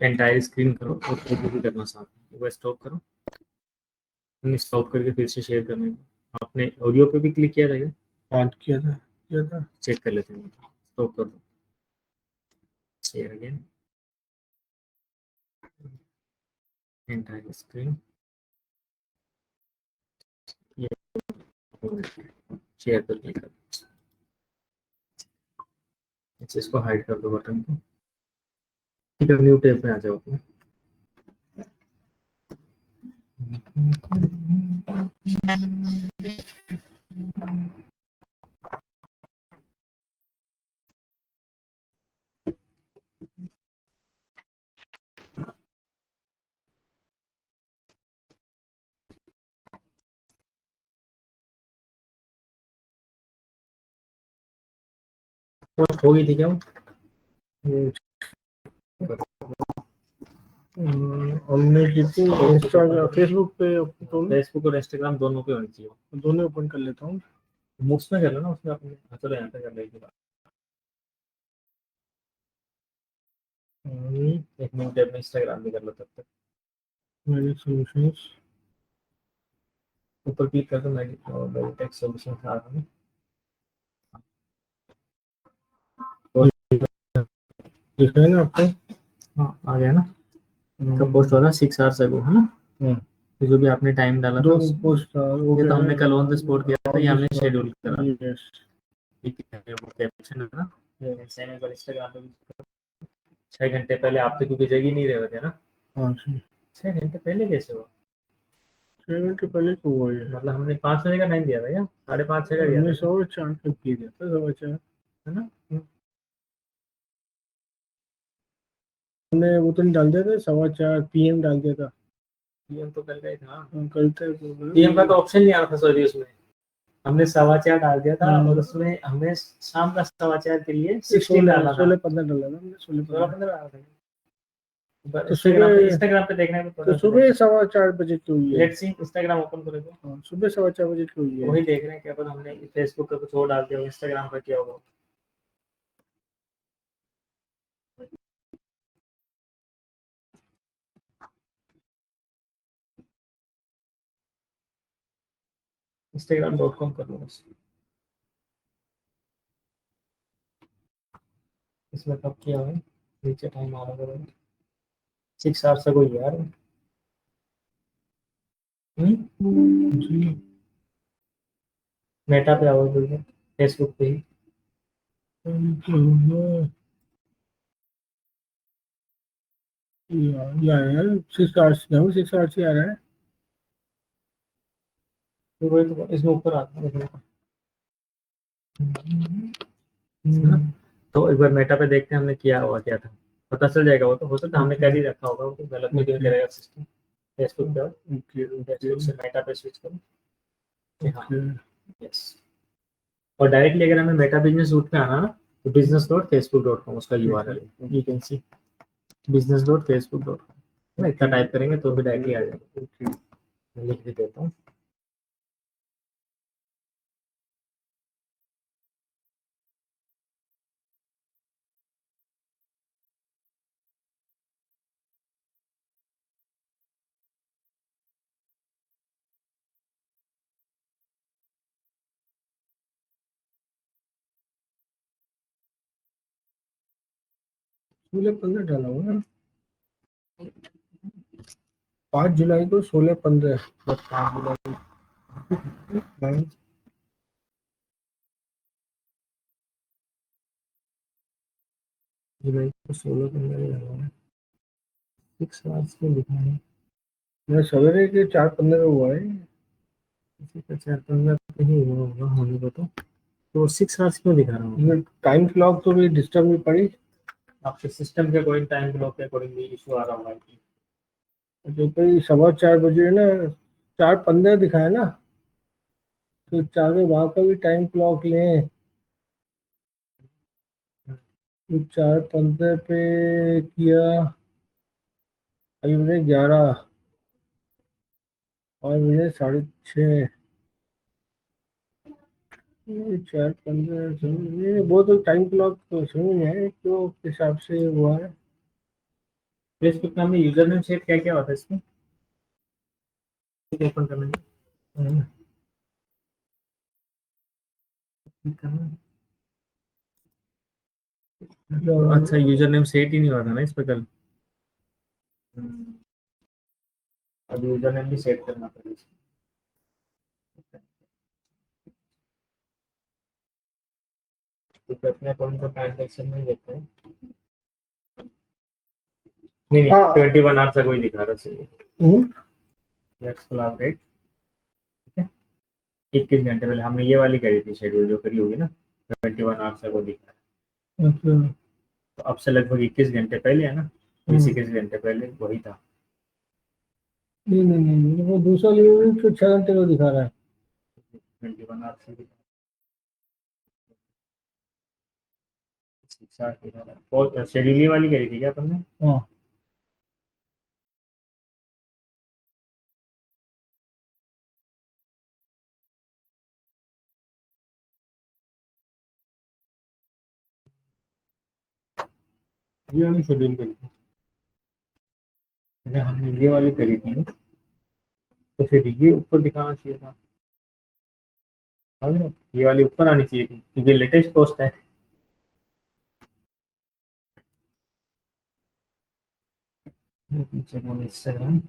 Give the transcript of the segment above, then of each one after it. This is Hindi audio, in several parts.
एंटायर स्क्रीन करो और जो भी करना साथ में वो स्टॉप करो। स्टॉप करके फिर से शेयर करने को। आपने ऑडियो पे भी क्लिक किया था क्या? हाँ किया था। चेक कर लेते हैं। स्टॉप कर दो, शेयर अगेन, एंटायर स्क्रीन, ये शेयर कर दिया। इसको हाइड कर दो बटन को। ठीक है, न्यू टैब में आ जाओ अपने। पोस्ट हो गई थी क्या वो? हमने की थी इंस्टाग्राम, फेसबुक पे। फेसबुक और इंस्टाग्राम दोनों पे होनी चाहिए। दोनों ओपन कर लेता हूँ। मूव्स में कर लो ना उसमें अपने। चलो यहाँ पे कर लेंगे। एक न्यू टैब में इंस्टाग्राम भी कर लो तब तक। मेरे सॉल्यूशंस ऊपर क्लिक कर दो, मेडिटेक सॉल्यूशन आ रहा है। दिख रहा है ना आपको? हाँ आ गया ना। तो पोस्ट हो रहा है 6 आवर्स अगो, है ना? तो जो भी आपने टाइम डाला था, पोस्ट ये तो हमने कल ऑन द स्पॉट किया था, ये हमने शेड्यूल करा। यस, ठीक है, वो कैप्शन है ना। सेम एक बार इंस्टाग्राम पे भी 6 घंटे पहले आप तो क्योंकि जग ही नहीं रहे थे ना। हाँ 6 घंटे पहले कैसे हुआ? 6 घंटे पहले तो हुआ ये। मतलब हमने 5 बजे का टाइम दिया था क्या? 5:30 6 का दिया हमने था, 4:15 तक किया था, 4:15 है ना? हमने वो तो नहीं डाल दिया था, 4:15 PM डाल दिया था। पीएम तो कल का ही था। कल तक पीएम का तो ऑप्शन नहीं आ रहा था, सॉरी, उसमें हमने 4:15 डाल दिया था और उसमें हमें शाम का 4:15 के लिए 16 डाला था। 16-15 डाला था हमने, 16-15 डाला था। तो सुबह इंस्टाग्राम पे देखने में तो सुबह 4:15 बजे की हुई है। लेट्स सी, इंस्टाग्राम ओपन करो तो। हाँ सुबह 4:15 बजे की हुई है। वही देख रहे हैं क्या पता हमने फेसबुक का कुछ और डाल दिया हो, इंस्टाग्राम का क्या होगा। instagram.com कर लो बस। इसमें कब किया है? नीचे टाइम आ रहा है 6 आवर्स से कोई यार। जी मेटा पे आओ, फेसबुक पे ही। यार 6 आवर्स नहीं, 6 आवर्स ही आ रहा है। तो वही तो इसमें ऊपर आता है। तो एक बार मेटा पे देखते हैं हमने किया हुआ क्या था, पता चल जाएगा। वो तो हो सकता है हमने कर ही रखा होगा, वो तो गलत भी नहीं करेगा सिस्टम। फेसबुक पे आओ, फेसबुक से मेटा पे स्विच करो। हाँ, यस। और डायरेक्टली अगर हमें मेटा बिजनेस रूट पे आना ना, तो business.facebook.com उसका URL है। यू कैन सी business.facebook.com, इतना टाइप करेंगे तो भी डायरेक्टली आ जाएगा। मैं लिख भी देता हूँ। सोलह 15 डाला हुआ ना, 5 जुलाई को 16-15। 16-15 6 आवर्स में लिखा है। मैं सवेरे के 4:15 हुआ है। 4-15 पे ही हुआ होगा होने को तो 6 आवर्स क्यों दिखा रहा हूँ? टाइम क्लॉक तो भी डिस्टर्ब नहीं पड़ी। आपके सिस्टम के अकॉर्डिंग, टाइम क्लॉक के अकॉर्डिंग भी इशू आ रहा होगा। तो कोई 4:15 बजे ना, 4:15 दिखाया ना, तो 4 वहां का भी टाइम क्लॉक लें। तो 4:15 पे किया, अभी मुझे 11 और मुझे 6:30। 4:15 वो तो टाइम क्लॉक तो समझ में है, तो किस हिसाब से हुआ है। फेसबुक में हमें यूजर नेम सेट क्या क्या होता है इसमें ओपन करना है करना अच्छा यूजर नेम सेट ही नहीं हुआ था ना इस पर कल अब यूजर नेम भी सेट करना पड़ेगा तो अपने अकाउंट का ट्रांजेक्शन नहीं देखते हैं नहीं हाँ 21 आवर्स तक वही दिखा रहा है लेट्स कोलैबोरेट ठीक है 21 घंटे पहले हमने ये वाली करी थी शेड्यूल जो करी होगी ना 21 आवर्स तक वो दिखा रहा है अच्छा तो अब से लगभग 21 घंटे पहले है ना 20-21 घंटे पहले वही था नहीं नहीं नहीं वो दूसरा लियो तो 6 घंटे को दिखा रहा है 21 आवर्स से दिखा रहा है और शेड्यूल ये वाली करी थी क्या तुमने हाँ ये वाली शेड्यूल करी थी अगर हमने ये वाली करी थी तो फिर ये ऊपर दिखाना चाहिए था समझ रहे हो? ये वाली ऊपर आनी चाहिए थी क्योंकि लेटेस्ट पोस्ट है पीछे कौन इंस्टाग्राम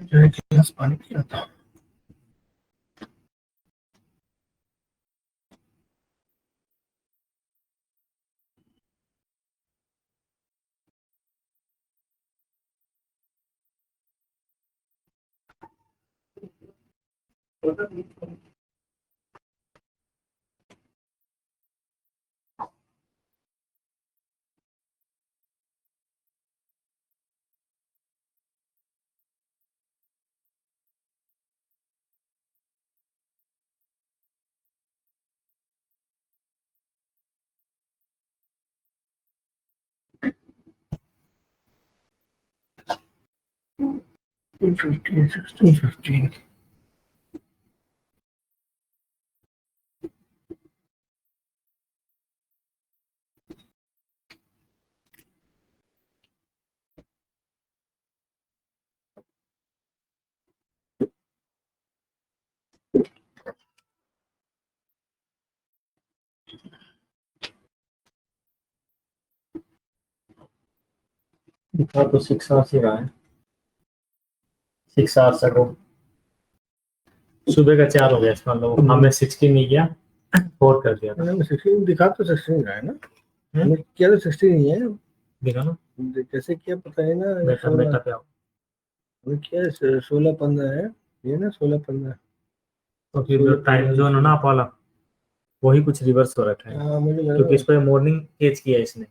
जो एक गिलास पानी पिया था $15, $16.15 दिखा तो 6 आवर्स ही रहा है 6 आवर्स तक सुबह का 4 हो गया इसका मतलब हमने 16 नहीं किया 4 कर दिया था मैंने 16 दिखा तो 16 रहा है ना हम्म? मैंने किया तो 16 ही है दिखा ना कैसे किया पता है ना बेटा बेटा पे आओ मैंने किया 16-15 है ये ना 16-15 तो फिर जो टाइम जोन है ना आप वाला वही कुछ रिवर्स हो रखा है हाँ मुझे क्योंकि इस पर मॉर्निंग केज किया है इसने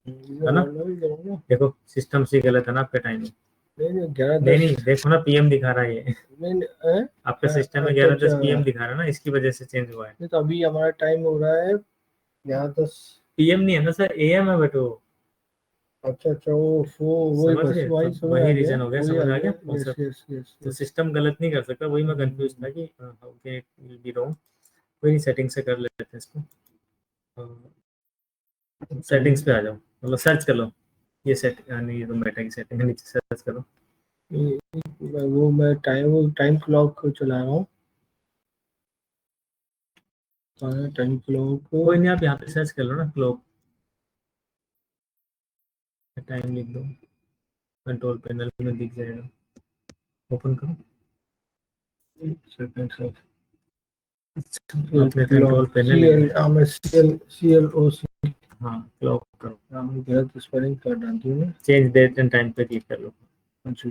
है ना नहीं देखो सिस्टम से गलत है ना आपका टाइमिंग नहीं 11 नहीं 10 नहीं देखो ना पीएम दिखा रहा है ये नहीं नहीं, आपके सिस्टम में अच्छा 11:10 अच्छा पीएम दिखा रहा है ना इसकी वजह से चेंज हुआ है नहीं तो अभी हमारा टाइम हो रहा है 11-10 पीएम नहीं है ना सर एएम है बेटो अच्छा अच्छा वो वही समझ बस रहे वही तो समझ आ वही गया रीजन हो गया वही आ समझ आ गया गया यस कॉन्सेप्ट यस यस तो यस सिस्टम गलत नहीं कर सकता वही मैं कंफ्यूज था कि ओके विल बी रॉन्ग कोई नहीं सेटिंग से कर लेते हैं इसको सेटिंग्स पे आ जाओ मतलब सर्च कर लो ये सेट नहीं ये तो मेटा की सेटिंग है नीचे सर्च करो मैं टाइम क्लॉक चला रहा हूँ टाइम क्लॉक कोई नहीं आप यहाँ पे सर्च कर लो ना क्लॉक टाइम लिख दो कंट्रोल पैनल में दिख जाएगा ओपन करो सेकंड अपने कंट्रोल पैनल CLOC। हाँ क्लॉक करो, गलत स्पेलिंग कर डालती हूँ ना। चेंज डेट एंड टाइम पे क्लिक कर लो। अच्छा,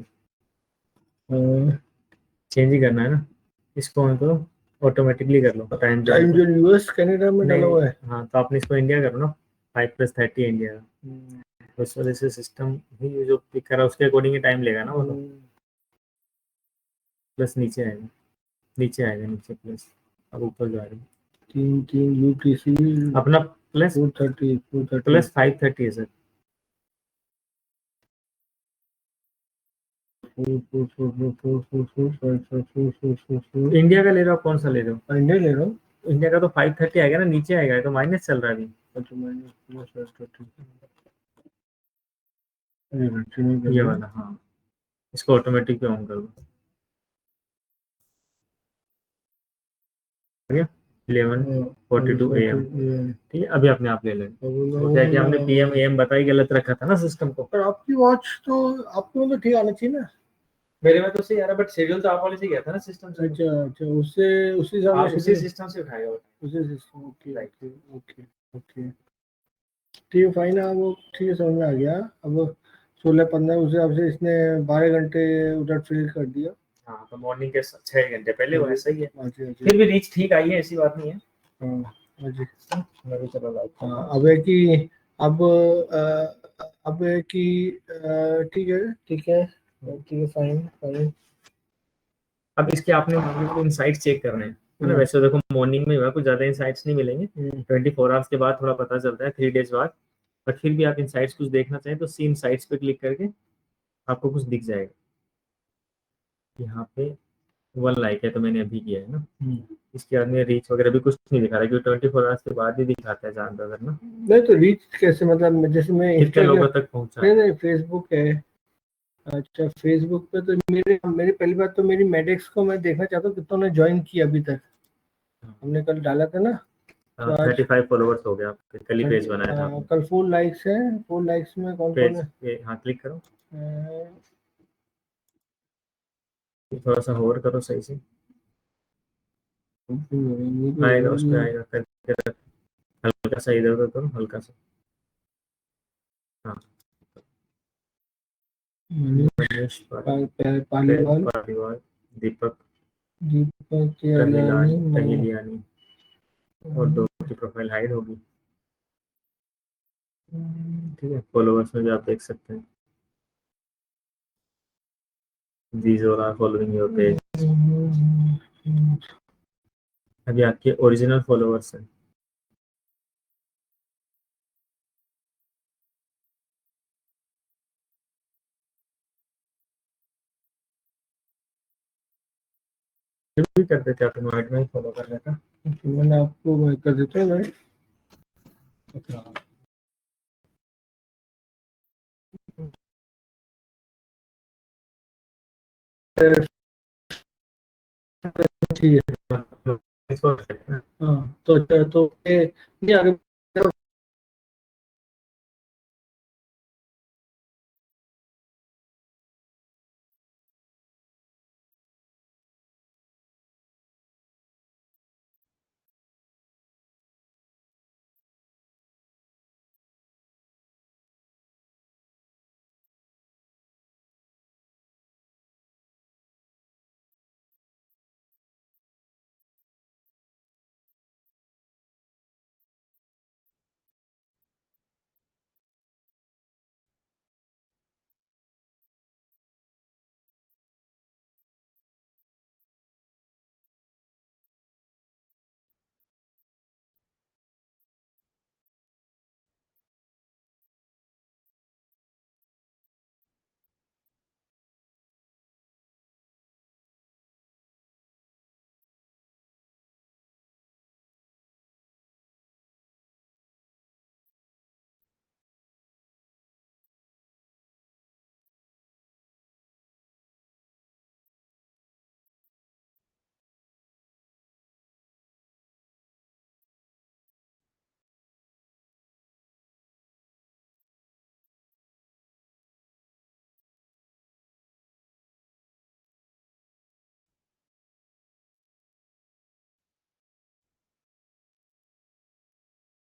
चेंज ही करना है ना, इसको ऑन करो, ऑटोमेटिकली कर लो टाइम जोन टाइम को। जो यूएस कनाडा में डाला हुआ नहीं है। हाँ, तो आपने इसको इंडिया करो ना, 5+30 इंडिया का। तो उस वजह से सिस्टम ही जो पिक करा उसके अकॉर्डिंग ही टाइम लेगा ना वो तो। प्लस नीचे आएगा, नीचे आएगा, नीचे प्लस, अब ऊपर जा रही है 3 UTC अपना प्लस 430 प्लस 5:30 है सर। 4 इंडिया का ले रहे हो, कौन सा ले रहे हो? इंडिया ले रहा हूँ। इंडिया का तो 5:30 आएगा ना, नीचे आएगा, तो माइनस चल रहा है अभी। अच्छा, -30 ये वाला हाँ, इसको ऑटोमेटिक पे ऑन कर दो। 11:42 AM। ठीक है, अभी अपने आप ले लेंगे। तो क्या कि हमने PM AM बताई गलत रखा था ना सिस्टम को। पर आपकी वॉच तो आपको तो ठीक आना चाहिए ना। मेरे में तो सही आ रहा, बट शेड्यूल तो आप वाले से गया था ना सिस्टम से। अच्छा अच्छा, उससे उसी हिसाब आप से उसी सिस्टम से उठाएगा वो। उसी system. Okay okay okay okay, ठीक है, फाइन है वो, ठीक है, समझ में आ गया। अब 16-15 उस हिसाब से इसने 12 घंटे उधर फिल कर दिया। हाँ, तो मॉर्निंग के 6 घंटे पहले हुआ है, सही है। अच्छा अच्छा, फिर भी रीच ठीक आई है, ऐसी बात नहीं है। हाँ अच्छा। मैं भी चला रहा हाँ, था। अब है कि अब है कि ठीक है ठीक है ठीक है, फाइन फाइन। अब इसके आपने इनसाइट चेक करने हैं, है ना। वैसे देखो मॉर्निंग में हुआ, कुछ ज्यादा इनसाइट्स नहीं मिलेंगे, 24 आवर्स के बाद थोड़ा पता चलता है, 3 डेज बाद। बट फिर भी आप इनसाइट्स कुछ देखना चाहें तो सी इनसाइट्स पे क्लिक करके आपको कुछ दिख जाएगा। यहाँ पे 1 लाइक है, तो मैंने अभी किया है ना। इसके बाद में रीच वगैरह भी कुछ नहीं दिखा रहा, क्योंकि 24 आवर्स के बाद ही दिखाता है ज्यादातर ना। नहीं तो रीच कैसे, मतलब जैसे मैं कितने इंस्टा लोगों तक पहुंचा नहीं है। नहीं, फेसबुक है। अच्छा, फेसबुक पे तो मेरी पहली बात तो मेरी मेडिक्स को मैं देखना चाहता हूँ कितनों ने ज्वाइन किया अभी तक। हमने कल डाला था ना, तो आज 35 फॉलोवर्स हो गया आपके, कल ही पेज बनाया था आपने। कल 4 लाइक्स है। 4 लाइक्स में कौन कौन पेज है? पे हाँ क्लिक करो, अ, थोड़ा सा होवर करो सही से, ये तो आएगा उस पर आएगा करके रख। हल्का सा इधर उधर करो, हल्का सा। हाँ, मनीष पालीवाल, पालीवाल, दीपक दीपक टहिलियानी, और दो की प्रोफाइल हाइड होगी। ठीक है, फॉलोवर्स में भी आप देख सकते हैं, these all are following your page. अभी आपके ओरिजिनल फॉलोवर्स हैं। फिर भी कर देते, आप इनवाइट में ही फॉलो कर लेता। मैंने आपको मैं कर देता हूँ मैं। ठीक है, हाँ तो अच्छा, तो ये आगे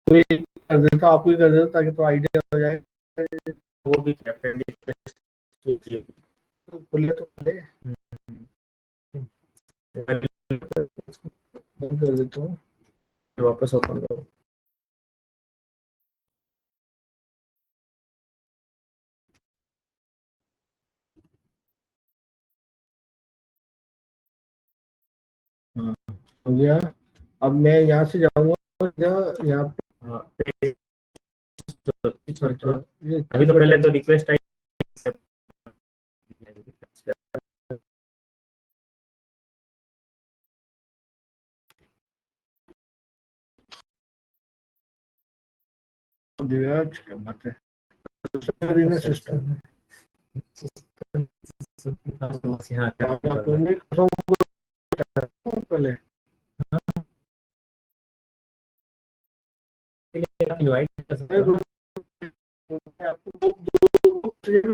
कोई कर देता, आप ही कर देता ताकि तो आइडिया हो जाए। वो भी क्या फ्रेंड रिक्वेस्ट तो खुले तो खुले बंद कर देता हूँ। वापस ओपन करो। हो गया। अब मैं यहाँ से जाऊंगा यहाँ पे। हाँ, ये अभी तो पहले तो रिक्वेस्ट आई। क्या बात है, सिस्टम है। हाँ, पहले इनवाइट कर सकते मैं हो। आपको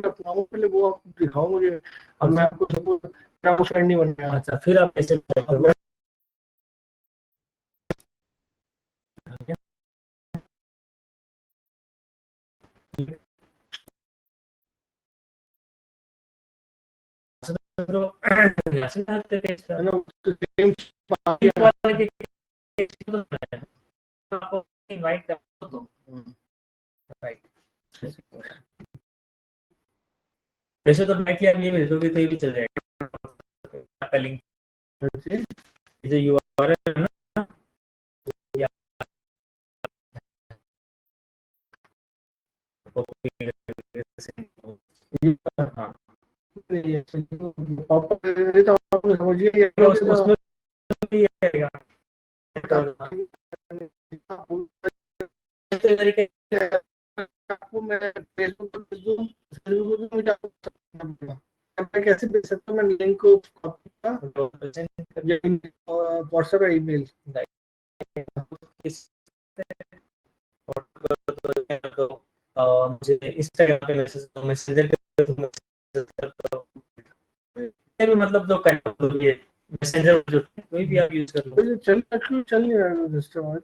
अपनाऊं, पहले वो आप दिखाओ मुझे। अब मैं आपको सपोज क्या फ्रेंड नहीं बन रहा। अच्छा, फिर आप ऐसे इनवाइट कर दो। वैसे तो डायरेक्टली आप ये भेज दोगे तो ये भी चल जाएगा। आपका लिंक जो यूआरएल है ना, या हाँ, उसमें भी आएगा। ऐसे तरीके आपको मैं फेसबुक पर भेज दूं, फेसबुक पर मुझे आपको करना पड़ेगा। मैं कैसे भेज सकता हूँ, मैं लिंक को कॉपी का व्हाट्सएप ईमेल। मुझे इंस्टाग्राम पे मैसेज तो मैसेंजर पे भी, मतलब जो ये मैसेंजर जो कोई भी आप यूज कर लो। चल नहीं रहा सिस्टम आज।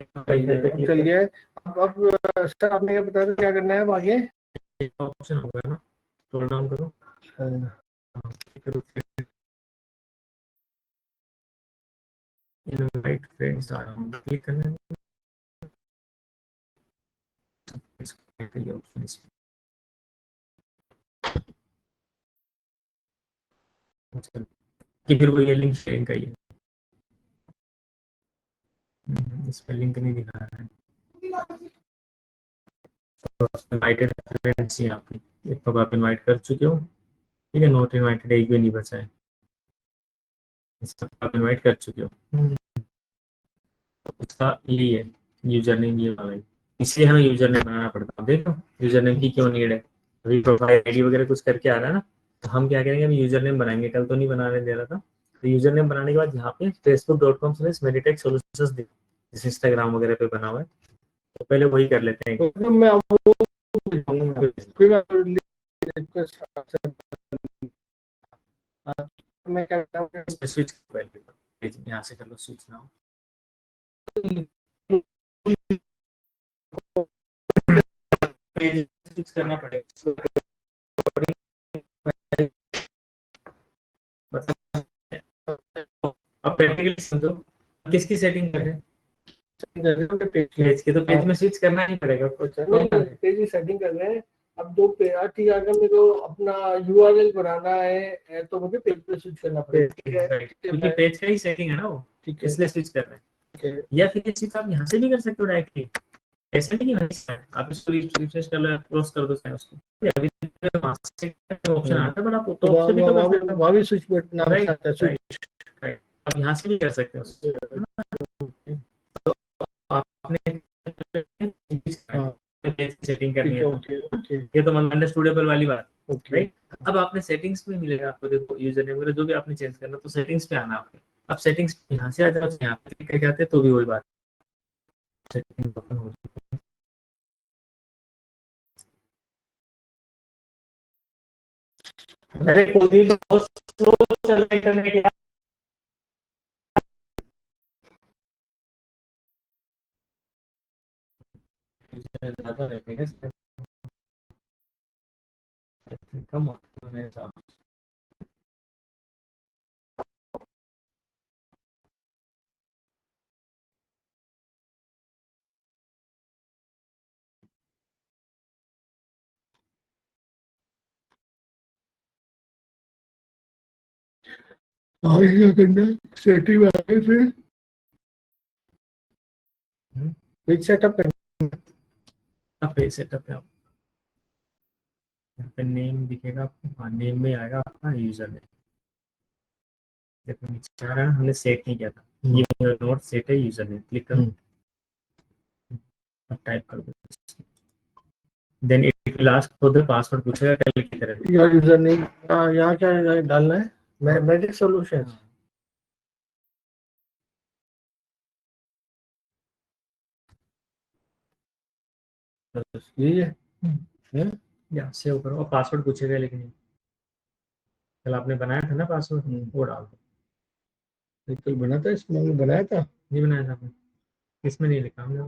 चल गया है। अब सर आपने क्या बता क्या करना है अब आगे। ऑप्शन होगा ना, स्क्रॉल डाउन करो। इनवाइट फ्रेंड्स क्लिक करना है। कि फिर वो ये लिंक शेयर का ही है। इस पर लिंक नहीं दिखा रहा है। इनवाइटेड फ्रेंड्स ही आपकी एक तो आप इनवाइट कर चुके हो। ठीक है, नोट इनवाइटेड एक भी नहीं बचा है। इसका आप इनवाइट कर चुके हो। तो उसका यही है यूजर नेम, ये वाला है। इसलिए हमें यूजर नेम बनाना पड़ता है। देखो यूजर नेम की क्यों नीड है। अभी प्रोफाइल आईडी वगैरह कुछ करके आ रहा है ना, तो हम क्या करेंगे, अभी यूजर नेम बनाएंगे। कल तो नहीं बनाने दे रहा था। तो यूजर नेम बनाने के बाद यहाँ पे facebook.com/meditech solutions जैसे इंस्टाग्राम वगैरह पे बना हुआ है, तो पहले वही कर लेते हैं। तो मैं अब वो फिर मैं क्या करता हूँ स्विच यहाँ से कर लो, स्विच ना हो। पेज स्विच करना पड़ेगा। अब प्रैक्टिकली समझो, किसकी सेटिंग करें पेज की, तो पेज में स्विच करना ही पड़ेगा। पेज की सेटिंग कर रहे हैं। अब दो ठीक है, अगर मेरे को अपना यूआरएल बनाना है तो मुझे पेज पे स्विच करना पड़ेगा। क्योंकि पेज का ही सेटिंग है ना वो, ठीक है, इसलिए स्विच कर रहे हैं। या फिर ये चीज आप यहाँ से भी कर सकते हो डायरेक्टली। ऐसा नहीं है, आप इसको रिफ्रेश कर लो, क्लोज कर दो चाहे उसको। अभी वहाँ से ऑप्शन आता है, बट आप तो ऑप्शन भी तो कर सकते हो। वहाँ भी स्विच बटन नाम राइट, आता है, स्विच। राइट, आप यहाँ से भी कर सकते हो। तो आपने सेटिंग करनी है तो ये तो मतलब अंडरस्टूडेबल वाली बात, राइट। अब आपने सेटिंग्स में मिलेगा आपको, देखो यूजर नेम वगैरह जो भी आपने चेंज करना, तो सेटिंग्स पे आना आपने। अब सेटिंग्स यहाँ से आ जाओ, यहाँ पे क्लिक करके आते तो भी वही बात, सेटिंग ओपन हो जाती है। अरे कोई भी बहुत स्लो चल रहा है इंटरनेट यार। ज़्यादा रहते हैं इसमें, कम होते हैं मेरे हिसाब से। आगे क्या करना है, सेटिंग में आगे फिर पेज सेटअप करना अब पेज सेटअप है, आप यहाँ पे नेम दिखेगा आपको, हाँ नेम में आएगा आपका यूजर नेम। देखो नीचे आ रहा है, हमने सेट नहीं किया था, ये नोट सेट है यूजर नेम, क्लिक करो, अब टाइप कर दो, then it will ask for the password, पूछेगा कल की तरह। यार यूजर नेम यहाँ क्या डालना है, मैजिक सॉल्यूशन यही है। या सेव करो, और पासवर्ड पूछेगा लेकिन कल आपने बनाया था ना पासवर्ड, वो डाल दो। कल बना था, इसमें हमने बनाया था। नहीं बनाया था आपने, इसमें नहीं लिखा हमने।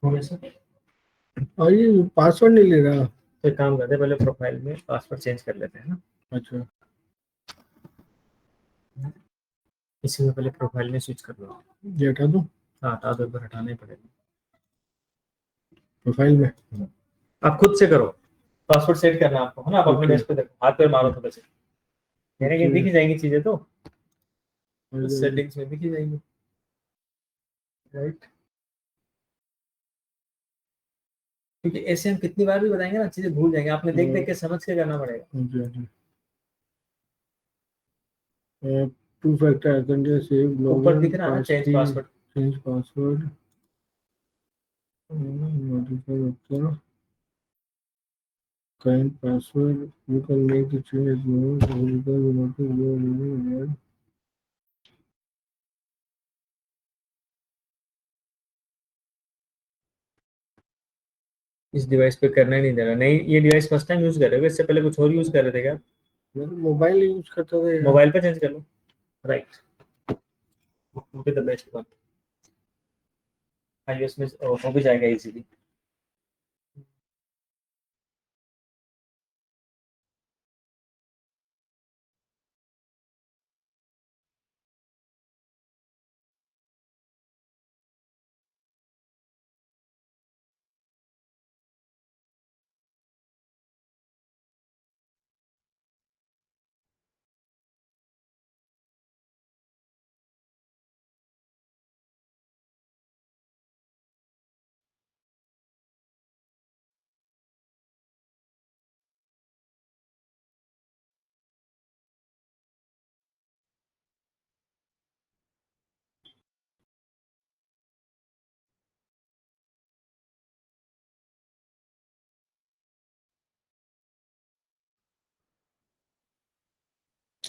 हो गया सर? और ये पासवर्ड नहीं ले रहा। तो एक काम करते हैं, पहले प्रोफाइल में पासवर्ड चेंज कर लेते हैं ना। अच्छा इसी में पहले प्रोफाइल में स्विच कर लो। ये हटा दूं हाँ हटा दो, एक बार हटाना ही पड़ेगा। प्रोफाइल में। आप खुद से करो, पासवर्ड सेट करना है आपको, है ना। आप अपने Okay. डेस्क पे देखो, हाथ पे मारो थोड़े से, मेरे के Okay. दिख ही जाएंगी चीजें, तो और सेटिंग्स में दिख ही जाएंगी, राइट। क्योंकि ऐसे हम कितनी बार भी बताएंगे ना, चीजें भूल जाएंगे, आपने देख देख के समझ के करना पड़ेगा। जी टू फैक्टर अथेंटिकेशन सेव ऊपर लॉगिन दिख रहा है ना change passkey password, change password modify होता current password you can make the change more available you want to go anywhere. इस डिवाइस पे करना ही नहीं देना। नहीं, ये डिवाइस फर्स्ट टाइम यूज कर रहे हो, इससे पहले कुछ और यूज कर रहे थे क्या? मैं तो मोबाइल यूज करता था यार। मोबाइल पे चेंज कर लो, right, the best one. iOS में हो भी जाएगा इजीली।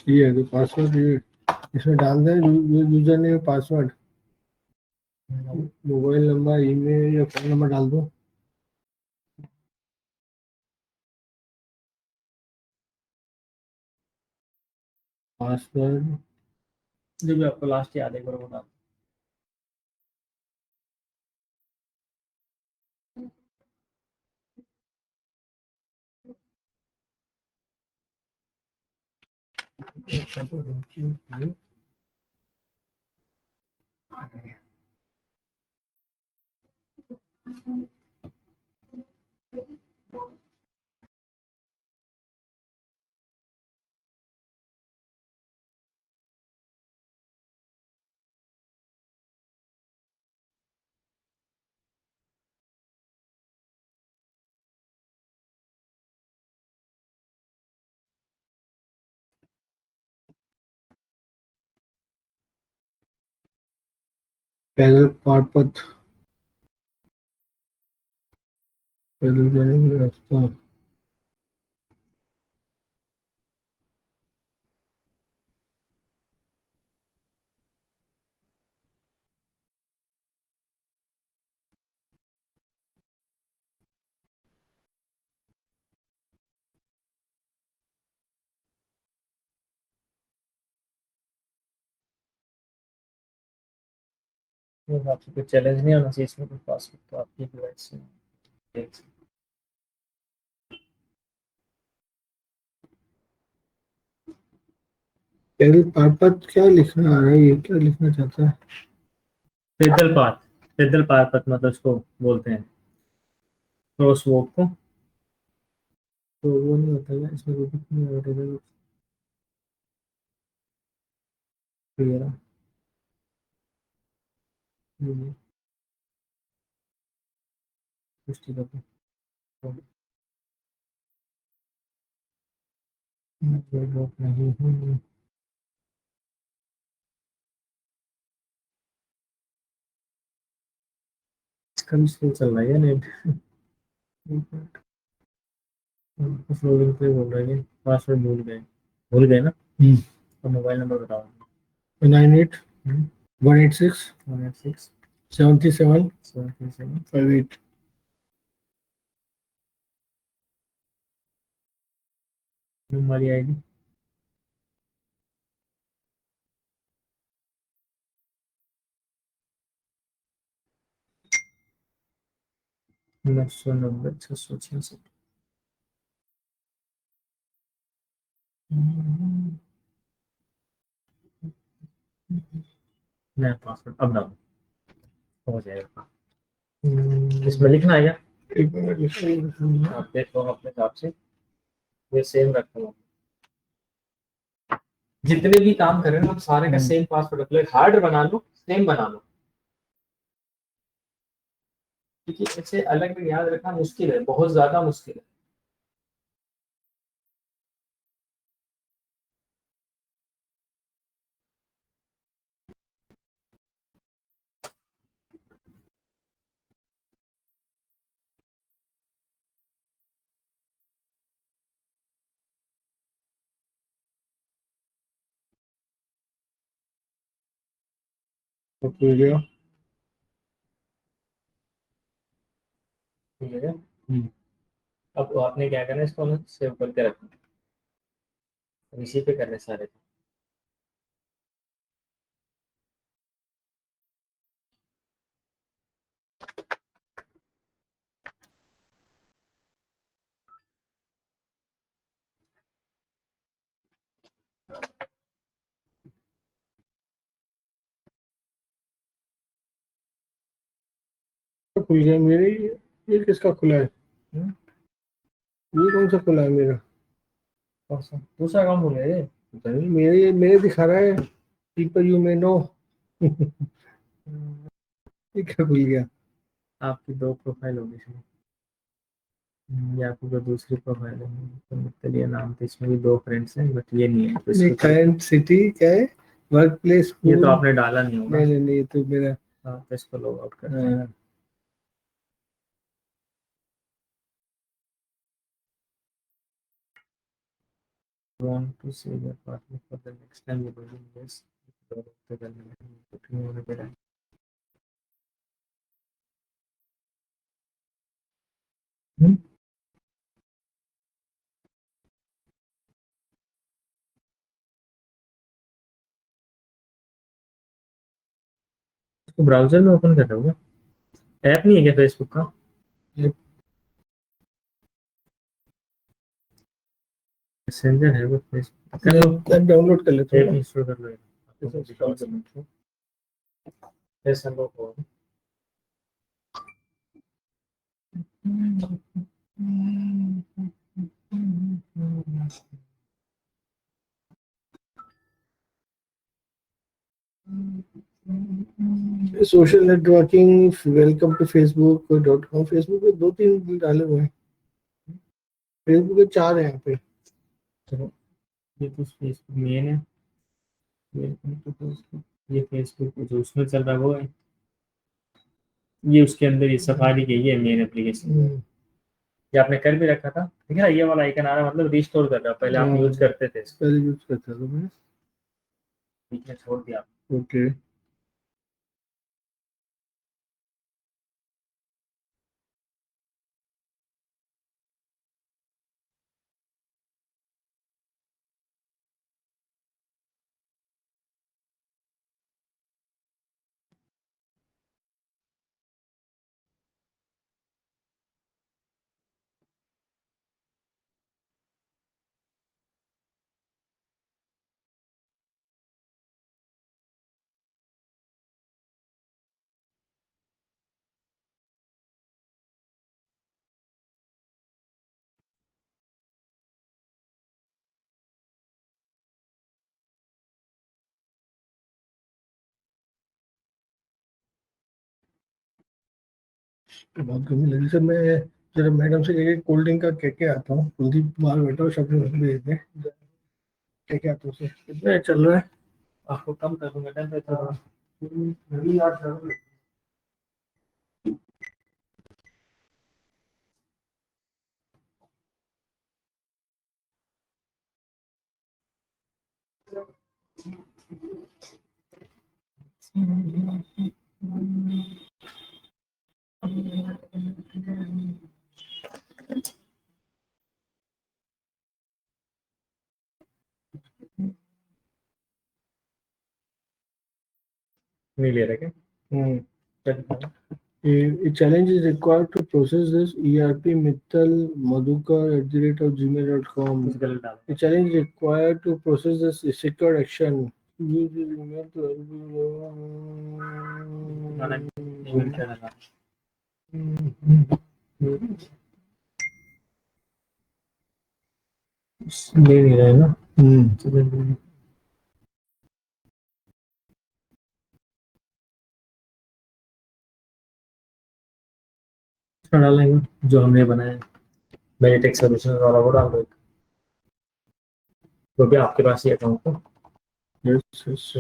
ये है तो पासवर्ड, ये इसमें डाल दें user name password, mobile number, email या फोन नंबर डाल दो। पासवर्ड जो भी आपको लास्ट याद है एक बार बता दो। पैदल पारपथ, पैदल जाने का रास्ता, आपसे कोई चैलेंज नहीं आना चाहिए इसमें, कोई पासवर्ड तो आपकी डिवाइस से देख सकते पैदल पारपथ क्या लिखना आ रहा है, ये क्या लिखना चाहता है? हैं। पैदल पाथ, पैदल पाथ मतलब उसको बोलते हैं क्रॉस वॉक को। तो वो नहीं होता है इसमें, कोई दिक्कत नहीं होता है। पुष्टि करते हैं। कोई बात नहीं है। इसका भी स्लो चल रहा है नेट। फ्लोरिंग पे बोल रहे हैं पासवर्ड भूल गए ना। और मोबाइल नंबर बताओ। 98 186 186 77 737 58। हमारी आईडी नौ सौ नब्बे 666। नया पासवर्ड अब डालो, हो जाएगा। इसमें लिखना है क्या? आप देखो अपने हिसाब से, ये सेम रखो। जितने भी काम कर रहे हो आप सारे का सेम पासवर्ड रख लो, हार्ड बना लो, सेम बना लो, क्योंकि ऐसे अलग में याद रखना मुश्किल है, बहुत ज्यादा मुश्किल है। तो खुल गया। ठीक है। अब आपने क्या करना है, इसको सेव करके रखना, अब इसी पे करने सारे। तो खुल गया मेरे, ये किसका खुला है? ये कौन सा खुला है मेरा? कौन सा दूसरा काम भूल गए? पता नहीं, मेरे मेरे दिखा रहा है पीपल यू मे नो। ये क्या खुल गया? आपकी दो प्रोफाइल होगी इसमें। ये आपकी जो दूसरी प्रोफाइल है, तो चलिए नाम तो इसमें भी दो फ्रेंड्स हैं, बट ये नहीं है तो ये इसको करंट सिटी क्या है? वर्क प्लेस, ये तो स्कूल? आपने डाला नहीं होगा। नहीं नहीं नहीं, ये तो मेरा। हाँ तो इसको लॉग आउट करते हैं। हाँ, want to save your partner for the next time you do this. तो करने में कुछ नहीं होने पड़ा। तो ब्राउजर में ओपन कर रहा हूँ, ऐप नहीं है क्या फेसबुक का? मैसेंजर है वो फेसबुक का, डाउनलोड कर लेते ऐप हैं। इंस्टॉल कर लो। ऐसा लो हो। Social networking, welcome to facebook.com। Facebook पे 2-3 डाले हुए हैं, फेसबुक पे 4 है यहाँ पे। चलो ये तो फेसबुक मेन है, वेलकम टू फेसबुक। ये फेसबुक जो उसमें चल रहा है वो है, ये उसके अंदर ये सफारी की ये मेन एप्लीकेशन। ये आपने कर भी रखा था, ठीक है, ये वाला आइकन आ रहा है, मतलब रिस्टोर कर रहा है, पहले आप यूज करते थे इसको। पहले यूज करता था मैं, बीच में छोड़ दिया। ओके। बहुत गर्मी लगी सर, मैं जरा मैडम से कह कोल्ड ड्रिंक का कह के आता हूँ। कुलदीप बाहर बैठा हो, शॉपिंग भेज दें, कह के आता हूँ सर। कितना चल रहा है? आपको कम कर दूंगा टेम्परेचर। अभी याद करो। नहीं ले रहे क्या? A challenge is required to process this ERP Mittal Madhukar@gmail.com. कुछ गलत डाला। A challenge is required to process this secure action. Use this email to गाना ईमेल क्या डाला? ले नहीं रहे ना। इसमें डालेंगे जो हमने बनाया है, मेडिटेक सोल्यूशन वाला वो डाल दो, वो भी आपके पास ही अकाउंट है। Yes, yes.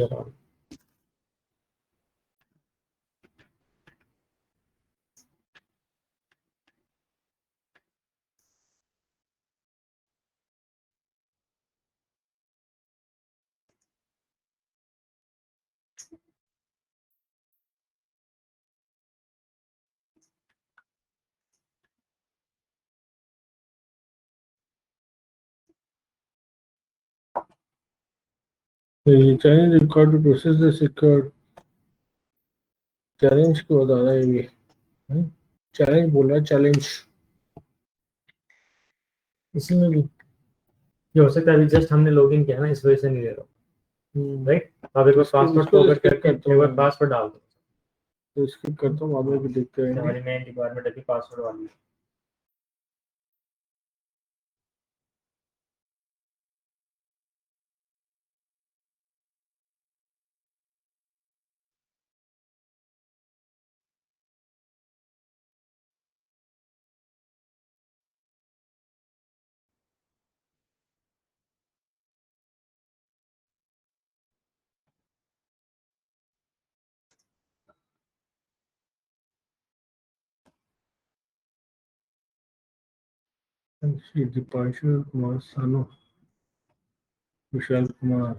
The challenge is required to process the secure. Challenge को बता रहा है ये, चैलेंज बोल रहा है, चैलेंज। इसमें भी ये हो सकता है अभी जस्ट हमने लॉगिन किया ना, इस वजह से नहीं दे रहा, राइट? आप एक बार पासवर्ड फॉरवर्ड करके एक बार पासवर्ड डाल दो। तो स्किप करता हूँ, आगे भी देखते हैं। हमारी मेन रिक्वायरमेंट है पासवर्ड वाली। Dipashu Kumar Sanu. Vishal Kumar.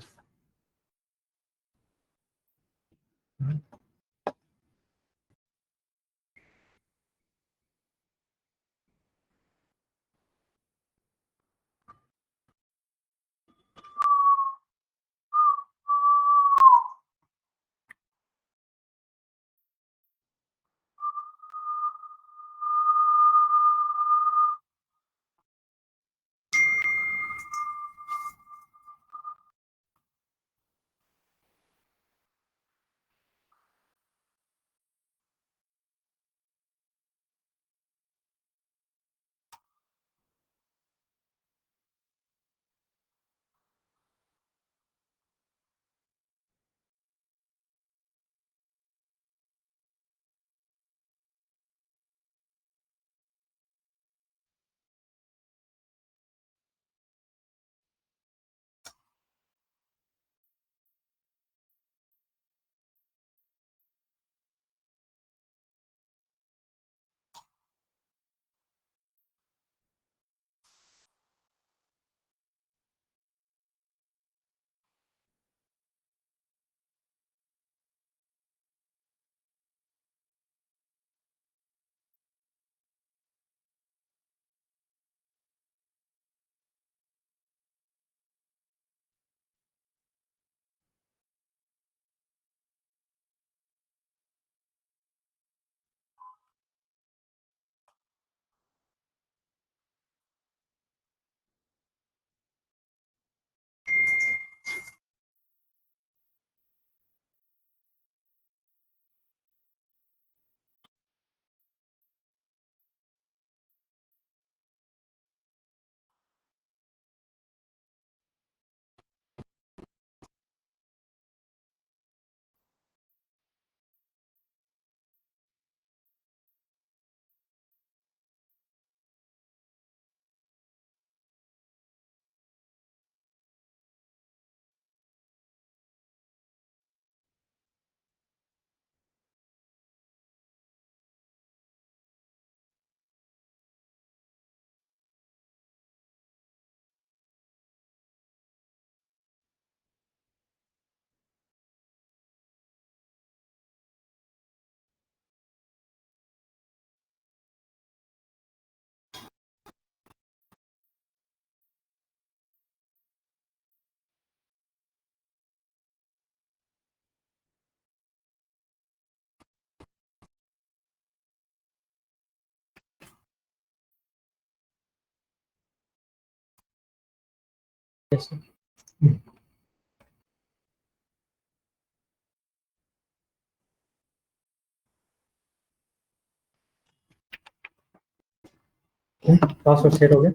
Password set हो गया।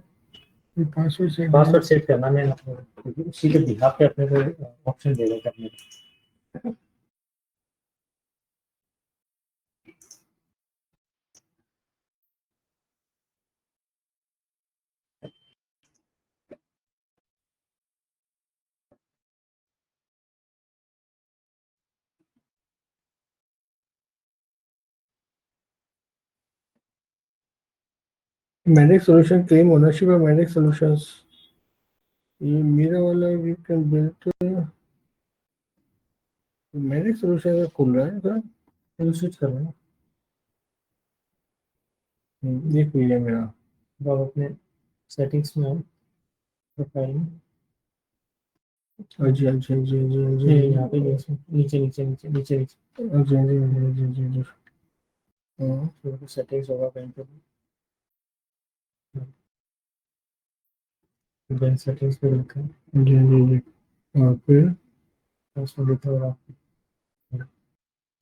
पासवर्ड पासवर्ड सेट करना मैं क्योंकि उसी के बिहाफ पे अपने को ऑप्शन देगा करने को। Manage solution claim ownership of manage solutions. ये मेरा वाला we can build manage solution का खुल रहा है सर। फिर स्विच करना ना। ये खुल गया मेरा। अब आप अपने सेटिंग्स में आओ, प्रोफाइल में। जी जी जी जी जी ये यहाँ पे ये इसमें नीचे नीचे नीचे नीचे नीचे जी जी जी जी जी फिर सेटिंग्स होगा बैंक पे। बैंक सेटिंग्स पे रखा है। जी जी जी और फिर पासवर्ड लिखा होगा,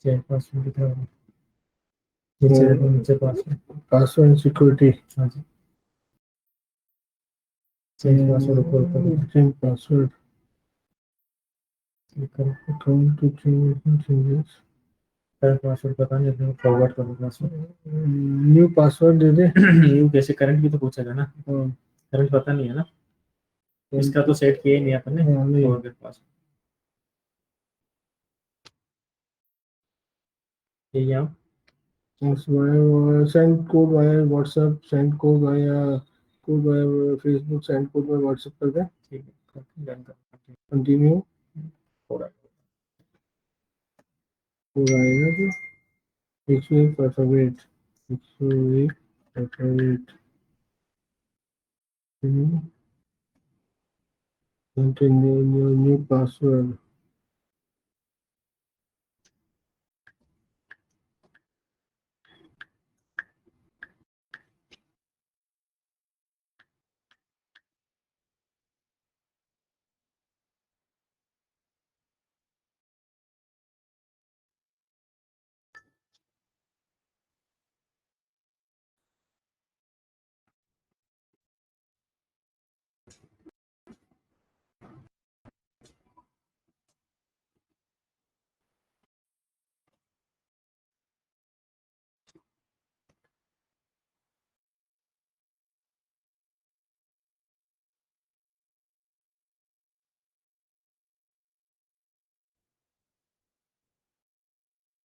चेक पासवर्ड लिखा होगा नीचे देखो, नीचे पासवर्ड सिक्योरिटी। हाँ जी, चेंज पासवर्ड ऊपर ऊपर चेंज पासवर्ड क्लिक करो। Account to changes current password पता नहीं, अपने फॉरवर्ड करो पासवर्ड। न्यू पासवर्ड दे दे। न्यू कैसे, करंट भी तो पूछेगा ना, करंट पता नहीं है ना, इसका तो सेट किया ही नहीं अपन ने। फॉरवर्ड पासवर्ड ये आप send code via WhatsApp, send code via Facebook, send code via WhatsApp कर दे। ठीक है, डन कर। कंटिन्यू थोड़ा पूरा आएगा तो 101 alphabet 101 alphabet new password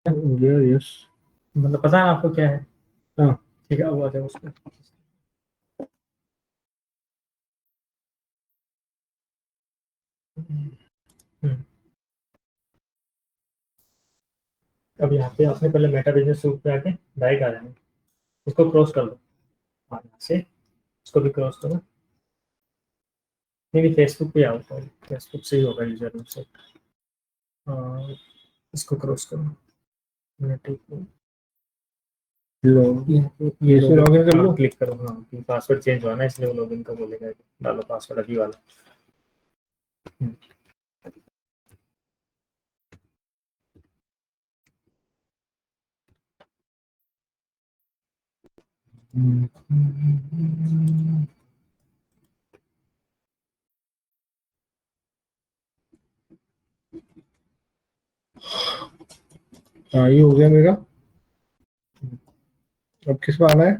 yes मतलब पता है आपको क्या है? हाँ ठीक है, अब आ जाओ उसको। अब यहाँ पे आपने पहले मेटा बिजनेस सूट पे आके डायरेक्ट आ जाना, इसको क्रॉस कर लो, हाँ यहाँ से इसको भी क्रॉस करो। नहीं फेसबुक पे आओ, तो फेसबुक से ही होगा यूजर से। इसको क्रॉस करो, ये से लॉगिन कर लो। क्लिक करो, हाँ पासवर्ड चेंज हुआ ना इसलिए वो लॉगिन का बोलेगा, डालो पासवर्ड अभी वाला। हाँ ये हो गया मेरा। अब किस पर आना है?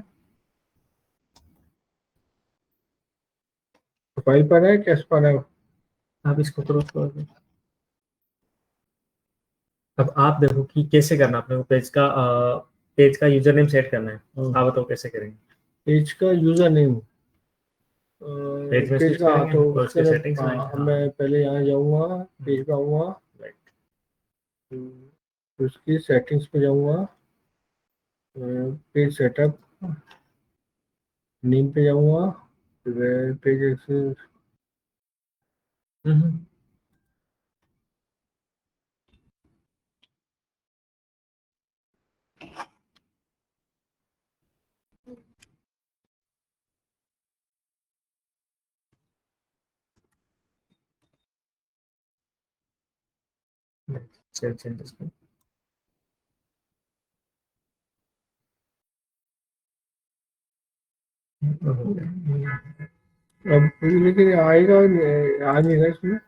प्रोफाइल पर है, कैसे पर है? आप इसको क्रॉस करो। अब आप देखो कि कैसे करना अपने को पेज का यूजर नेम सेट करना है। आप बताओ कैसे करेंगे? पेज का यूजर नेम पेज में पेज स्विच का करेंगे तो और उसके उसके सेटिंग्स में मैं पहले यहाँ जाऊँगा, पेज पे आऊँगा, राइट। उसकी सेटिंग्स पे जाऊँगा, पेज सेटअप, नेम पे जाऊँगा, पेज एक्सेस, सेव चेंजेस को अब लेकिन आएगा, आ नहीं रहा इसमें।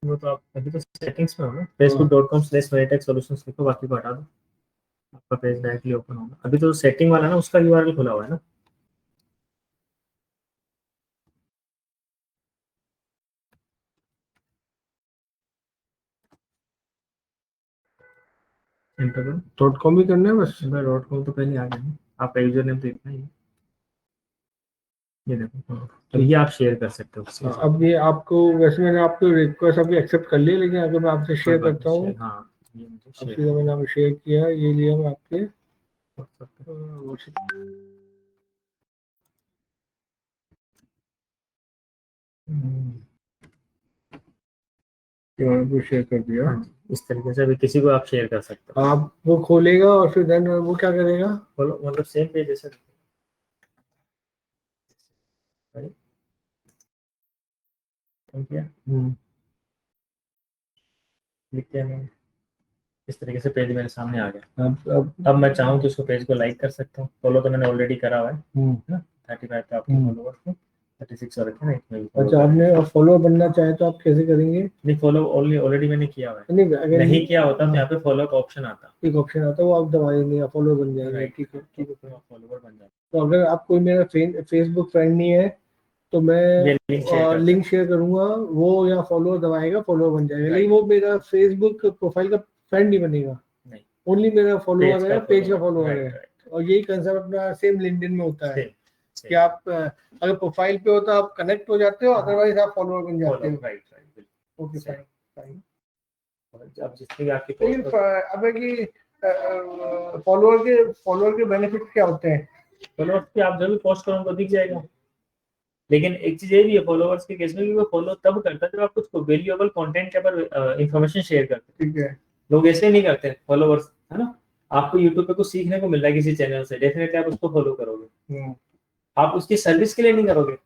वो तो आप अभी तो सेटिंग्स में हो ना, facebook.com/meritech-solutions लिखो, बाकी को हटा दो, आपका पेज डायरेक्टली ओपन होगा। अभी तो सेटिंग वाला ना उसका यूआरएल खुला हुआ है ना। एंटर करो। .com भी करना है बस। .com तो पहले आ गया ना, आपका यूजर नेम तो इतना ही है। ये देखो, तो ये आप शेयर कर सकते हो उसके साथ। अब ये आपको, वैसे मैंने आपको रिक्वेस्ट अभी एक्सेप्ट कर लिया, लेकिन अगर मैं आपसे शेयर करता हूँ, हाँ ये मुझे अब शेयर सीधा मैंने आपको शेयर किया, ये लिया मैं आपके शेयर कर दिया। इस तरीके से अभी किसी को आप शेयर कर सकते हो। आप वो खोलेगा और फिर देन वो क्या करेगा? बोलो, मतलब सेम पेज जैसा लिखते हैं। इस तरीके से पेज मेरे सामने आ गया। अब मैं चाहूँ तो इसको पेज को लाइक कर सकता हूँ। फॉलो तो मैंने ऑलरेडी करा हुआ है ना, 35 पे आपके फॉलोवर्स को 36 और रखे ना, इसमें अच्छा, आपने फॉलो बनना चाहे तो आप कैसे करेंगे? नहीं, फॉलो ऑलरेडी मैंने किया हुआ है। नहीं, अगर नहीं किया होता तो यहाँ पे फॉलो का ऑप्शन आता, एक ऑप्शन आता है, वो आप दबाएंगे, फॉलो बन जाएंगे। ठीक है, ठीक है। फॉलोवर बन जाता। तो अगर आप कोई मेरा फेसबुक फ्रेंड नहीं है तो मैं लिंक शेयर करूंगा, वो या फॉलो दबाएगा, फॉलो बन जाएगा, लेकिन वो मेरा फेसबुक प्रोफाइल का फ्रेंड नहीं बनेगा, ओनली मेरा फॉलोअर है, पेज का फॉलोअर है। और यही कंसेप्ट अपना सेम लिंक्डइन में होता है कि आप अगर प्रोफाइल पे हो तो आप कनेक्ट हो जाते हो, अदरवाइज आप फॉलोअर बन जाते हो। Okay fine. अब जितनी भी आपकी post अब है कि फॉलोअर के बेनिफिट क्या होते हैं? फॉलोअर्स पे आप जब भी पोस्ट करो उनको दिख जाएगा। लेकिन एक चीज ये भी है फॉलोअर्स के केस में भी, वो फॉलो तब करता है जब आप कुछ वैल्यूएबल कंटेंट के ऊपर इंफॉर्मेशन शेयर करते हैं। ठीक है। लोग ऐसे नहीं करते फॉलोअर्स, है ना। आपको यूट्यूब पे कुछ सीखने को मिल रहा है किसी चैनल से, डेफिनेटली आप उसको फॉलो करोगे। आप उसकी सर्विस के लिए नहीं करोगे।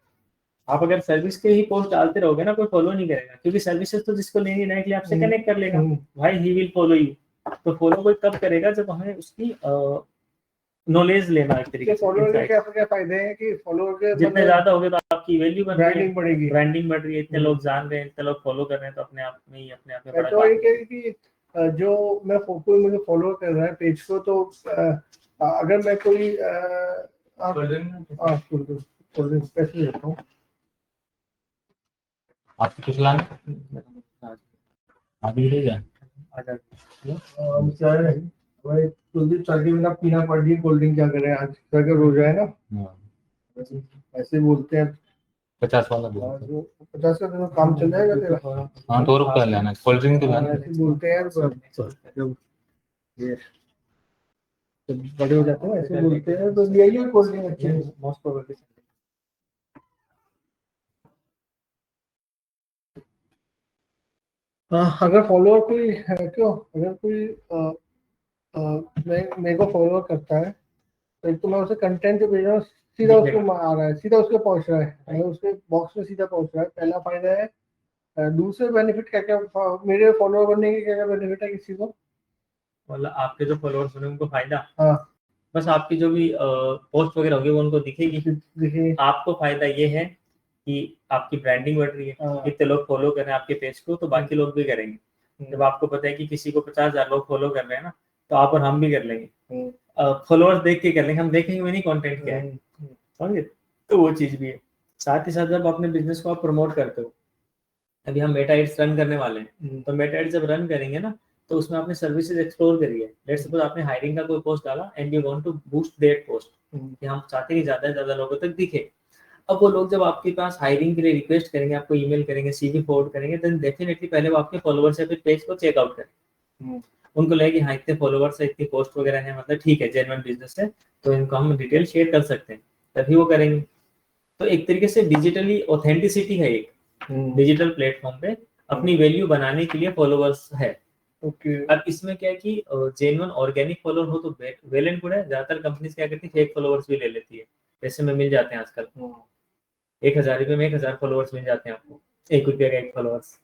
आप अगर सर्विस के ही पोस्ट डालते रहोगे ना, कोई फॉलो नहीं करेगा, क्योंकि सर्विसेज तो जिसको लेनी डायरेक्टली आपसे कनेक्ट कर लेगा, भाई ही विल फॉलो यू। तो फॉलो कोई तब करेगा जब हमें उसकी नॉलेज लेना एक तरीके से। फॉलोअर के क्या फायदे हैं कि फॉलोअर के जितने ज्यादा होगे तो आपकी वैल्यू बढ़ रही है, ब्रांडिंग बढ़ेगी, ब्रांडिंग बढ़ रही है, इतने लोग जान रहे हैं, इतने लोग फॉलो कर रहे हैं, तो अपने आप में बड़ा तो ये है कि जो मैं कोई मुझे फॉलो कर रहा है पेज को, तो अगर मैं कोई पैसे देता हूँ आपको कुछ लाना अभी रहेगा भाई कुलदीप चाय के बिना पीना पड़ रही कोल्ड ड्रिंक, क्या करें आज का रोजा है ना। ऐसे बोलते हैं 50 वाला 50 का तो काम चल जाएगा तेरा। हाँ 2 रुपया लेना, कोल्ड ड्रिंक तो लेना। ऐसे बोलते हैं यार, जब ये बड़े हो जाते हैं ऐसे बोलते हैं, तो ले आइए कोल्ड ड्रिंक अच्छे मोस्ट प्रोबेबली। अगर फॉलोअर कोई है, क्यों अगर कोई मेरे को फॉलो करता है, तो एक तो मैं उसे कंटेंट जो भेज रहा हूँ सीधा उसको आ रहा है, सीधा उसके पहुंच रहा है, उसके बॉक्स में सीधा पहुंच रहा है, पहला फायदा है। दूसरे बेनिफिट क्या क्या, मेरे फॉलोअर बनने के क्या क्या बेनिफिट है किसी को? मतलब आपके जो फॉलोअर्स होंगे उनको फायदा, हाँ बस आपकी जो भी पोस्ट वगैरह होगी वो उनको दिखेगी। आपको फायदा ये है कि आपकी ब्रांडिंग बढ़ रही है, इतने लोग फॉलो कर रहे हैं आपके पेज को, तो बाकी लोग भी करेंगे। जब आपको पता है कि किसी को 50,000 लोग फॉलो कर रहे हैं ना, तो आप और हम भी कर लेंगे। फॉलोअर्स देख के कर लेंगे, हम देखेंगे नहीं कंटेंट क्या है, समझे। तो वो चीज भी है। साथ ही साथ जब अपने बिजनेस को आप प्रमोट करते हो, अभी हम मेटा एड्स रन करने वाले हैं, तो मेटा एड्स जब रन करेंगे ना, तो उसमें आपने सर्विसेज एक्सप्लोर करी है। लेट्स सपोज आपने हायरिंग का कोई पोस्ट डाला and you want to boost that post, कि हम चाहते हैं कि ज्यादा से ज्यादा लोगों तक दिखे। अब वो लोग जब आपके पास हायरिंग के लिए रिक्वेस्ट करेंगे, आपको ईमेल करेंगे, सीवी फॉरवर्ड करेंगे, देन डेफिनेटली पहले वो आपके फॉलोअर्स या फिर पेज को चेकआउट करें। उनको लगे कि हाँ इतने फॉलोअर्स है, इतनी पोस्ट वगैरह है, मतलब ठीक है जेन्युइन बिजनेस है, तो इनको हम डिटेल शेयर कर सकते हैं, तभी वो करेंगे। तो एक तरीके से डिजिटली ऑथेंटिसिटी है, एक डिजिटल प्लेटफॉर्म पे अपनी वैल्यू बनाने के लिए फॉलोअर्स है। अब इसमें क्या है कि जेन्युइन ऑर्गेनिक फॉलोअर हो तो वेल एंड गुड है। ज्यादातर कंपनीज क्या करती है, फेक फॉलोअर्स भी ले लेती है, ऐसे में मिल जाते हैं आजकल 1,000 रुपये में 1,000 फॉलोअर्स मिल जाते हैं आपको, 1 रुपये का 1 फॉलोअर्स।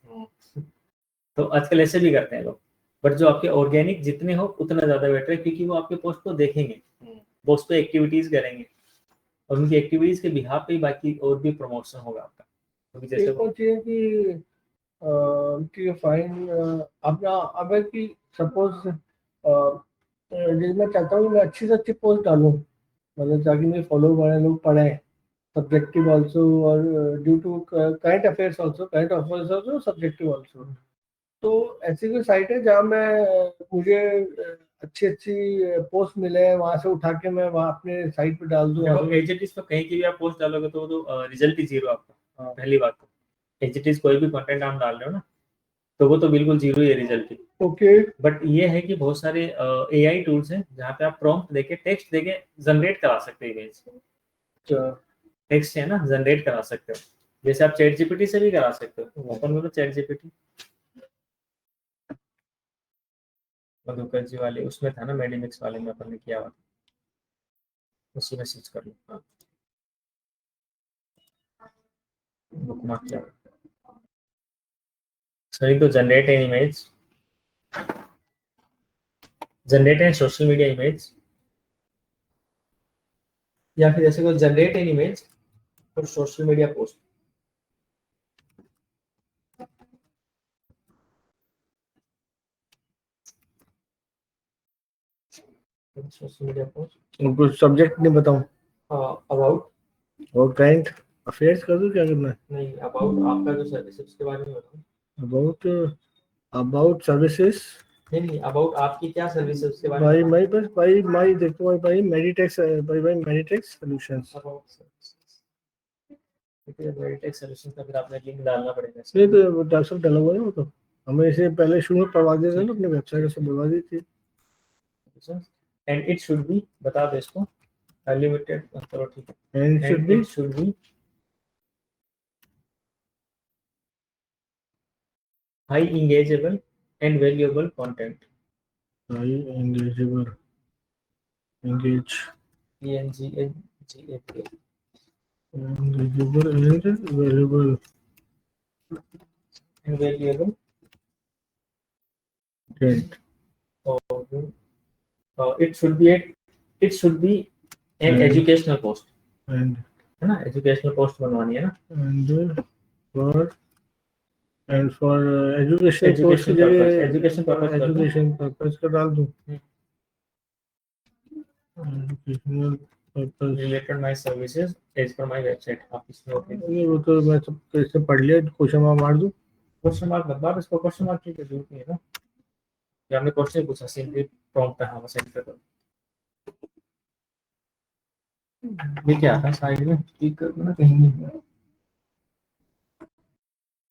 तो आजकल ऐसे भी करते हैं लोग। बट जो आपके ऑर्गेनिक जितने हो उतना ज्यादा बेटर है, क्योंकि वो आपके पोस्ट को देखेंगे, वो उस पर एक्टिविटीज करेंगे, और उनकी एक्टिविटीज के बिहाफ पे ही बाकी और भी प्रमोशन होगा आपका। तो जैसे एक और चीज कि फाइन अपना, अब है कि सपोज मैं चाहता हूँ मैं अच्छी से अच्छी पोस्ट डालूं, मतलब ताकि मेरे फॉलो वाले लोग पढ़ें, सब्जेक्टिव ऑल्सो, और due to current affairs also subjective also. तो ऐसी कोई साइट है जहाँ मैं मुझे अच्छी अच्छी पोस्ट मिले, वहां से उठा के मैं वहाँ अपने साइट पे डाल दूँ? एचटीज तो कहीं की भी आप पोस्ट डालोगे तो रिजल्ट ही जीरो आपका। पहली बात तो एचटीज कोई भी कंटेंट आप डाल रहे हो ना, तो वो तो बिल्कुल जीरो ही है रिजल्ट की। ओके। बट ये है कि बहुत सारे एआई टूल्स हैं जहाँ पे आप प्रॉम्प्ट देके टेक्स्ट देके जनरेट करा सकते हो इमेज। टेक्स्ट है ना, जनरेट करा सकते हो, जैसे आप चैट जीपीटी से भी करा सकते हो। ओपन करो चैट जीपीटी, मधुकर जी वाले उसमें था ना, मेडिमिक्स वाले में अपन ने किया हुआ, उसी में सर्च कर लो। बुकमार्क किया, सही तो generate an image, generate an social media image, या फिर ऐसे को generate an image for social media post. Social media post उनको सब्जेक्ट नहीं बताऊं? अबाउट और करंट अफेयर्स कर दूं, क्या करना है? नहीं, अबाउट आपका जो सर्विस उसके बारे में बताओ। अबाउट सर्विसेज, नहीं, अबाउट आपकी क्या सर्विस है उसके बारे भाई में। भाई बस भाई देखो भाई मेडिटेक्स, भाई मेडिटेक्स सॉल्यूशंस। वेरिटेक सॉल्यूशन का फिर आपने लिंक डालना पड़ेगा नहीं तो डॉक्टर डला हुआ है वो तो हमें इसे पहले शुरू में पढ़वा देते ना अपने वेबसाइट से बुलवा दी थी एंड इट शुड बी बता दो इसको अनलिमिटेड करो ठीक है and and it should be high एंगेजेबल and valuable content high एंगेजेबल engage ENGAGABL engageable and valuable and valuable content it should be an And- educational post and है ना एजुकेशनल पोस्ट बनवानी है ना and for education course की Education purpose, जगह education purpose कर दो। education purpose का डाल दूं educational purpose related my services as per my website आप इसमें ओके नहीं वो तो मैं सब कैसे पढ़ लिया क्वेश्चन मार दूं क्वेश्चन मार्क बता इसको क्वेश्चन मार्क की जरूरत नहीं है ना ये हमने क्वेश्चन पूछा सिंपली प्रॉम्प्ट पे हाँ सेंड कर दो ये क्या था साइड में ठीक कर दो ना कहीं नहीं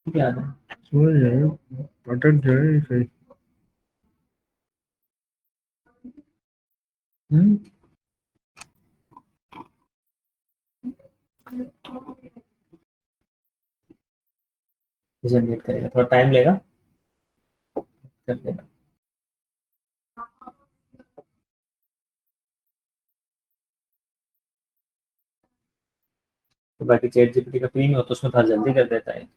क्या है समझ जाए अटक जाए सही जनरेट करेगा थोड़ा टाइम लेगा कर देगा तो बाकी चैट जीपीटी का प्रीमियम हो तो उसमें थोड़ा जल्दी कर देता है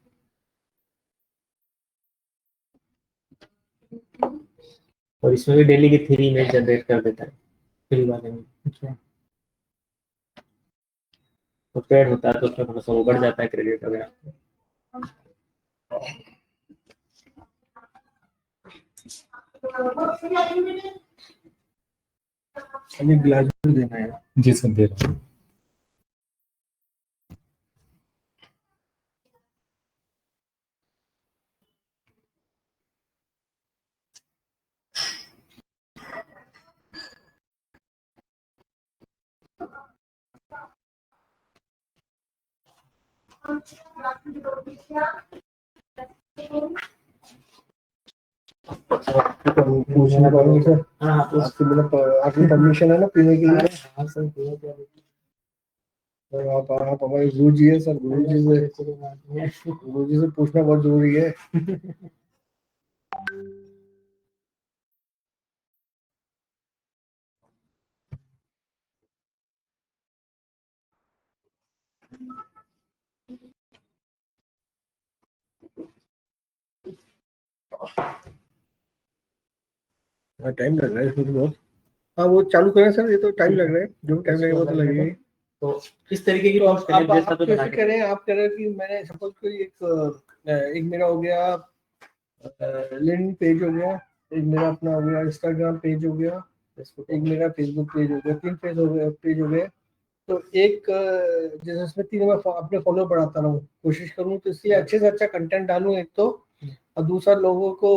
और इसमें भी डेली की 3 इमेज जनरेट कर देता है फ्री वाले में अच्छा तो पेड होता है तो उसमें थोड़ा सा वो बढ़ जाता है क्रेडिट वगैरह अभी ग्लास भी देना है जी सर दे रहा हूँ पूछना पाएंगे सर हाँ आपकी मतलब आपकी परमिशन है ना पीने के लिए हाँ सर सर आप हमारे गुरु जी है सर गुरु जी से पूछना बहुत जरूरी है टाइम लग रहा है इसमें तो बहुत हाँ वो चालू करें सर ये तो टाइम लग रहा है जो टाइम लगेगा वो तो लगेगा ही तो इस तरीके की तो पोस्ट करें जैसा तो बना कैसे करें आप कह रहे हैं कि मैंने सपोज कोई एक मेरा हो गया लिंक्डइन पेज हो गया एक मेरा अपना हो गया इंस्टाग्राम पेज हो गया एक मेरा फेसबुक पेज हो गया 3 पेज हो गए तो एक जैसे इसमें 3 मैं अपने फॉलो बढ़ाता रहूँ कोशिश करूँ तो इसलिए अच्छे से अच्छा कंटेंट डालूं एक तो और दूसरा लोगों को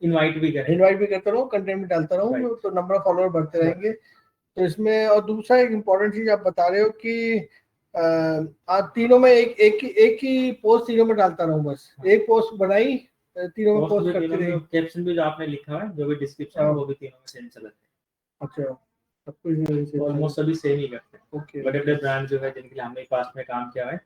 इनवाइट भी करता रहूँ कंटेंट भी डालता रहूँ तो नंबर ऑफ फॉलोअर बढ़ते रहेंगे तो इसमें और दूसरा एक इम्पोर्टेंट चीज आप बता रहे हो कि आप तीनों में एक ही पोस्ट तीनों में डालता रहूं बस एक पोस्ट बनाई तीनों में पोस्ट करते रहिए कैप्शन भी जो आपने लिखा है जो भी डिस्क्रिप्शन वो भी तीनों में सेम चलता है अच्छा सब कुछ ऑलमोस्ट सभी सेम ही करते हैं ओके बड़े-बड़े ब्रांड जो है जिनके लिए हमने पास में काम किया है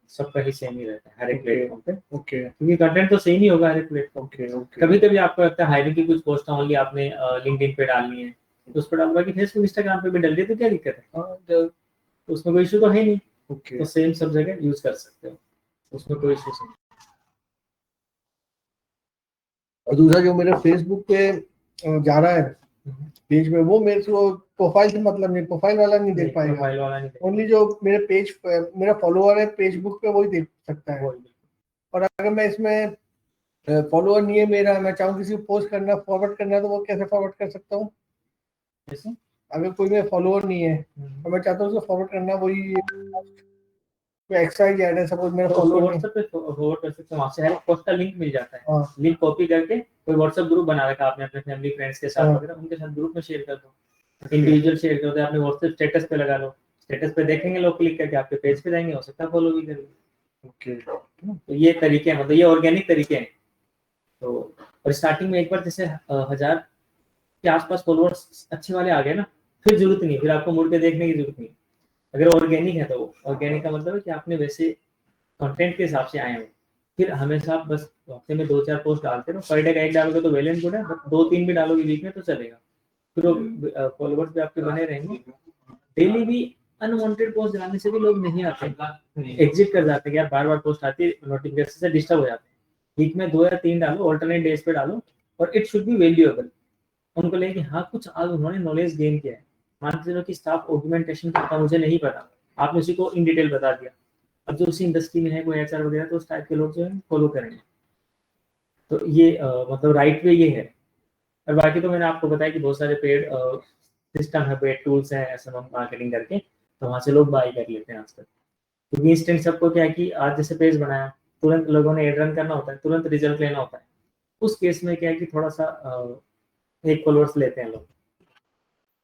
सबका ही सेम ही रहता है हर एक प्लेटफॉर्म पे ओके क्योंकि कंटेंट तो सेम ही होगा हर एक प्लेटफॉर्म ओके कभी-कभी आपको लगता है हायरिंग की कुछ पोस्ट ओनली आपने लिंक्डइन पे डालनी है तो उस पर डालूंगा कि फेसबुक इंस्टाग्राम पे भी डाल दिए तो क्या दिक्कत है तो उसमें कोई इशू तो है नहीं तो सेम सब जगह यूज कर सकते हो उसमें कोई इशू नहीं और दूसरा जो मेरे फेसबुक पे जा रहा है पेज में वो मेरे को प्रोफाइल से मतलब नहीं प्रोफाइल वाला नहीं देख पाएगा ओनली जो मेरे पेज मेरा फॉलोअर है फेसबुक पे वही देख सकता है और अगर मैं इसमें फॉलोअर नहीं है मेरा मैं चाहूँ किसी को पोस्ट करना फॉरवर्ड करना तो वो कैसे फॉरवर्ड कर सकता हूँ अगर कोई मेरा फॉलोअर नहीं है और मैं चाहता हूँ उसको फॉरवर्ड करना वही एक्स्ट्रा ही ऐड है सपोज मेरा फॉलोअर व्हाट्सएप पे फॉरवर्ड कर सकते हैं वहां से हर पोस्ट का लिंक मिल जाता है लिंक कॉपी करके कोई व्हाट्सएप ग्रुप बना रखा आपने अपने फैमिली फ्रेंड्स के साथ वगैरह उनके साथ ग्रुप में शेयर कर दो इंडिविजुअल शेयर कर दो अपने व्हाट्सएप स्टेटस पे लगा लो स्टेटस पे देखेंगे लोग, क्लिक करके आपके पेज पे जाएंगे, हो सकता है फॉलो भी करेंगे। ओके। तो ये तरीके हैं, मतलब ये ऑर्गेनिक तरीके हैं। तो और स्टार्टिंग में एक बार जैसे 1000 के आसपास फॉलोअर्स अच्छे वाले आ गए ना, फिर जरूरत नहीं, फिर आपको मुड़ के देखने की जरूरत नहीं। अगर ऑर्गेनिक है तो ऑर्गेनिक का मतलब है कि आपने वैसे कंटेंट के हिसाब से आए हो, फिर हमेशा आप बस हफ्ते में 2-4 पोस्ट डालते रहो, पर डे का एक डालोगे तो वेल एंड गुड है, बट 2-3 भी डालोगे वीक में तो चलेगा, फिर वो फॉलोअर्स भी आपके बने रहेंगे। डेली भी अनवांटेड पोस्ट डालने से भी लोग नहीं आते, एग्जिट कर जाते हैं यार, बार बार पोस्ट आती है, नोटिफिकेशन से डिस्टर्ब हो जाते हैं। वीक में 2 या 3 डालो, ऑल्टरनेट डेज पे डालो, और इट शुड बी वैल्यूएबल। उनको लगे कि हाँ कुछ आज उन्होंने नॉलेज गेन किया है। मान के चलो कि स्टाफ ऑगमेंटेशन करता मुझे नहीं पता, आपने उसी को इन डिटेल बता दिया, अब जो उसी इंडस्ट्री में है कोई एचआर वगैरह, तो उस टाइप के लोग जो है फॉलो करेंगे। तो ये मतलब राइट वे ये है। और बाकी तो मैंने आपको बताया कि बहुत सारे पेड सिस्टम है, पेड टूल्स हैं एसएमएम मार्केटिंग करके, तो वहां से लोग बाई कर लेते हैं आजकल। क्योंकि इंस्टेंट सबको क्या है कि आज जैसे पेज बनाया, तुरंत लोगों ने एड रन करना होता है, तुरंत रिजल्ट लेना होता है। उस केस में क्या है कि थोड़ा सा फेक फॉलोअर्स लेते हैं लोग,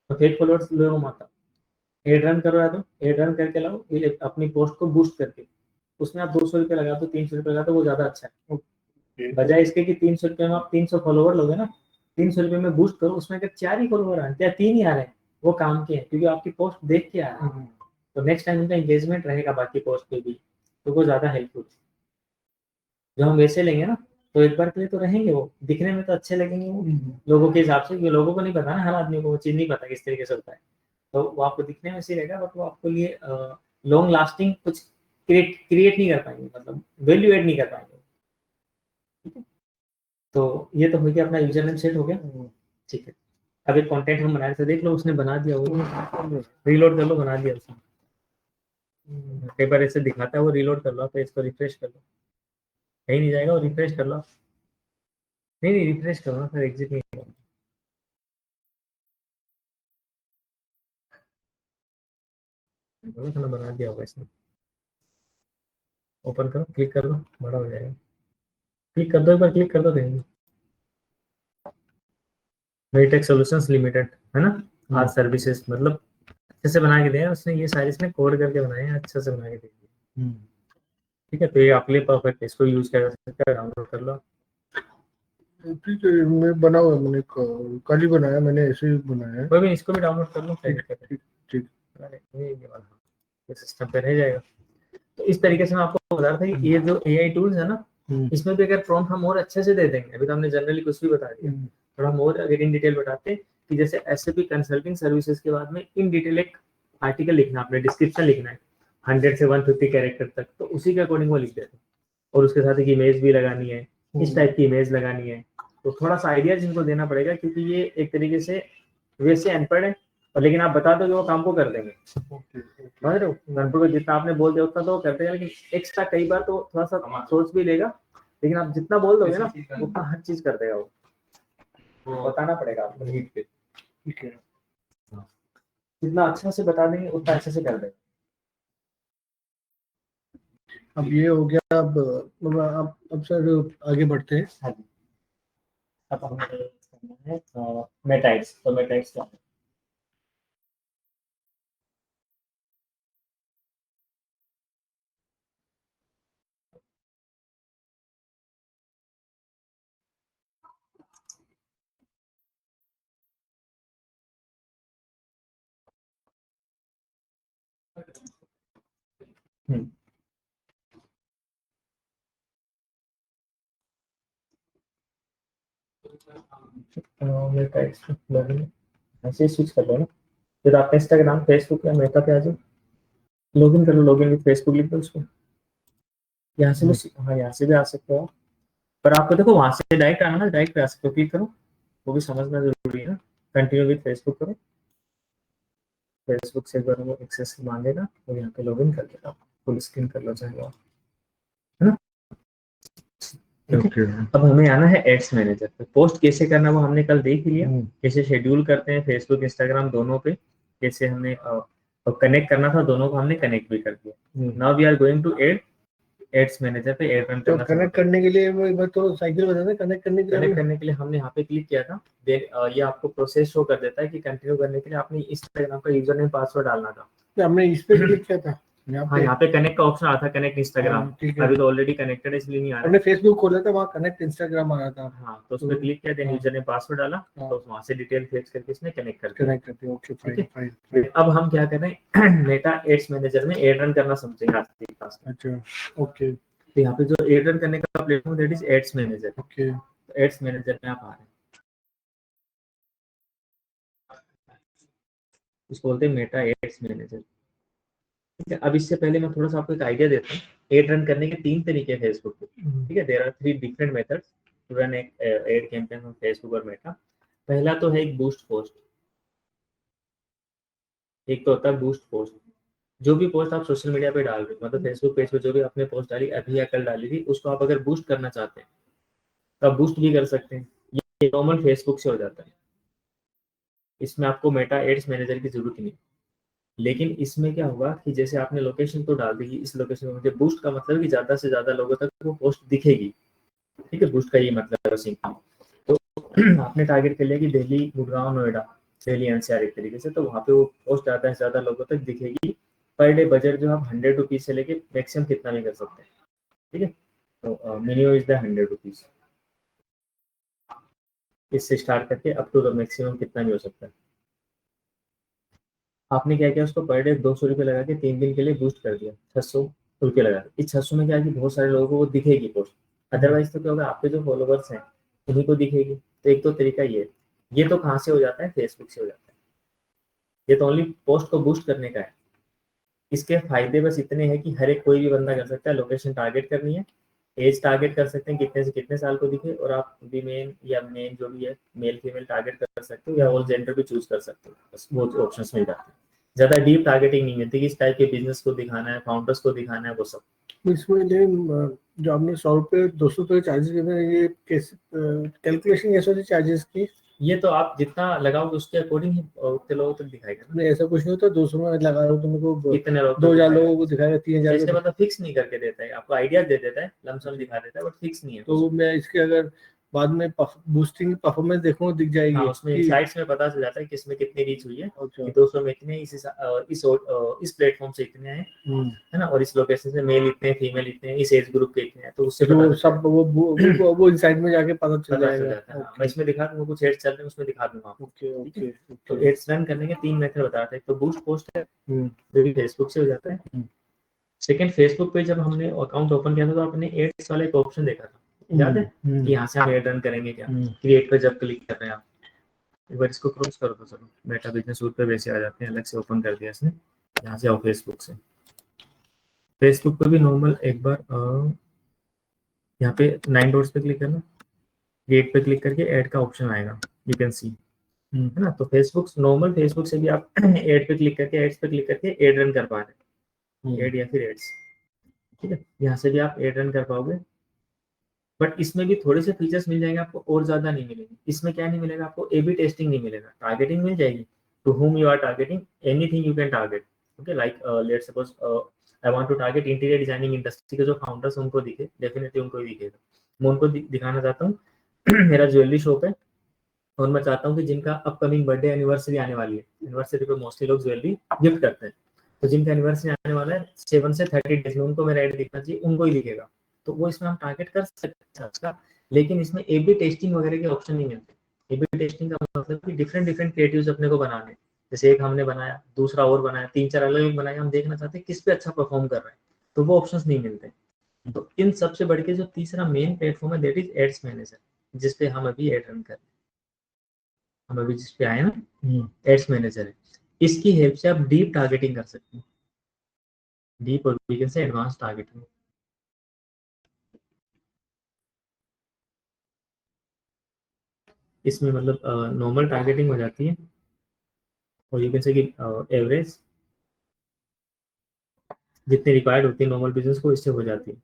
तो फेक फॉलोअर्स लोगों मत, एड रन करो, या तो एड रन करके लाओ ये अपनी पोस्ट को बूस्ट करके, उसमें आप 200 रुपये लगा दो, 300 रुपये लगा दो, वो ज्यादा अच्छा है। बजाय इसके कि 300 रुपये में आप 300 फॉलोवर लोगे ना, 300 रुपये में बूस्ट करो, उसमें अगर 4 ही फॉलोवर आए या 3 ही आ रहे हैं, वो काम के हैं, क्योंकि आपकी पोस्ट देख के आ रहे हैं, तो नेक्स्ट टाइम उनका एंगेजमेंट रहेगा बाकी पोस्ट पे भी, तो वो ज्यादा हेल्पफुल। जो हम वैसे लेंगे ना, तो एक बार के लिए तो रहेंगे, वो दिखने में तो अच्छे लगेंगे वो लोगों के हिसाब से, लोगों को नहीं पता ना, हर आदमी को वो चीज नहीं पता किस तरीके से होता है, तो वो आपको दिखने में सही रहेगा, बट वो आपको लिए लॉन्ग लास्टिंग कुछ क्रिएट नहीं कर पाएंगे, मतलब वैल्यू एड नहीं कर पाएंगे। ठीक है, तो ये तो हो गया, अपना यूजर नेम सेट हो गया। ठीक है, अब एक कंटेंट हम बना रहे थे, देख लो उसने बना दिया, वो रीलोड कर लो, बना दिया उसने। कई बार ऐसे दिखाता है, वो रीलोड कर लो, तो इसको रिफ्रेश कर लो, कहीं नहीं जाएगा, वो रिफ्रेश कर लो, नहीं नहीं रिफ्रेश करो ना, फिर एग्जिट नहीं करो, बना दिया होगा इसने। ओपन करो, क्लिक कर लो, बड़ा हो जाएगा, क्लिक कर दो, एक बार क्लिक कर दो, देंगे मेटेक सॉल्यूशंस लिमिटेड, है ना, आज सर्विसेज, मतलब अच्छे से बना के दिया उसने, ये सारे इसने कोड करके बनाए हैं, अच्छे से बना के दे दिए। ठीक है, तो ये आपके लिए परफेक्ट है, इसको यूज कर सकते हैं, डाउनलोड कर लो। ठीक है, मैं बना हुआ, मैंने कल ही बनाया, मैंने ऐसे ही बनाया है। कोई भी इसको भी डाउनलोड कर लो, ठीक ठीक। ये सिस्टम पे रह जाएगा। तो इस तरीके से मैं आपको बता रहा था कि ये जो एआई टूल्स है ना, इसमें भी अगर प्रॉम्प्ट हम और अच्छे से दे देंगे, अभी तो हमने जनरली कुछ भी बता दिया, थोड़ा हम और अगर इन डिटेल बताते कि जैसे एसएपी कंसल्टिंग सर्विसेज के बाद में इन डिटेल एक आर्टिकल लिखना, आपने डिस्क्रिप्शन लिखना है 100 से 150 कैरेक्टर तक, तो उसी के अकॉर्डिंग वो लिख देते, और उसके साथ एक इमेज भी लगानी है, इस टाइप की इमेज लगानी है, तो थोड़ा सा आइडिया जिनको देना पड़ेगा, क्योंकि ये एक तरीके से वैसे अनपढ़ है, और लेकिन आप बता दो कि वो काम को कर देंगे, समझ रहे हो, गणपुर को जितना आपने बोल दिया उतना तो वो करते हैं, लेकिन एक्स्ट्रा कई बार तो थोड़ा सा सोच भी लेगा, लेकिन आप जितना बोल दोगे ना उतना हर चीज कर देगा वो बताना पड़ेगा आपको नीट पे। ठीक है, जितना अच्छा से बता देंगे उतना अच्छे से कर देगा। अब ये हो गया, अब सर आगे बढ़ते हैं। हाँ जी, अब हमें करना है मेटाइड्स, तो मेटाइड्स क्या है? मेटाइड्स ऐसे स्विच कर लो ना, फिर आप इंस्टाग्राम फेसबुक या मेटा पे आ जाओ, लॉगिन कर लो, लॉगिन विद फेसबुक लिख दो उसको, यहाँ से भी, हाँ यहाँ से भी आ सकते हो, पर आपको देखो वहां से डायरेक्ट आना ना, डायरेक्ट पे आ सकते हो, क्लिक करो, वो भी समझना जरूरी है ना। कंटिन्यू विद फेसबुक करो, फेसबुक से एक बार वो एक्सेस मांगेगा, और यहाँ पे लॉगिन कर देगा, फुल स्क्रीन कर लो चाहे आप, है ना। अब हमें आना है एड्स मैनेजर पे, पोस्ट कैसे करना वो हमने कल देख लिया, कैसे शेड्यूल करते हैं फेसबुक इंस्टाग्राम दोनों पे, कैसे हमने कनेक्ट करना था, दोनों को हमने कनेक्ट भी कर दिया। Now we are going to add ads manager पे एड रन करना। कनेक्ट करने के लिए वो तो साइकिल बता दें, कनेक्ट करने के लिए हमने यहाँ पे क्लिक किया था, देन ये आपको प्रोसेस शो कर देता है कि कंटिन्यू करने के लिए आपने इंस्टाग्राम का यूजर नेम पासवर्ड डालना था, हमने इस पे क्लिक किया था हाँ, यहाँ पे कनेक्ट का ऑप्शन आता है, कनेक्ट इंस्टाग्राम। ठीक है। अभी तो ऑलरेडी कनेक्टेड है इसलिए नहीं आ रहा हमने फेसबुक खोला था, वहाँ कनेक्ट इंस्टाग्राम आ रहा था। हाँ, तो उस पर क्लिक किया, देन यूजर ने पासवर्ड डाला, तो वहाँ से डिटेल फेच करके इसने कनेक्ट कर दिया। ओके, ठीक है। फाइन। अब हम क्या कर रहे हैं, मेटा एड्स मैनेजर में एड रन करना समझेंगे आज की क्लास में। अच्छा, ओके। तो यहाँ पे जो एड रन करने का platform that is ads manager. Okay, तो एड्स मैनेजर में आप आ रहे हैं, इसको बोलते हैं मेटा एड्स मैनेजर। ठीक है। अब इससे पहले मैं थोड़ा सा आपको एक आइडिया देता हूँ। एड रन करने के 3 तरीके हैं फेसबुक पे। ठीक है, there are 3 different methods to run एक एड कैंपेन ऑन फेसबुक और मेटा। पहला तो है एक बूस्ट पोस्ट। एक तो होता है बूस्ट पोस्ट, जो भी पोस्ट आप सोशल मीडिया पे डाल रहे हो, मतलब फेसबुक पेज पे जो भी आपने पोस्ट डाली अभी या कल डाली थी, उसको आप अगर बूस्ट करना चाहते हैं तो आप बूस्ट भी कर सकते हैं। ये नॉर्मल फेसबुक से हो जाता है, इसमें आपको मेटा एड्स मैनेजर की जरूरत नहीं। लेकिन इसमें क्या होगा कि जैसे आपने लोकेशन तो डाल दी, इस लोकेशन में मुझे बूस्ट का मतलब कि ज्यादा से ज्यादा लोगों तक वो पोस्ट दिखेगी। ठीक है, बूस्ट का ये मतलब है सिंपल। तो आपने टारगेट कर लिया कि दिल्ली, गुड़गांव, नोएडा, दिल्ली एनसीआर एक तरीके से, तो वहाँ पे वो पोस्ट ज्यादा से ज्यादा लोगों तक दिखेगी। पर डे बजट जो आप 100 रुपीज से लेके मैक्सिमम कितना भी कर सकते हैं। ठीक है, तो मिनिमम इज द 100 रुपीज, इससे स्टार्ट करके अप टू द मैक्सिमम कितना भी हो सकता है। आपने क्या किया, उसको पर डे 200 रुपये लगा के 3 दिन के लिए बूस्ट कर दिया, 600 रुपये लगा। इस 600 में क्या है कि बहुत सारे लोगों को वो दिखेगी पोस्ट। अदरवाइज तो क्या होगा, आपके जो फॉलोवर्स हैं उन्हीं को दिखेगी। तो एक तो तरीका ये तो कहाँ से हो जाता है, फेसबुक से हो जाता है। ये तो ओनली पोस्ट को बूस्ट करने का है। इसके फायदे बस इतने हैं कि हर एक कोई भी बंदा कर सकता है। लोकेशन टारगेट करनी है, एज टारगेट कर सकते हैं, कितने से कितने साल को दिखे, और आप वीमेन या मेन जो भी है, मेल फीमेल टारगेट कर सकते हो, या ऑल जेंडर भी चूज कर सकते हो। बस वो ऑप्शंस मिल जाते हैं। ज्यादा डीप टारगेटिंग नहीं मिलती कि इस टाइप के बिजनेस को दिखाना है, फाउंडर्स को दिखाना है, वो सब। इसमें जो आपने 100 रुपये 200 रुपये चार्जेस किए, ये कैसे कैलकुलेशन कैसे होती है चार्जेस की? ये तो आप जितना लगाओगे उसके अकॉर्डिंग ही उतने लोगों तक दिखाएगा ना। नहीं, ऐसा कुछ नहीं होता 200 में लगा रहा हूँ तो मेरे को कितने लोग 2000 लोगों को दिखाएगा, 3000 जैसे मतलब फिक्स नहीं करके देता है, आपको आइडिया दे देता है, लमसम दिखा देता है, बट फिक्स नहीं है। तो मैं इसके अगर बाद में बूस्टिंग परफॉर्मेंस देखूंगा दिख जाएगी। हाँ, उसमें कि इनसाइट्स में पता चल जाता है किसमें कितनी रीच हुई है, अच्छा, कि 200 में इतने, इस प्लेटफॉर्म से इतने हैं, है ना, और इस लोकेशन से मेल इतने, फीमेल इतने, इस एज ग्रुप के इतने हैं, तो उससे जो पता सब वो इनसाइड में जाके पता चल जाएगा। जाता है। हाँ, मैं इसमें दिखा दूंगा, कुछ एड्स चल रहे हैं उसमें दिखा दूंगा आपको। ओके, ओके, तो एड्स रन करने के 3 मेथड बता रहे थे। तो बूस्ट पोस्ट है जो भी फेसबुक से हो जाता है। सेकंड, फेसबुक पे जब हमने अकाउंट ओपन किया था तो आपने एड्स वाला एक ऑप्शन देखा था, याद है, कि यहाँ से हम एड रन करेंगे क्या। क्रिएट पे जब क्लिक कर रहे हैं आप, एक बार इसको क्रॉस करो तो चलो, मेटा बिजनेस सूट पे वैसे आ जाते हैं, अलग से ओपन कर दिया इसने। यहाँ से आओ फेसबुक से, फेसबुक पे भी नॉर्मल एक बार यहाँ पे 9 डॉट्स पे क्लिक करना, क्रिएट पे क्लिक करके ऐड का ऑप्शन आएगा, यू कैन सी, है ना। तो फेसबुक नॉर्मल फेसबुक से भी आप ऐड पे क्लिक करके, एड्स पे क्लिक करके ऐड रन कर पा रहे हैं, ऐड या फिर एड्स। ठीक है, यहाँ से भी आप ऐड रन कर पाओगे, बट इसमें भी थोड़े से फीचर्स मिल जाएंगे आपको, और ज्यादा नहीं मिलेंगे। इसमें क्या नहीं मिलेगा आपको, ए बी टेस्टिंग नहीं मिलेगा, टारगेटिंग मिल जाएगी, to whom you are targeting, anything you can target. Okay, like let's suppose I want to target interior designing industry के जो फाउंडर्स उनको दिखे, डेफिनेटली उनको ही दिखेगा। मैं उनको दिखाना चाहता हूँ मेरा ज्वेलरी शॉप है, और मैं चाहता हूँ कि जिनका अपकमिंग बर्थडे एनिवर्सरी आने वाली है, एनिवर्सरी पे मोस्टली लोग ज्वेलरी गिफ्ट करते हैं, तो जिनका एनिवर्सरी आने वाला है 7 से 30 डेज में, उनको मेरा ऐड दिखना चाहिए, उनको ही दिखेगा। तो वो इसमें हम टारगेट कर सकते हैं उसका। लेकिन इसमें ए बी टेस्टिंग वगैरह के ऑप्शन नहीं मिलते। ए बी टेस्टिंग का मतलब कि डिफरेंट डिफरेंट क्रिएटिव्स अपने को बनाने, जैसे एक हमने बनाया, दूसरा और बनाया, 3-4 अलग अलग बनाए, हम देखना चाहते हैं किस पे अच्छा परफॉर्म कर रहा है, तो वो ऑप्शंस नहीं मिलते। तो इन सबसे बढ़ के जो तीसरा मेन प्लेटफॉर्म है दैट इज एड्स मैनेजर, जिसपे हम अभी एड रन कर रहे हैं। हम अभी जिस पे आए ना, एड्स मैनेजर है, इसकी हेल्प से आप डीप टारगेटिंग कर सकते हैं, डीप और we can say advance targeting. इसमें मतलब नॉर्मल टारगेटिंग हो जाती है, और यू कैन से कि एवरेज जितनी रिक्वायर्ड होती है नॉर्मल बिजनेस को, इससे हो जाती है।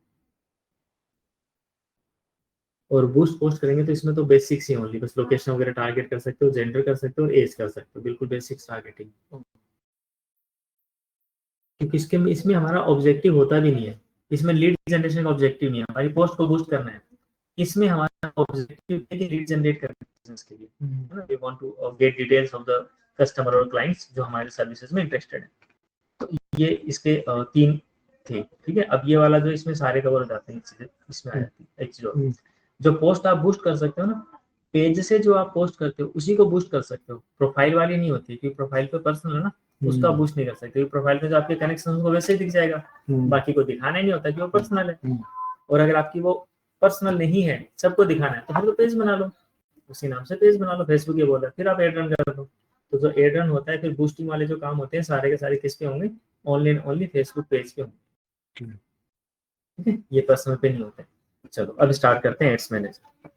और बूस्ट पोस्ट करेंगे तो इसमें तो बेसिक्स ही ओनली, बस लोकेशन वगैरह टारगेट कर सकते हो, जेंडर कर सकते हो, और एज कर सकते हो, बिल्कुल बेसिक्स टारगेटिंग। क्योंकि इसमें हमारा ऑब्जेक्टिव होता भी नहीं है, इसमें लीड जनरेशन का ऑब्जेक्टिव नहीं है, हमारी पोस्ट को बूस्ट करना है। इसमें हमारा ऑब्जेक्टिव है कि लीड जनरेट करना है बिजनेस के लिए, है ना। We want to get details of the customer और क्लाइंट्स जो हमारे सर्विसेज में इंटरेस्टेड है। तो ये इसके 3 थे, ठीक है। अब ये वाला जो इसमें सारे कवर हो जाते हैं, इसमें आ जाती है एक चीज और। जो पोस्ट आप बूस्ट कर सकते हो ना, पेज से जो आप पोस्ट करते हो उसी को बूस्ट कर सकते हो, प्रोफाइल वाली नहीं होती, क्योंकि प्रोफाइल पे पर्सनल है ना, उसका बूस्ट नहीं कर सकते, क्योंकि प्रोफाइल पे जो आपके कनेक्शन को वैसे ही दिख जाएगा, बाकी को दिखाना ही नहीं होता कि वो पर्सनल है। और अगर आपकी वो पर्सनल नहीं है, सबको दिखाना है, तो फिर तो पेज बना लो, उसी नाम से पेज बना लो, फेसबुक ये बोला, फिर आप एड रन कर दो। तो जो एड रन होता है, फिर बूस्टिंग वाले जो काम होते हैं सारे के सारे किस पे होंगे, ऑनलाइन ओनली फेसबुक पेज पे होंगे, ठीक है, ये पर्सनल पे नहीं होते। चलो अब स्टार्ट करते हैं एड्स मैनेजर।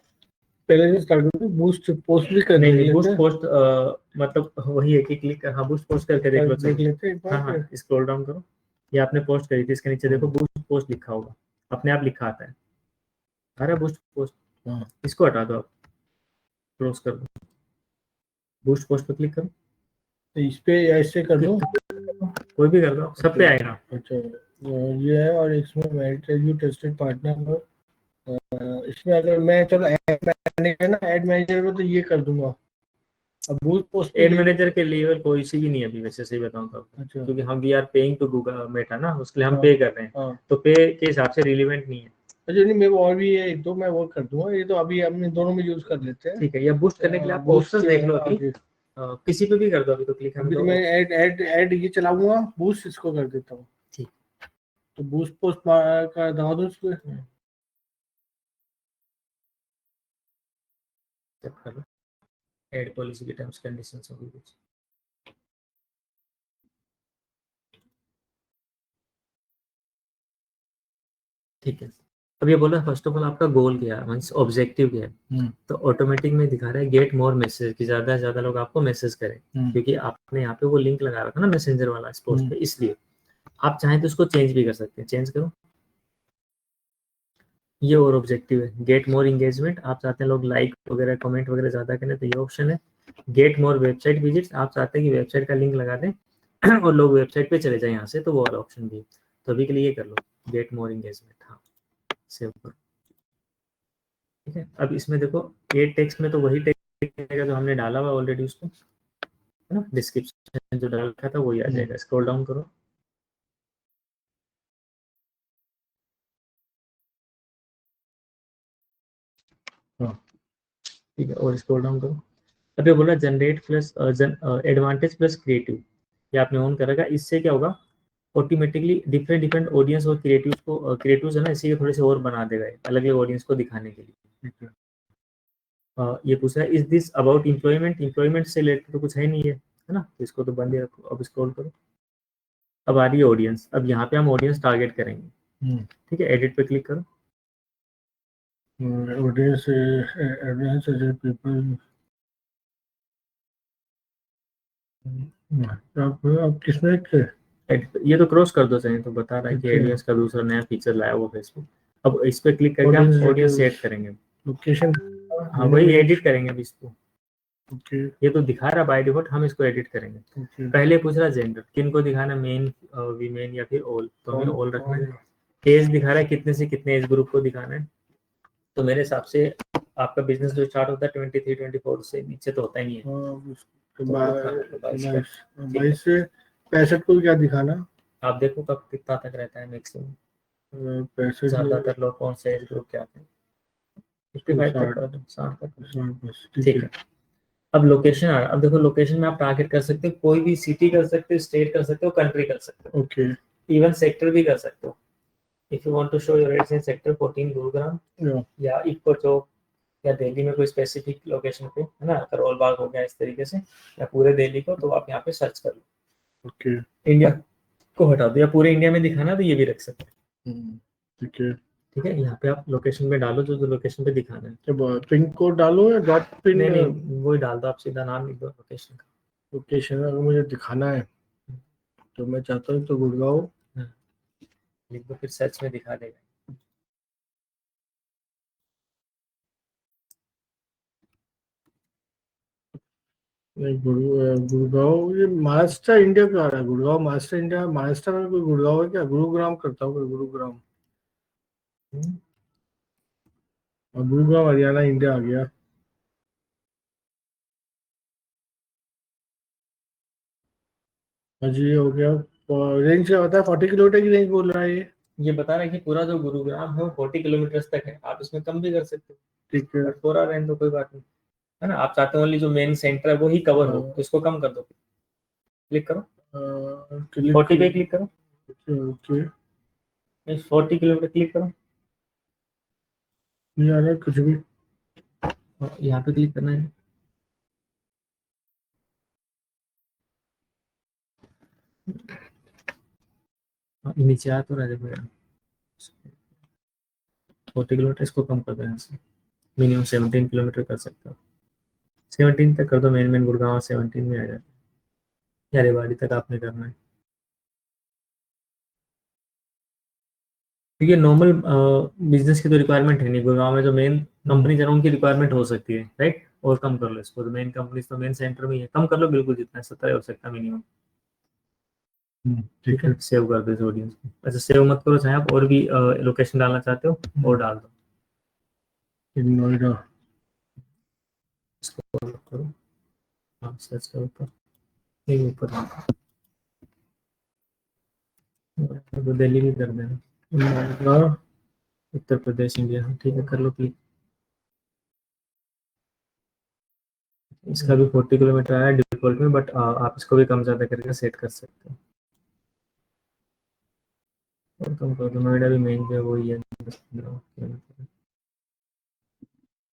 पहले से स्टार्ट करते हैं, बूस्ट पोस्ट भी कर नहीं, बूस्ट पोस्ट मतलब वही है कि क्लिक कर, हाँ बूस्ट पोस्ट करके देख लो, देख लेते हैं। हाँ हाँ, स्क्रॉल डाउन करो, ये आपने पोस्ट करी थी, इसके नीचे देखो बूस्ट पोस्ट लिखा होगा, अपने आप लिखा आता है, अरे बूस्ट पोस्ट, इसको हटा दो, आप क्लोज कर दो, बूस्ट पोस्ट पे क्लिक करो, तो इस पे ऐसे कर दो, कोई भी कर दो, सब पे आएगा। अच्छा ये है, और इसमें मैनेजर टेस्टेड पार्टनर, इसमें अगर मैं चलो ऐड मैनेजर ना, ऐड मैनेजर में तो ये कर दूंगा। अब बूस्ट पोस्ट एड मैनेजर के लिए कोई सी भी नहीं है अभी, वैसे सही बताऊं तो, अच्छा, क्योंकि हम we are paying to Google Meta ना, उसके लिए हम पे कर रहे हैं, तो पे के हिसाब से रिलेवेंट नहीं है। अच्छा नहीं, मेरे को और भी है तो मैं वो कर दूंगा, ये तो अभी हम दोनों में यूज कर लेते हैं। ठीक है, या बूस्ट करने के लिए आप ऑप्शंस देख लो अभी, किसी पे भी कर दो अभी, तो क्लिक अभी तो मैं ऐड ऐड ऐड ये चलाऊंगा, बूस्ट इसको कर देता हूँ। ठीक, तो बूस्ट पोस्ट का दबा दो इस पे, ऐड पॉलिसी के टर्म्स कंडीशंस होगी कुछ, ठीक है। अब ये बोला फर्स्ट ऑफ ऑल आपका गोल क्या है, मींस ऑब्जेक्टिव क्या है, तो ऑटोमेटिक में दिखा रहा है गेट मोर मैसेज, कि ज्यादा से ज्यादा लोग आपको मैसेज करें, क्योंकि आपने यहाँ पे वो लिंक लगा रखा ना मैसेंजर वाला इस पोस्ट पे, इसलिए आप चाहें तो उसको चेंज भी कर सकते हैं, चेंज करो, ये और ऑब्जेक्टिव है। गेट मोर इंगेजमेंट, आप चाहते हैं लोग लाइक वगैरह कमेंट वगैरह ज्यादा करें, तो ये ऑप्शन है। गेट मोर वेबसाइट विजिट्स, आप चाहते हैं कि वेबसाइट का लिंक लगा दें और लोग वेबसाइट पे चले जाए यहाँ से, तो वो वाला ऑप्शन भी है। तो अभी के लिए ये कर लो, गेट मोर इंगेजमेंट, हाँ सेव करो, ठीक है। अब इसमें देखो ये टेक्स्ट में तो वही टेक्स्ट आएगा जो हमने डाला हुआ ऑलरेडी, उसको है ना, डिस्क्रिप्शन जो डाला रखा था वही आ जाएगा। स्क्रॉल डाउन करो, ठीक है, और स्क्रॉल डाउन करो। अब ये बोला generate plus advantage plus creative, ये आपने ऑन कर रखा, इससे क्या होगा, ऑटोमेटिकली डिफरेंट डिफरेंट ऑडियंस और क्रिएटिव्स को, क्रिएटिव्स है ना, इसी के थोड़े से और बना देगा अलग अलग ऑडियंस को दिखाने के लिए। ये पूछ रहा है is this about employment, employment से रिलेटेड तो कुछ है नहीं है ना, तो इसको तो बंद ही रखो। अब स्क्रॉल करो, अब आ रही है ऑडियंस, अब यहाँ पे हम ऑडियंस टारगेट करेंगे, ठीक है, एडिट पे क्लिक करो, ऑडियंस पीपल, आप किसमें थे? ये तो क्रॉस कर दो चाहिए, तो बता रहा है कि ऑडियंस का दूसरा नया फीचर लाया वो फेसबुक। अब इस पे क्लिक करके हम ऑडियंस सेट करेंगे, लोकेशन, हाँ वही एडिट करेंगे अब इसको, ओके, ये तो दिखा रहा बाय डिफॉल्ट, हम इसको एडिट करेंगे। पहले पूछ रहा जेंडर, किन को दिखाना, मेन वीमेन या फिर ऑल, तो हमें ऑल रखना है। एज दिखा रहा है कितने से कितने एज ग्रुप को दिखाना है, तो मेरे हिसाब से आपका बिजनेस जो स्टार्ट होता है 23-24 से नीचे तो होता ही नहीं है, 22 से 65 को क्या दिखाना, आप देखो कब कितना तक रहता है मैक्सिमम, 65 ज्यादातर लोग कौन से एज ग्रुप के आते हैं, 55 तक कर दो, 60 तक, ठीक है। अब लोकेशन आ रहा, अब देखो लोकेशन में आप टारगेट कर सकते हो, कोई भी सिटी कर सकते हो, स्टेट कर सकते हो, कंट्री कर सकते हो, ओके, इवन सेक्टर भी कर सकते हो। If you want to show your ads in sector 14 Gurugram या इको चौक या दिल्ली में कोई स्पेसिफिक लोकेशन पे, है ना, करोल बाग हो गया इस तरीके से, या पूरे दिल्ली को, तो आप यहाँ पे सर्च कर लो, ओके, इंडिया को हटा दो, या पूरे इंडिया में दिखाना तो ये भी रख सकते हैं, ठीक है, ठीक है। यहाँ पे आप लोकेशन में डालो जो जो लोकेशन पे दिखाना है, जब पिन कोड डालो या डॉट पिन, नहीं वही डाल दो, आप सीधा नाम लिख दो लोकेशन का, लोकेशन अगर मुझे दिखाना है तो मैं चाहता हूँ तो गुड़गांव लिख दो, फिर सर्च में दिखा देगा। नहीं, गुड़गांव, ये महाराष्ट्र इंडिया का आ रहा है, गुड़गांव महाराष्ट्र इंडिया, महाराष्ट्र में कोई गुड़गांव है क्या? गुरुग्राम करता हूँ मैं, गुरुग्राम, और गुरुग्राम हरियाणा इंडिया आ गया। हाँ जी, ये हो गया। रेंज क्या होता है? 40 किलोमीटर की रेंज बोल रहा है ये बता रहा है कि पूरा जो गुरुग्राम है वो 40 किलोमीटर तक है, आप इसमें कम भी कर सकते हो। ठीक है। बट पूरा रेंज तो कोई बात नहीं है ना, आप चाहते हो ओनली जो मेन सेंटर है वो ही कवर हो, हाँ। तो इसको कम कर दो, क्लिक करो, क्लिक 40 पे क्लिक करो, ओके। 40 किलोमीटर क्लिक करो, नहीं आ रहा कुछ भी। और यहाँ पे क्लिक करना है। नीचे आ तो रहा है, 40 किलोमीटर, इसको कम कर दो यहाँ से, मिनिमम 17 किलोमीटर कर सकते हो, 17 तक कर दो, मेन मेन गुड़गांव 17 में आ जाता है, या रेवाड़ी तक आपने करना है, क्योंकि नॉर्मल बिजनेस की तो रिक्वायरमेंट है नहीं, गुड़गांव में जो मेन कंपनी है उनकी रिक्वायरमेंट हो सकती है, राइट, और कम कर लो इसको, तो मेन कंपनी तो मेन सेंटर में ही है, कम कर लो बिल्कुल, जितना 17 हो सकता है मिनिमम। ठीक है, सेव कर दो इस ऑडियंस को, अच्छा सेव मत करो, चाहे आप और भी लोकेशन डालना चाहते हो और डाल दो, नोएडा। इसको फॉलो करो, हाँ सर्च करो ऊपर, नहीं ऊपर तो दिल्ली भी कर देना, नोएडा। उत्तर प्रदेश इंडिया, ठीक है कर लो क्लिक, इसका भी 40 किलोमीटर आया डिफॉल्ट में, बट आप इसको भी कम ज़्यादा करके सेट कर सकते हो, और कम कर दो, नोएडा भी मेन जो है वही है 10-15 किलोमीटर,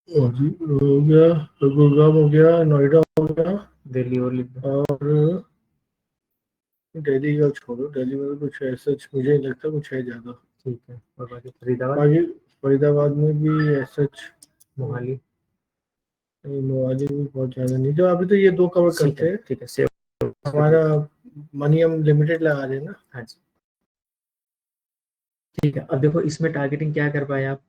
हो गया, गुड़गांव हो गया, नोएडा हो गया, दिल्ली और लिख दो, और दिल्ली का छोड़ो, दिल्ली में तो कुछ ऐसा मुझे नहीं लगता कुछ है ज़्यादा। ठीक है, और बाकी फरीदाबाद, बाकी फरीदाबाद में भी ऐसा मोहाली, मोहाली भी बहुत ज़्यादा नहीं, तो अभी तो ये दो कवर करते हैं। ठीक है सेव, हमारा मनी हम लिमिटेड लगा रहे हैं ना। हाँ जी ठीक है, अब देखो इसमें टारगेटिंग क्या कर पाए आप,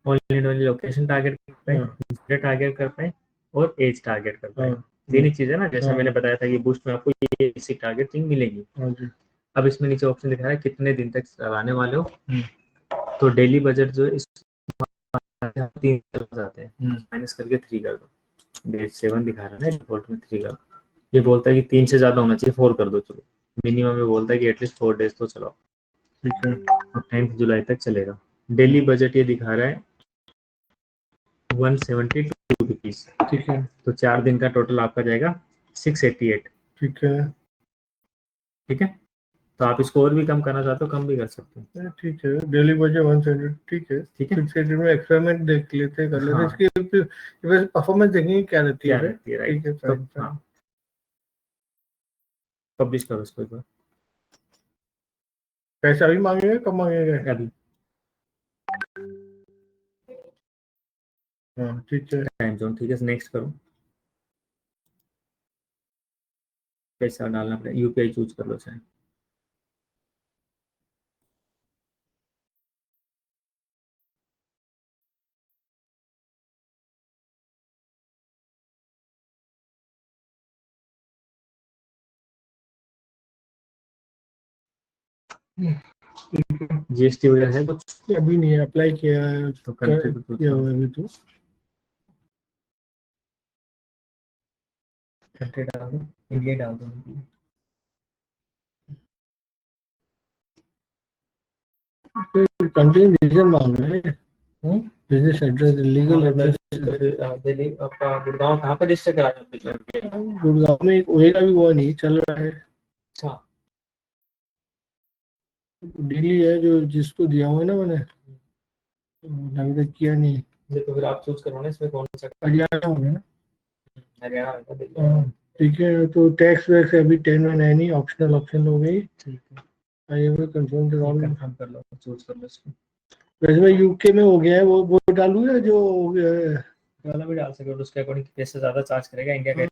ओनली ओनली लोकेशन टारगेट कर पाए, टारगेट कर पाए, और एज टारगेट कर पाए, तीन ही चीजें ना, जैसे मैंने बताया था कि बूस्ट में आपको ये इसी टारगेटिंग मिलेगी। अब इसमें नीचे ऑप्शन दिखा रहा है कितने दिन तक चलाने वाले हो, तो डेली बजट जो है इस 3 जाते हैं, माइनस करके 3 कर दो, डेट 7 दिखा रहा है ना डिफॉल्ट में, 3 कर दो, ये बोलता है कि 3 से ज्यादा होना चाहिए, 4 कर दो, चलो मिनिमम में बोलता है कि एटलीस्ट 4 डेज तो चलाओ, ठीक है, और 10 जुलाई तक चलेगा, डेली बजट ये दिखा रहा है 172 रुपीज, ठीक है, तो 4 दिन का टोटल आपका जाएगा 688, ठीक है। ठीक है, तो आप इसको और भी कम करना चाहते हो कम भी कर सकते हो, ठीक है, डेली बजट 170, ठीक है, ठीक है, 680 में एक्सपेरिमेंट देख लेते हैं, कर लेते हैं, हाँ, इसकी वैसे परफॉर्मेंस देखेंगे क्या रहती है, राइट, ठीक है, तो fine, fine। हाँ पब्लिश करो इसको एक बार, पैसे अभी मांगेंगे कब मांगेंगे? अभी हाँ ठीक है। टाइम जोन, ठीक है, नेक्स्ट करो, पैसा डालना पड़ेगा, यूपीआई चूज कर लो चाहे, जीएसटी वगैरह है कुछ, अभी नहीं अप्लाई किया है, तो कंट्री को चूज किया करो, हुआ है अभी तो। कंट्री डाल दो, इंडिया डाल दो, कंटिन्यू रीजन मांग रहे हैं, business address, legal address. Delhi आपका गुड़गांव कहाँ पे रजिस्टर कराया आपने? गुड़गांव में एक ओएगा भी वो नहीं चल रहा है, अच्छा, दिल्ली है जो जिसको दिया हुआ है ना मैंने, अभी तक किया नहीं। ये तो फिर आप चूज करो ना इसमें कौन सा, हरियाणा हो गया ना। हरियाणा होगा, दिल्ली, हाँ, ठीक है, तो टैक्स वैक्स अभी 10 में है नहीं, ऑप्शनल ऑप्शन हो गई। ठीक है, I will confirm the all. Confirm कर लो, चूज कर लो इसको, वैसे मैं यूके में हो गया है, वो डालूं या जो वाला भी डाल सकते हो, तो उसके अकॉर्डिंग पैसे ज्यादा चार्ज करेगा इंडिया का,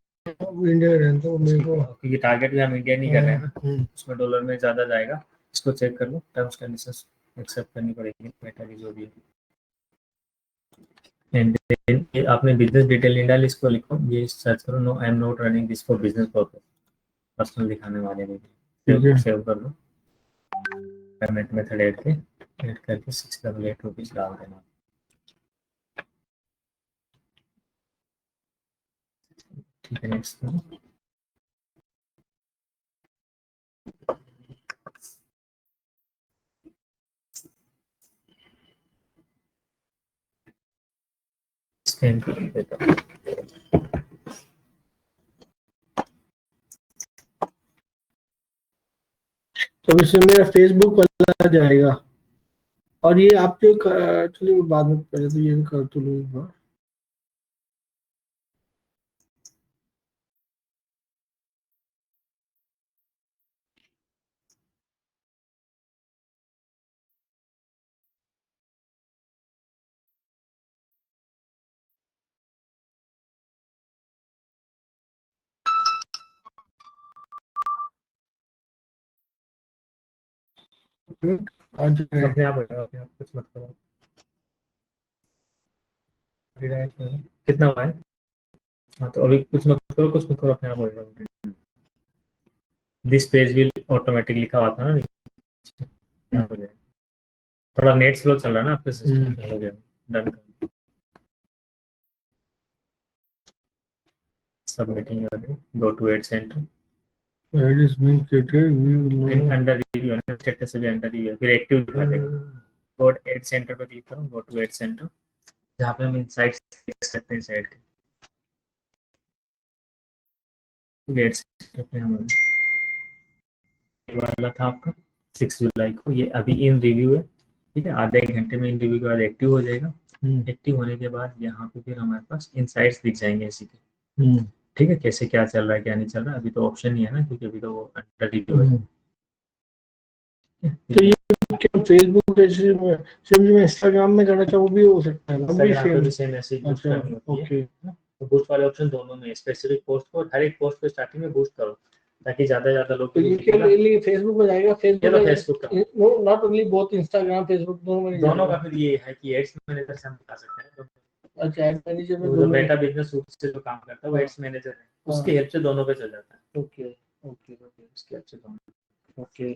इंडिया रहता हूँ मेरे को। क्योंकि टारगेट भी हम इंडिया नहीं कर रहे हैं, उसमें डॉलर में ज्यादा जाएगा, इसको चेक कर लो, टर्म्स कंडीशंस एक्सेप्ट करनी पड़ेगी, मेटा की जो भी है, एंड देन आपने बिजनेस डिटेल नहीं डाली, इसको लिखो, ये सर्च करो, no I am not running this for business purpose, personal दिखाने वाले नहीं, सेव कर लो, पेमेंट मेथड ऐड करके 688 रुपीज डाल देना, ठीक है, नेक्स्ट करो, सेम देता हूँ। तो इसमें मेरा फेसबुक वाला जाएगा, और ये आप जो चलिए बाद में, पहले तो ये कर तो लूँगा। आज अपने आप होगा, अपने आप कुछ मत करो। कितना हुआ है? हाँ तो अभी कुछ मत करो, कुछ मत करो, अपने आप होगा। दिस पेज विल ऑटोमेटिक लिखा हुआ था ना, हो गया। थोड़ा नेट स्लो चल रहा है ना आपके सिस्टम, हो गया done. Submitting go to ad center Ad is being created, we will know. Under review है, स्टेटस से भी अंडर रिव्यू है, फिर एक्टिव दिखा देगा। गो एड सेंटर पे क्लिक करो, गो टू एड सेंटर, जहाँ पे हम इनसाइट्स देख सकते हैं साइड के एड सेंटर पे। हम वाला था आपका 6 जुलाई को, ये अभी इन रिव्यू है, ठीक है। आधे एक घंटे में इन रिव्यू के बाद एक्टिव हो जाएगा। एक्टिव होने के बाद यहाँ पे फिर हमारे पास इनसाइट्स दिख जाएंगे इसी के, ठीक है। कैसे क्या चल रहा है क्या नहीं चल रहा है, अभी तो ऑप्शन नहीं है ना, क्योंकि अभी तो वो अंडर रिव्यू है। तो ये क्या फेसबुक जैसे मैं इंस्टाग्राम में करना चाहूँ भी हो सकता है, इंस्टाग्राम पे भी सेम ऐसे ही बूस्ट करनी होती ओके। है। तो बूस्ट वाले ऑप्शन दोनों में, स्पेसिफिक पोस्ट को, हर एक पोस्ट को स्टार्टिंग में बूस्ट करो, ताकि ज्यादा से ज्यादा लोग। तो ये क्या लिए फेसबुक में जाएगा, फेसबुक का not only both Instagram Facebook दोनों का फिर ये है कि एड्स मैनेजर से हम बता सकते हैं। अच्छा, एड मैनेजर में जो मेटा बिजनेस सूट से जो काम करता है वो एड्स मैनेजर है, उसकी हेल्प से दोनों पे चल जाता है। ओके ओके ओके, उसकी हेल्प से दोनों। ओके।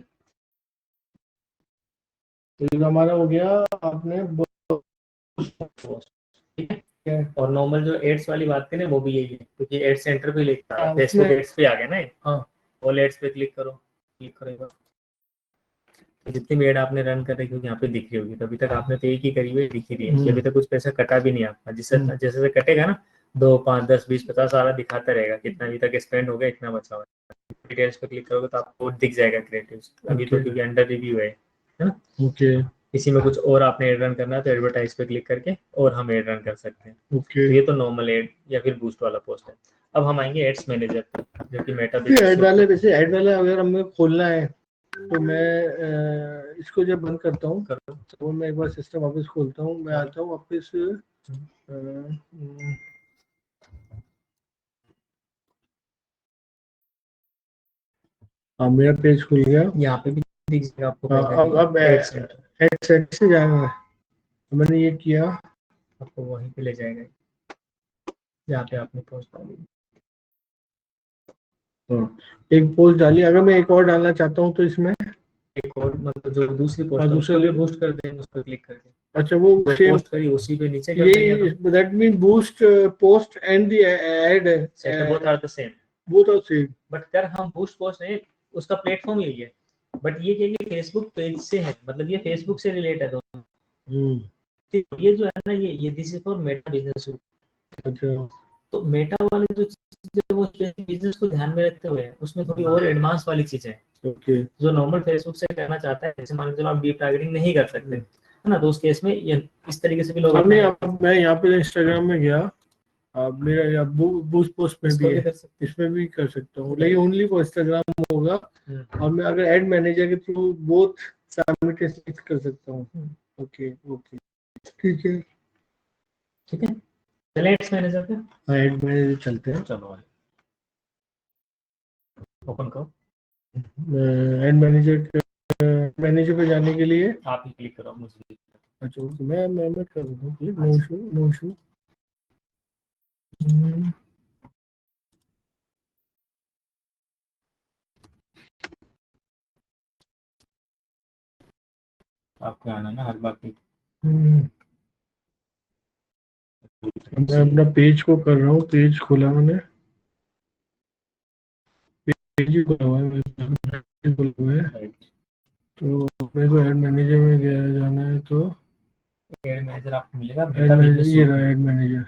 तो ये हमारा हो गया आपने और नॉर्मल जो एड्स वाली बात करें वो भी यही है, क्योंकि एड सेंटर पे लिखता है, फेसबुक एड्स पे आ गया ना। हाँ, ऑल एड्स पे क्लिक करो, क्लिक करेगा जितनी भी एड आपने रन कर रखी होगी यहाँ पे दिख रही होगी। तो अभी तक आपने तो एक ही करी हुई दिख रही है कि अभी तक कुछ पैसा कटा भी नहीं आपका। जैसे जैसे से कटेगा ना 2, 5, 10, 20, 50 सारा दिखाता रहेगा कितना अभी तक स्पेंड हो गया, इतना बचा हुआ है। डिटेल्स पे क्लिक करोगे तो आपको दिख जाएगा क्रिएटिव। अभी तो क्योंकि अंडर रिव्यू है ना। ओके। इसी में कुछ और आपने एड रन करना है तो एडवर्टाइज पे क्लिक करके और हम एड रन कर सकते हैं। ओके। तो ये तो नॉर्मल एड या फिर बूस्ट वाला पोस्ट है। अब हम आएंगे एड्स मैनेजर पे, जो कि मेटा एड वाले, वैसे एड वाला अगर हमें खोलना है तो मैं इसको जब बंद करता हूँ तो मैं एक बार सिस्टम वापस खोलता हूँ, मैं आता हूँ वापस। हाँ, मेरा पेज खुल गया, यहाँ पे भी दिख जाएगा आपको। अब एड सेंटर से जाएगा, तो मैंने ये किया, आपको वहीं पे ले जाएगा जहाँ पे आपने पोस्ट डाली। तो एक पोस्ट डाली, अगर मैं एक और डालना चाहता हूँ तो इसमें एक और मतलब जो दूसरी पोस्ट दूसरे बूस्ट कर देंगे उस पर क्लिक करके। अच्छा, वो पोस्ट करी उसी पे नीचे कर देंगे। ये that mean boost post and the ad both are the same, both are same. But अगर हम बूस्ट पोस्ट नहीं, उसका प्लेटफॉर्म यही है, बट ये क्या फेसबुक पेज से है, मतलब ये फेसबुक से रिलेट है दोनों। ये जो है ना, ये this is for Meta business. अच्छा, तो मेटा वाले जो चीजें वो बिजनेस को ध्यान में रखते हुए उसमें थोड़ी और एडवांस वाली चीजें हैं। ओके। जो नॉर्मल फेसबुक से करना चाहता है, जैसे मान लो आप डीप टारगेटिंग नहीं कर सकते है ना, तो उस केस में ये इस तरीके से भी लोग हमने अब मैं यहाँ पे इंस्टाग्राम में गया, अब मेरा यहाँ बूस्ट पोस्ट में भी है, इसमें भी कर सकता हूँ, लेकिन ओनली फॉर इंस्टाग्राम होगा। और मैं अगर एड मैनेजर के थ्रू बोथ साइमल्टेनियसली कर सकता हूँ। ओके ओके, ठीक है ठीक है। चलिए एड्स मैनेजर पे, हाँ एड मैनेजर चलते हैं। चलो ओपन करो। एड मैनेजर पे जाने के लिए आप ही क्लिक करो मुझे। अच्छा, मैं कर दूँ click, no issue no issue. आपको आना ना हर बार क्लिक। मैं अपना पेज को कर रहा हूँ, पेज खोला मैंने, पेज ही खोला हुआ है, तो मेरे को एड मैनेजर में जाना है, तो एड मैनेजर आपको मिलेगा, एड मैनेजर, ये रहा एड मैनेजर।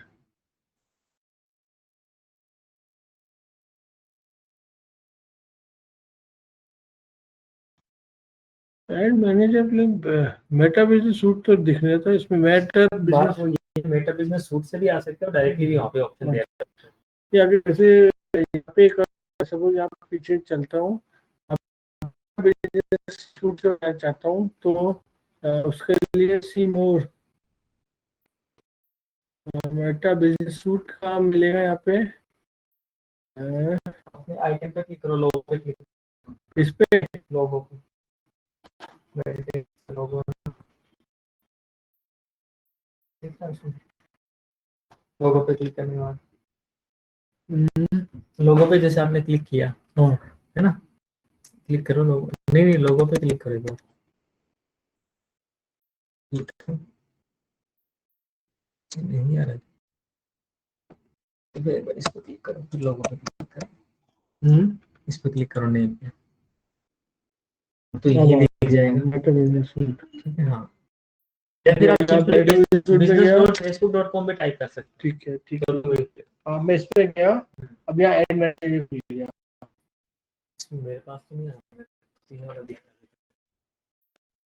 एड मैनेजर के लिए मेटा बिजनेस सूट तो दिख रहा था इसमें। बात वो ये मेटा बिजनेस सूट से भी आ सकते हो, डायरेक्टली भी वहाँ पे ऑप्शन दिया है। या अगर जैसे यहाँ पे सपोज यहाँ पे पीछे चलता हूँ, बिजनेस सूट से मैं चाहता हूँ तो उसके लिए सी मोर मेटा बिजनेस सूट का मिलेगा यहाँ पे। अपने आइटम पे क्लिक करो, लोगो पे क्लिक इस पे लोगो लोगो लोगो पे क्लिक करने के बाद लोगो पे जैसे आपने क्लिक किया है ना, क्लिक करो लोगो, नहीं लोगो पे क्लिक करो एक बार, नहीं आ रहा है, इस पे क्लिक करो, फिर लोगो पे क्लिक करो, इस पे क्लिक करो नेम पे, तो ये दिख जाएगा मेटा बिजनेस सूट। ठीक है। हाँ, या फिर आप business.facebook.com पे टाइप कर सकते हैं। ठीक है ठीक है। हाँ मैं इस पे गया, अब यहाँ एड मैनेजर खुल गया। मेरे पास तो नहीं आ रहा, तीन वाला दिख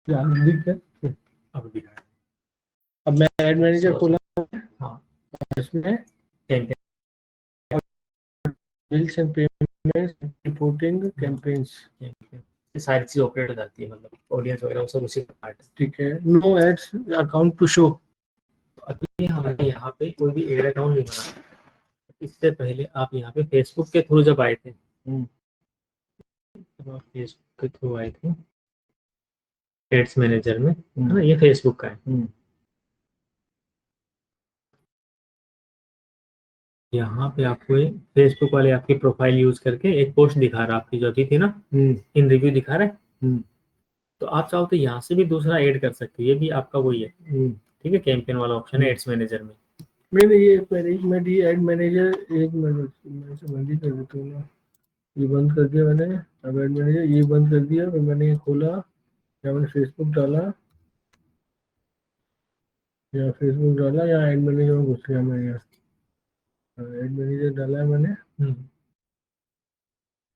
दिख है अब दिख रहा है। अब मैं एड मैनेजर खोला, हाँ इसमें campaign bills and payments reporting campaigns, ये सारी चीज ऑपरेट हो जाती है, मतलब ऑडियंस वगैरह वो सब उसी का पार्ट है। ठीक है। No ads account to show. अभी हमें यहाँ पे कोई भी एड अकाउंट नहीं बना, इससे पहले आप यहाँ पे फेसबुक के थ्रू जब आए थे, फेसबुक के थ्रू आए थे एड्स मैनेजर में, है ना, ये फेसबुक का है। यहाँ पे आपको फेसबुक वाले आपकी प्रोफाइल यूज करके एक पोस्ट दिखा रहा है आपकी जो अभी थी ना, इन रिव्यू दिखा रहा है। तो आप चाहो तो यहाँ से भी दूसरा ऐड कर सकते हो, ये भी आपका वही है। ठीक है, कैंपेन वाला ऑप्शन है एड्स मैनेजर में। मैंने ये मिनट ये एड मैनेजर, एक मिनट मैं से बंद ही कर देता हूँ ना, ये बंद कर दिया मैंने। अब एड मैनेजर ये बंद कर दिया, फिर मैंने ये खोला, या मैंने फेसबुक डाला, या एड मैनेजर में घुस गया मैं, यहाँ एड मैनेजर डाला है मैंने,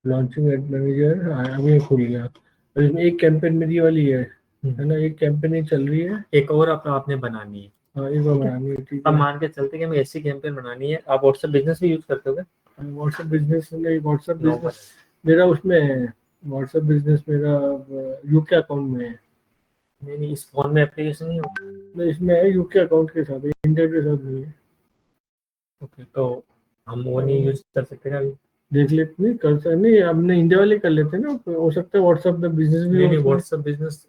लॉन्चिंग एड मैनेजर अभी खुल गया। और इसमें एक कैंपेन मेरी वाली है ना, एक कैंपेन ही चल रही है, एक और आपने बनानी है। हाँ एक और बनानी है। ठीक अब है, मान के चलते कि हमें ऐसी कैंपेन बनानी है, आप व्हाट्सएप बिजनेस भी यूज करते हो? व्हाट्सएप बिजनेस नहीं, व्हाट्सएप बिजनेस मेरा उसमें है, व्हाट्सएप बिजनेस मेरा यूके अकाउंट में है। नहीं इस फोन में एप्लीकेशन नहीं होता, नहीं इसमें है यूके अकाउंट के साथ, इंडिया के साथ नहीं है। ओके, तो हम वो नहीं यूज कर सकते अभी? देख लेते, नहीं कर सकते, नहीं हमने इंडिया वाले कर लेते हैं ना, हो सकता है व्हाट्सएप में बिजनेस भी नहीं व्हाट्सएप बिजनेस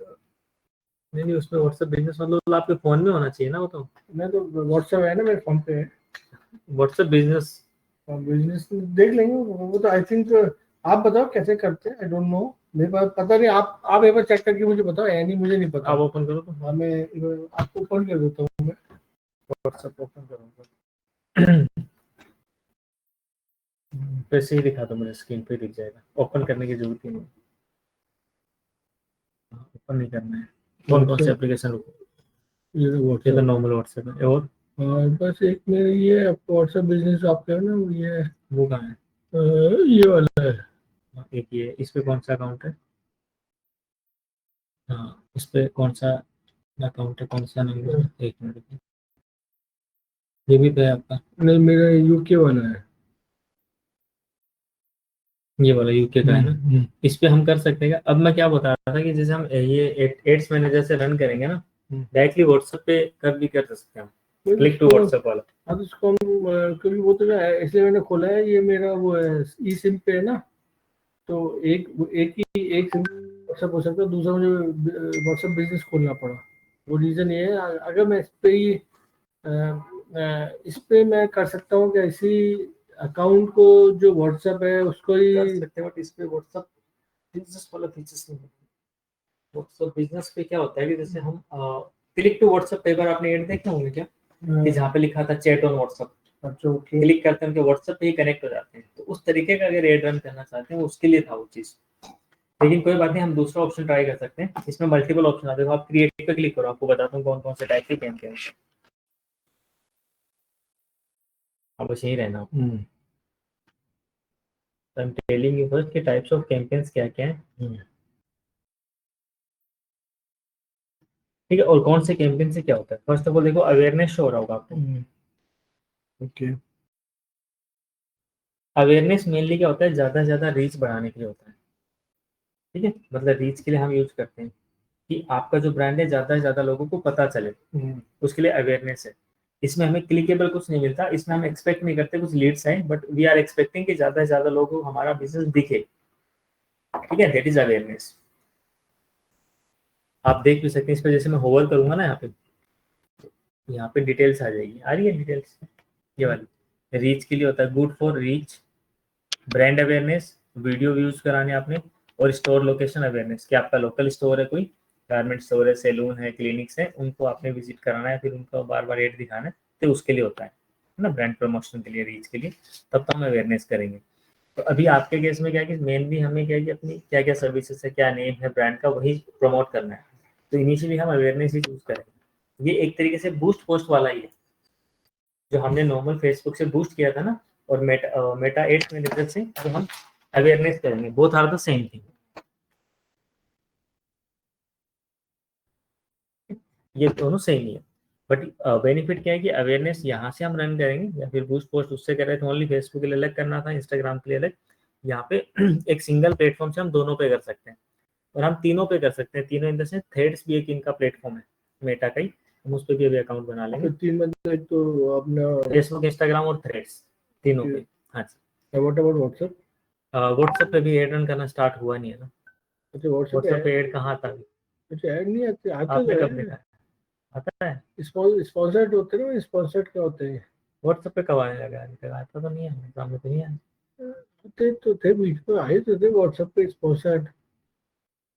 नहीं, उसमें व्हाट्सएप बिजनेस मतलब आपके फोन में होना चाहिए ना वो तो। मैं तो व्हाट्सएप है ना मेरे फोन पे है, व्हाट्सएप बिजनेस बिजनेस देख लेंगे वो तो। आई थिंक आप बताओ कैसे करते हैं, आई डोंट नो, मेरे पास पता नहीं। आप एक बार चेक करके मुझे बताओ, है नहीं मुझे नहीं पता। आप ओपन करो तो। हाँ मैं आपको ओपन कर देता हूँ, मैं व्हाट्सएप ओपन करूँगा वैसे ही दिखा दो मुझे, स्क्रीन पे दिख जाएगा, ओपन करने की जरूरत ही नहीं, ओपन नहीं करना है। कौन कौन से एप्लीकेशन? ये तो नॉर्मल व्हाट्सएप है, और बस एक में ये व्हाट्सएप बिजनेस आपका है ना, ये वो कहाँ है? ये वाला है। एक ये, इस पे कौन सा अकाउंट है? हाँ, इस पे कौन सा अकाउंट है, कौन सा नंबर है? एक मिनट, ये भी तो है आपका? नहीं मेरा यूके वाला है, ये वाला यूके का है ना, इस पे हम कर सकते हैं। अब मैं क्या बता रहा था कि जैसे हम ये एड्स मैनेजर से रन करेंगे ना, डायरेक्टली व्हाट्सएप पे कर सकते हैं हम, क्लिक टू व्हाट्सएप वाला। अब इसको हम कभी वो तो इसलिए मैंने खोला है, ये मेरा वो है ई सिम पे है ना, तो एक सिम व्हाट्सएप हो सकता है, दूसरा मुझे व्हाट्सएप बिजनेस खोलना पड़ा। वो रीजन ये है, अगर मैं इस पे मैं कर सकता हूँ कि ऐसी अकाउंट को जो व्हाट्सएप है उसको ही कर सकते हैं, बट इस पे व्हाट्सएप बिजनेस वाला फीचर्स नहीं है। व्हाट्सएप बिजनेस पे क्या होता है कि जैसे हम क्लिक टू व्हाट्सएप, कई बार आपने ऐड देखे होंगे क्या, कि जहाँ पे लिखा था चैट ऑन व्हाट्सएप, अच्छा क्लिक करते हैं उनके व्हाट्सएप पे ही कनेक्ट हो जाते हैं। तो उस तरीके का अगर एड रन करना चाहते हैं, उसके लिए था वो चीज। लेकिन कोई बात नहीं, हम दूसरा ऑप्शन ट्राई कर सकते हैं। इसमें मल्टीपल ऑप्शन आते हैं, आप क्रिएट पे क्लिक करो, आपको बताता हूँ कौन कौन से टाइप के कैंपेन हैं। आप बस यही रहना। I am telling you first कि टाइप्स ऑफ कैंपेन्स क्या क्या है। ठीक है। और कौन से कैंपेन से क्या होता है, फर्स्ट ऑफ ऑल देखो अवेयरनेस शो हो रहा होगा आपको। ओके, अवेयरनेस मेनली क्या होता है, ज्यादा से ज्यादा रीच बढ़ाने के लिए होता है। ठीक है, मतलब रीच के लिए हम यूज करते हैं कि आपका जो ब्रांड है ज्यादा से ज्यादा लोगों को पता चले, उसके लिए अवेयरनेस है। इसमें हमें क्लिकेबल कुछ नहीं मिलता, इसमें हम एक्सपेक्ट नहीं करते कुछ लीड्स आए, बट वी आर एक्सपेक्टिंग कि ज्यादा से ज्यादा लोगों को हमारा बिजनेस दिखे। ठीक है, दैट इज अवेयरनेस। आप देख भी सकते हैं इस पर, जैसे मैं होवर करूंगा ना यहाँ पे डिटेल्स आ जाएगी, आ रही है डिटेल्स, ये वाली रीच के लिए होता है, good for reach, brand awareness, video views कराने आपने, और स्टोर लोकेशन अवेयरनेस कि आपका लोकल स्टोर है, कोई गारमेंट स्टोर है, सैलून है, क्लिनिक्स है, उनको आपने विजिट कराना है, फिर उनको बार बार एड दिखाना है, तो उसके लिए होता है ना, ब्रांड प्रमोशन के लिए, रीच के लिए, तब तो हम अवेयरनेस करेंगे। तो अभी आपके केस में क्या है कि मेनली हमें क्या है कि अपनी क्या क्या सर्विसेज है, क्या नेम है ब्रांड का, वही प्रमोट करना है। तो इनिशियली हम अवेयरनेस ही चूज करेंगे। ये एक तरीके से बूस्ट पोस्ट वाला ही है, जो हमने नॉर्मल फेसबुक से बूस्ट किया था ना, और मेटा एड्स में रिजल्ट से जो हम अवेयरनेस करेंगे, both are the same thing. ये दोनों सेम ही है, बट बेनिफिट क्या है कि अवेयरनेस यहाँ से हम रन करेंगे, या फिर बूस्ट पोस्ट उससे कर रहे थे, ओनली फेसबुक के लिए अलग करना था, इंस्टाग्राम के लिए अलग। यहाँ पे एक सिंगल प्लेटफॉर्म से हम दोनों पे कर सकते हैं, और हम तीनों पे कर सकते हैं। तीनों इन द सेंस थ्रेड्स भी एक इनका प्लेटफॉर्म है, मेटा का ही, हम उस पर भी अभी अकाउंट बना लेंगे। तो तीन मतलब एक तो अपना फेसबुक, इंस्टाग्राम और थ्रेड्स, तीनों पे। हाँ जी। What about WhatsApp? व्हाट्सएप पे भी एड रन करना स्टार्ट हुआ नहीं है ना। अच्छा, व्हाट्सएप व्हाट्सएप पे एड कहाँ आता है? अच्छा ऐड नहीं आते, आते आपने तो कब देखा है? आता है? स्पॉन्सर्ड होते हैं ना, स्पॉन्सर्ड क्या होते हैं? व्हाट्सएप पे कब आने लगा है? अभी तक आता तो नहीं है, मेरे सामने तो नहीं आया। होते तो थे, बीच में आए तो थे व्हाट्सएप पे स्पॉन्सर्ड।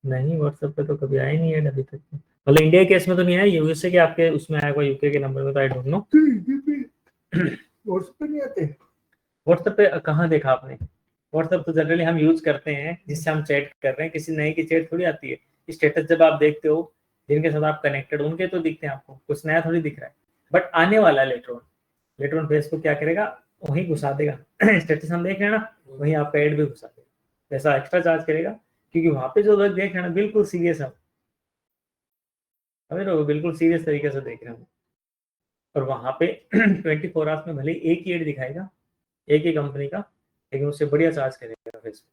नहीं, व्हाट्सएप पे तो कभी आया नहीं है अभी तक तो। मतलब इंडिया के केस में तो नहीं आया, यूएसए के आपके उसमें आया हुआ, यूके के नंबर में तो आई डोंट नो। व्हाट्सएप पे नहीं आते? व्हाट्सएप पे कहाँ देखा आपने? व्हाट्सएप तो जनरली हम यूज करते हैं जिससे हम चैट कर रहे हैं, किसी नए की चैट थोड़ी आती है। स्टेटस जब आप देखते हो, जिनके साथ आप कनेक्टेड उनके तो दिखते हैं आपको, कुछ नया थोड़ी दिख रहा है। बट आने वाला लेटर ऑन फेसबुक क्या करेगा, वहीं घुसा देगा। स्टेटस हम देख रहे हैं ना, वहीं आपका एड भी घुसा देगा, पैसा एक्स्ट्रा चार्ज करेगा, क्योंकि वहां पे जो लोग देख रहे हैं ना, बिल्कुल सीरियस है, हमें लोग बिल्कुल सीरियस तरीके से देख रहे हैं। और वहां पे 24 आवर्स में भले ही एक ही एड दिखाएगा, एक ही कंपनी का, लेकिन उससे बढ़िया चार्ज करेगा फेसबुक,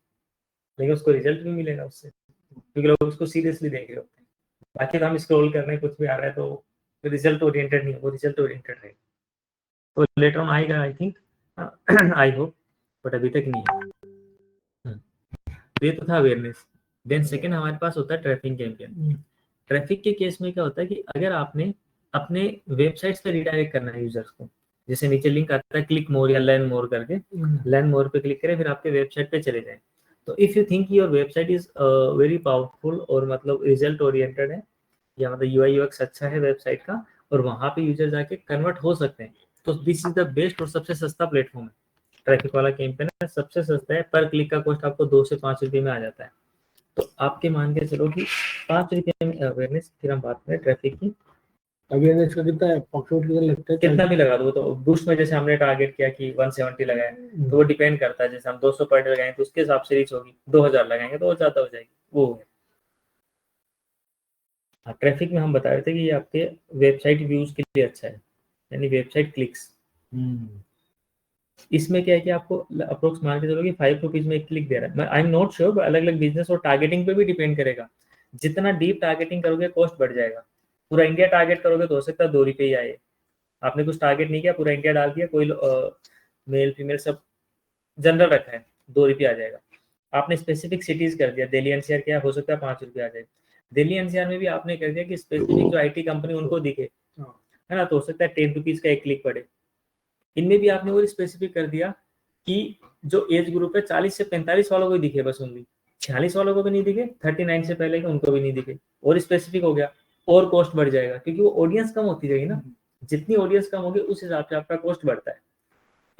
लेकिन उसको रिजल्ट भी मिलेगा उससे, क्योंकि लोग उसको सीरियसली देख रहे होते हैं। बाकी तो हम स्क्रॉल कर रहे हैं, कुछ भी आ रहा है तो रिजल्ट ओरिएंटेड नहीं है, वो रिजल्ट ओरिएंटेड रहेगा। तो लेटर ऑन आएगा I think, I hope, but अभी तक नहीं है। तो ये तो था अवेयरनेस। देन सेकंड हमारे पास होता है ट्रैफिक कैंपेन। ट्रैफिक के केस में क्या होता है कि अगर आपने अपने वेबसाइट्स पे रिडायरेक्ट करना है यूजर्स को, जैसे नीचे लिंक आता है क्लिक मोर या लर्न मोर करके, लर्न मोर पे क्लिक करें, फिर आपके वेबसाइट पे चले जाएं। तो if you think your website is very powerful और मतलब रिजल्ट ओरिएंटेड है, या मतलब यूआई यूएक्स अच्छा है वेबसाइट का, और वहां पे यूजर जाके कन्वर्ट हो सकते हैं, तो दिस इज द बेस्ट और सबसे सस्ता प्लेटफॉर्म है। ट्रैफिक वाला कैंपेन है, सबसे सस्ता है, पर क्लिक का कॉस्ट आपको 2 से 5 रुपए में आ जाता है। तो आपके मान के चलो कि 5 रुपए में अवेयरनेस। फिर हम बात करें ट्रैफिक की, अवेयरनेस का कितना है, अप्रोक्सीमेट कितना लगता है? कितना भी लगा दो। तो बूस्ट में जैसे हमने टारगेट किया कि 170 लगाए, तो वो डिपेंड करता है, जैसे हम 200 पर डे लगाएंगे तो उसके हिसाब से रीच होगी, 2000 लगाएंगे तो और ज्यादा हो जाएगी, वो हो गया। हाँ, ट्रैफिक में हम बता रहे थे कि ये आपके वेबसाइट व्यूज के लिए अच्छा है, यानी वेबसाइट क्लिक्स। इसमें क्या है कि आपको अप्रोक्स मान के चलो कि 5 रुपीज में एक क्लिक दे रहा है। आई एम नॉट श्योर, अलग अलग बिजनेस और टारगेटिंग पे भी डिपेंड करेगा। जितना डीप टारगेटिंग करोगे कॉस्ट बढ़ जाएगा। पूरा इंडिया टारगेट करोगे तो हो सकता है 2 रुपये ही आए। आपने कुछ टारगेट नहीं किया, पूरा इंडिया डाल दिया, कोई मेल फीमेल सब जनरल रखा है, 2 रुपये आ जाएगा। आपने स्पेसिफिक सिटीज कर दिया, दिल्ली एनसीआर, क्या हो सकता है 5 रुपये आ जाए। दिल्ली एनसीआर में भी आपने कर दिया कि स्पेसिफिक जो आईटी कंपनी उनको दिखे, है ना, तो हो सकता है 10 रुपीज का एक क्लिक पड़े। इनमें भी आपने वो स्पेसिफिक कर दिया कि जो एज ग्रुप है 40 से 45 वालों को ही दिखे, बस ओनली 46 वालों को भी नहीं दिखे, 39 से पहले के उनको भी नहीं दिखे, और स्पेसिफिक हो गया, और कॉस्ट बढ़ जाएगा, क्योंकि वो ऑडियंस कम होती जाएगी ना, जितनी ऑडियंस कम होगी उस हिसाब से आपका कॉस्ट बढ़ता है।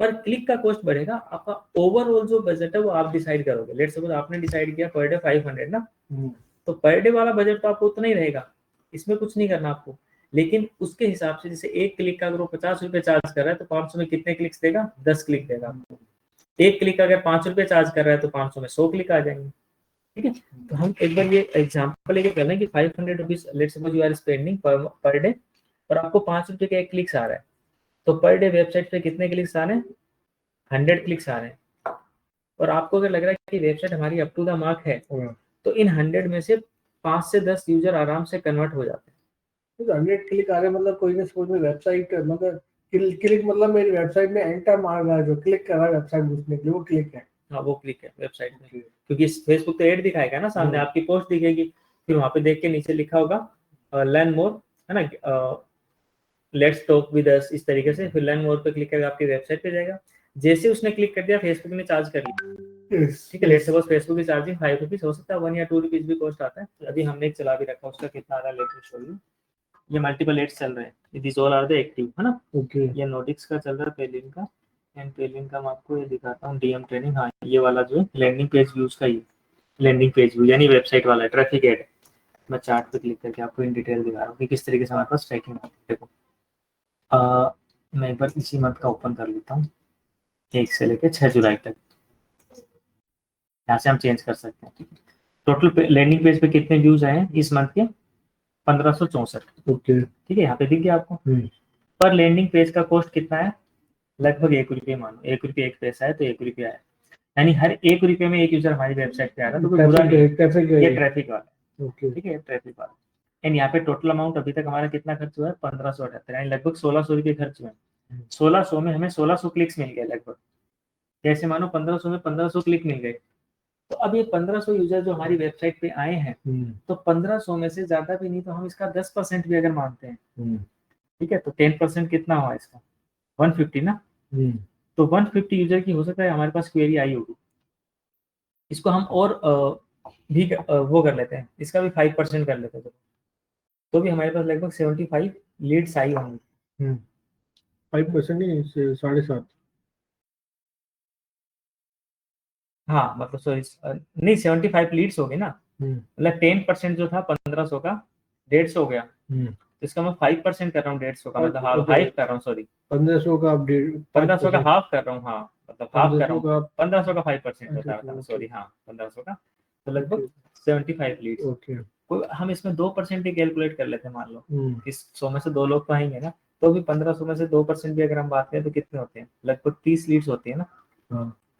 पर क्लिक का कॉस्ट बढ़ेगा, आपका ओवरऑल जो बजट है वो आप डिसाइड करोगे। लेट्स सपोज आपने डिसाइड किया पर डे 500 ना, तो पर डे वाला बजट तो आपको उतना ही रहेगा, इसमें कुछ नहीं करना आपको। लेकिन उसके हिसाब से, जैसे एक क्लिक का अगर वो 50 रुपए चार्ज कर रहा है, तो 500 में कितने क्लिक्स देगा? 10 क्लिक देगा आपको। एक क्लिक अगर 5 रुपए चार्ज कर रहा है, तो 500 में 100 क्लिक आ जाएंगे। ठीक है। तो हम एक बार ये एग्जांपल लेके कर लें कि 500 rupees let's suppose you are spending per day, और आपको 5 रुपए का एक क्लिक्स आ रहा है, तो पर डे वेबसाइट पे कितने क्लिक्स आ रहे हैं? 100 क्लिक्स आ रहे हैं। और आपको अगर लग रहा है कि वेबसाइट हमारी अप टू द मार्क है, तो इन 100 में से 5 से 10 यूजर आराम से कन्वर्ट हो जाते हैं। तो 100 क्लिक आ रहे हैं, मतलब कोई ना सपोज में वेबसाइट, मतलब क्लिक मतलब मेरी वेबसाइट में एंटर मार रहा है, जो क्लिक कर रहा है वेबसाइट घुसने के लिए, वो क्लिक है। हाँ, वो क्लिक है वेबसाइट में, क्योंकि फेसबुक तो एड दिखाएगा ना सामने, आपकी पोस्ट दिखेगी, फिर वहां पे देख के नीचे लिखा होगा लर्न मोर, है ना, लेट्स टॉक विद अस, इस तरीके से, फिर लर्न मोर पे क्लिक करके आपकी वेबसाइट पे जाएगा। जैसे उसने क्लिक कर दिया, फेसबुक ने चार्ज कर लिया। ठीक है, लेट्स सपोज फेसबुक की चार्जिंग 5 रुपीज हो सकता है, 1 या 2 रुपीज भी कॉस्ट आता है। तो अभी हमने एक चला भी रखा, उसका कितना आ रहा है लेट मी शो यू। ये मल्टीपल एड्स चल रहे हैं, this all are the active, है ना। ओके, ये नोटिक्स का चल रहा है, पेलिन का, एंड पेलिन का मैं आपको ये दिखाता हूँ, डीएम ट्रेनिंग। हाँ, ये वाला जो है लैंडिंग पेज व्यूज का, ये लैंडिंग पेज व्यू यानी वेबसाइट वाला ट्रैफिक एड। मैं चार्ट पे क्लिक करके आपको इन डिटेल दिखा रहा हूँ कि किस तरीके से हमारे पास ट्रैकिंग होती है। देखो, मैं एक बार इसी मंथ का ओपन कर लेता हूँ, 1 से लेकर 6 जुलाई तक, यहाँ से हम चेंज कर सकते हैं। ठीक है, टोटल लैंडिंग पेज पे कितने व्यूज आए हैं इस मंथ के? 1564। ओके, ठीक है, यहाँ पे दिख गया आपको। पर लैंडिंग पेज का कॉस्ट कितना है? लगभग 1 रुपये, मानो 1 रुपये 1 पैसा है, तो 1 रुपया है, यानी हर 1 रुपये में एक यूजर हमारी वेबसाइट पे आ रहा है, तो कोई बुरा नहीं, ये ट्रैफिक वाला। ठीक है, ट्रैफिक वाला। एंड यहाँ पे टोटल अमाउंट अभी तक हमारा कितना खर्च हुआ है? 1578, यानी लगभग 1600 रुपये खर्च हुए हैं। 1600 में हमें 1600 क्लिक्स मिल गए लगभग, जैसे मानो 1500 में 1500 क्लिक मिल गए। तो अब ये 1500 यूजर जो हमारी वेबसाइट पे आए हैं, तो 1500 में से ज्यादा भी नहीं तो हम इसका 10% भी अगर मानते हैं, ठीक है, तो 10% कितना हुआ इसका? 150 ना। तो 150 यूजर की हो सकता है हमारे पास क्वेरी आई होगी, इसको हम और भी वो कर लेते हैं, इसका भी 5% कर लेते हैं, तो भी हमारे पास लगभग 75 लीड्स आई होंगी। 5% नहीं, 7.5। हाँ, मतलब सॉरी, नहीं 75 लीड्स हो गए ना, मतलब 10% जो था 1500 का 150 हो गया, तो इसका मैं 5% कर रहा हूँ, 150 का मतलब हाफ कर रहा हूँ, सॉरी 1500 का 1500 का हाफ कर रहा हूँ, हाँ मतलब हाफ कर रहा हूँ, 1500 का 5% होता अच्छा, है, सॉरी हाँ 1500 का, तो लगभग 75 लीड्स। ओके, कोई हम इसमें 2% ही कैलकुलेट कर लेते हैं, मान लो कि 100 में से 2 लोग तो आएंगे ना, तो भी 1500 में से 2% भी अगर हम बात करें तो कितने होते हैं? लगभग 30 लीड्स होती है ना,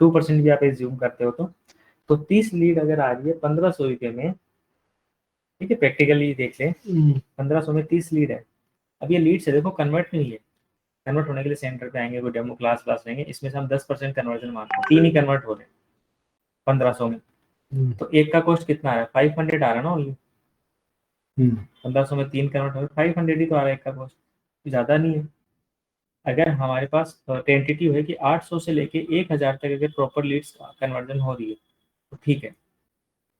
2% भी आप एज्यूम करते हो तो 30 लीड अगर आ रही है 1500 रुपये में, ठीक है, प्रैक्टिकली देख लें, 1500 में 30 लीड है। अब ये लीड से देखो कन्वर्ट नहीं है, कन्वर्ट होने के लिए सेंटर पे आएंगे, कोई डेमो क्लास लेंगे, इसमें से हम 10% कन्वर्जन मानते हैं, 3 ही कन्वर्ट हो रहे हैं 1500 में, तो एक का कॉस्ट कितना आ रहा है? 500 आ रहा है ना ओनली, 1500 में 3 कन्वर्ट हो रहे, 500 ही तो आ रहा है एक का कॉस्ट, ज्यादा नहीं है। अगर हमारे पास टेंटेटिव है कि 800 से लेके 1000 तक अगर प्रॉपर लीड्स कन्वर्जन हो रही है, तो ठीक है,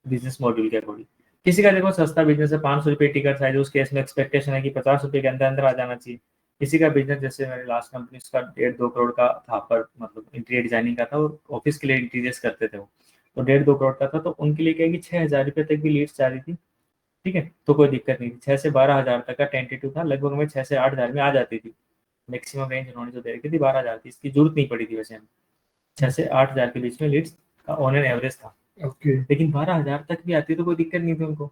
बिजनेस मॉड्यूल के अकॉर्डिंग। किसी का देखो सस्ता बिजनेस है, 500 रुपये टिकट साइज, उस केस में एक्सपेक्टेशन है कि 50 रुपये के अंदर अंदर आ जाना चाहिए। किसी का बिजनेस, जैसे मेरे लास्ट कंपनी का 1.5-2 करोड़ का था, पर मतलब इंटीरियर डिजाइनिंग का था, और ऑफिस के लिए इंटीरियर्स करते थे वो, तो 1.5-2 करोड़ का था, तो उनके लिए क्या है कि 6,000 रुपये तक भी लीड्स जा रही थी। ठीक है, तो कोई दिक्कत नहीं थी, 6 से 12,000 तक का टेंटेटिव था, लगभग में 6 से 8,000 में आ जाती थी, मैक्सिमम रेंज उन्होंने जो दे रखी थी 12,000 थी, इसकी जरूरत नहीं पड़ी थी वैसे हमें, 6 से 8,000 के बीच में लीड्स का ऑन एन एवरेज था। लेकिन 12,000 तक भी आती तो कोई दिक्कत नहीं थी उनको,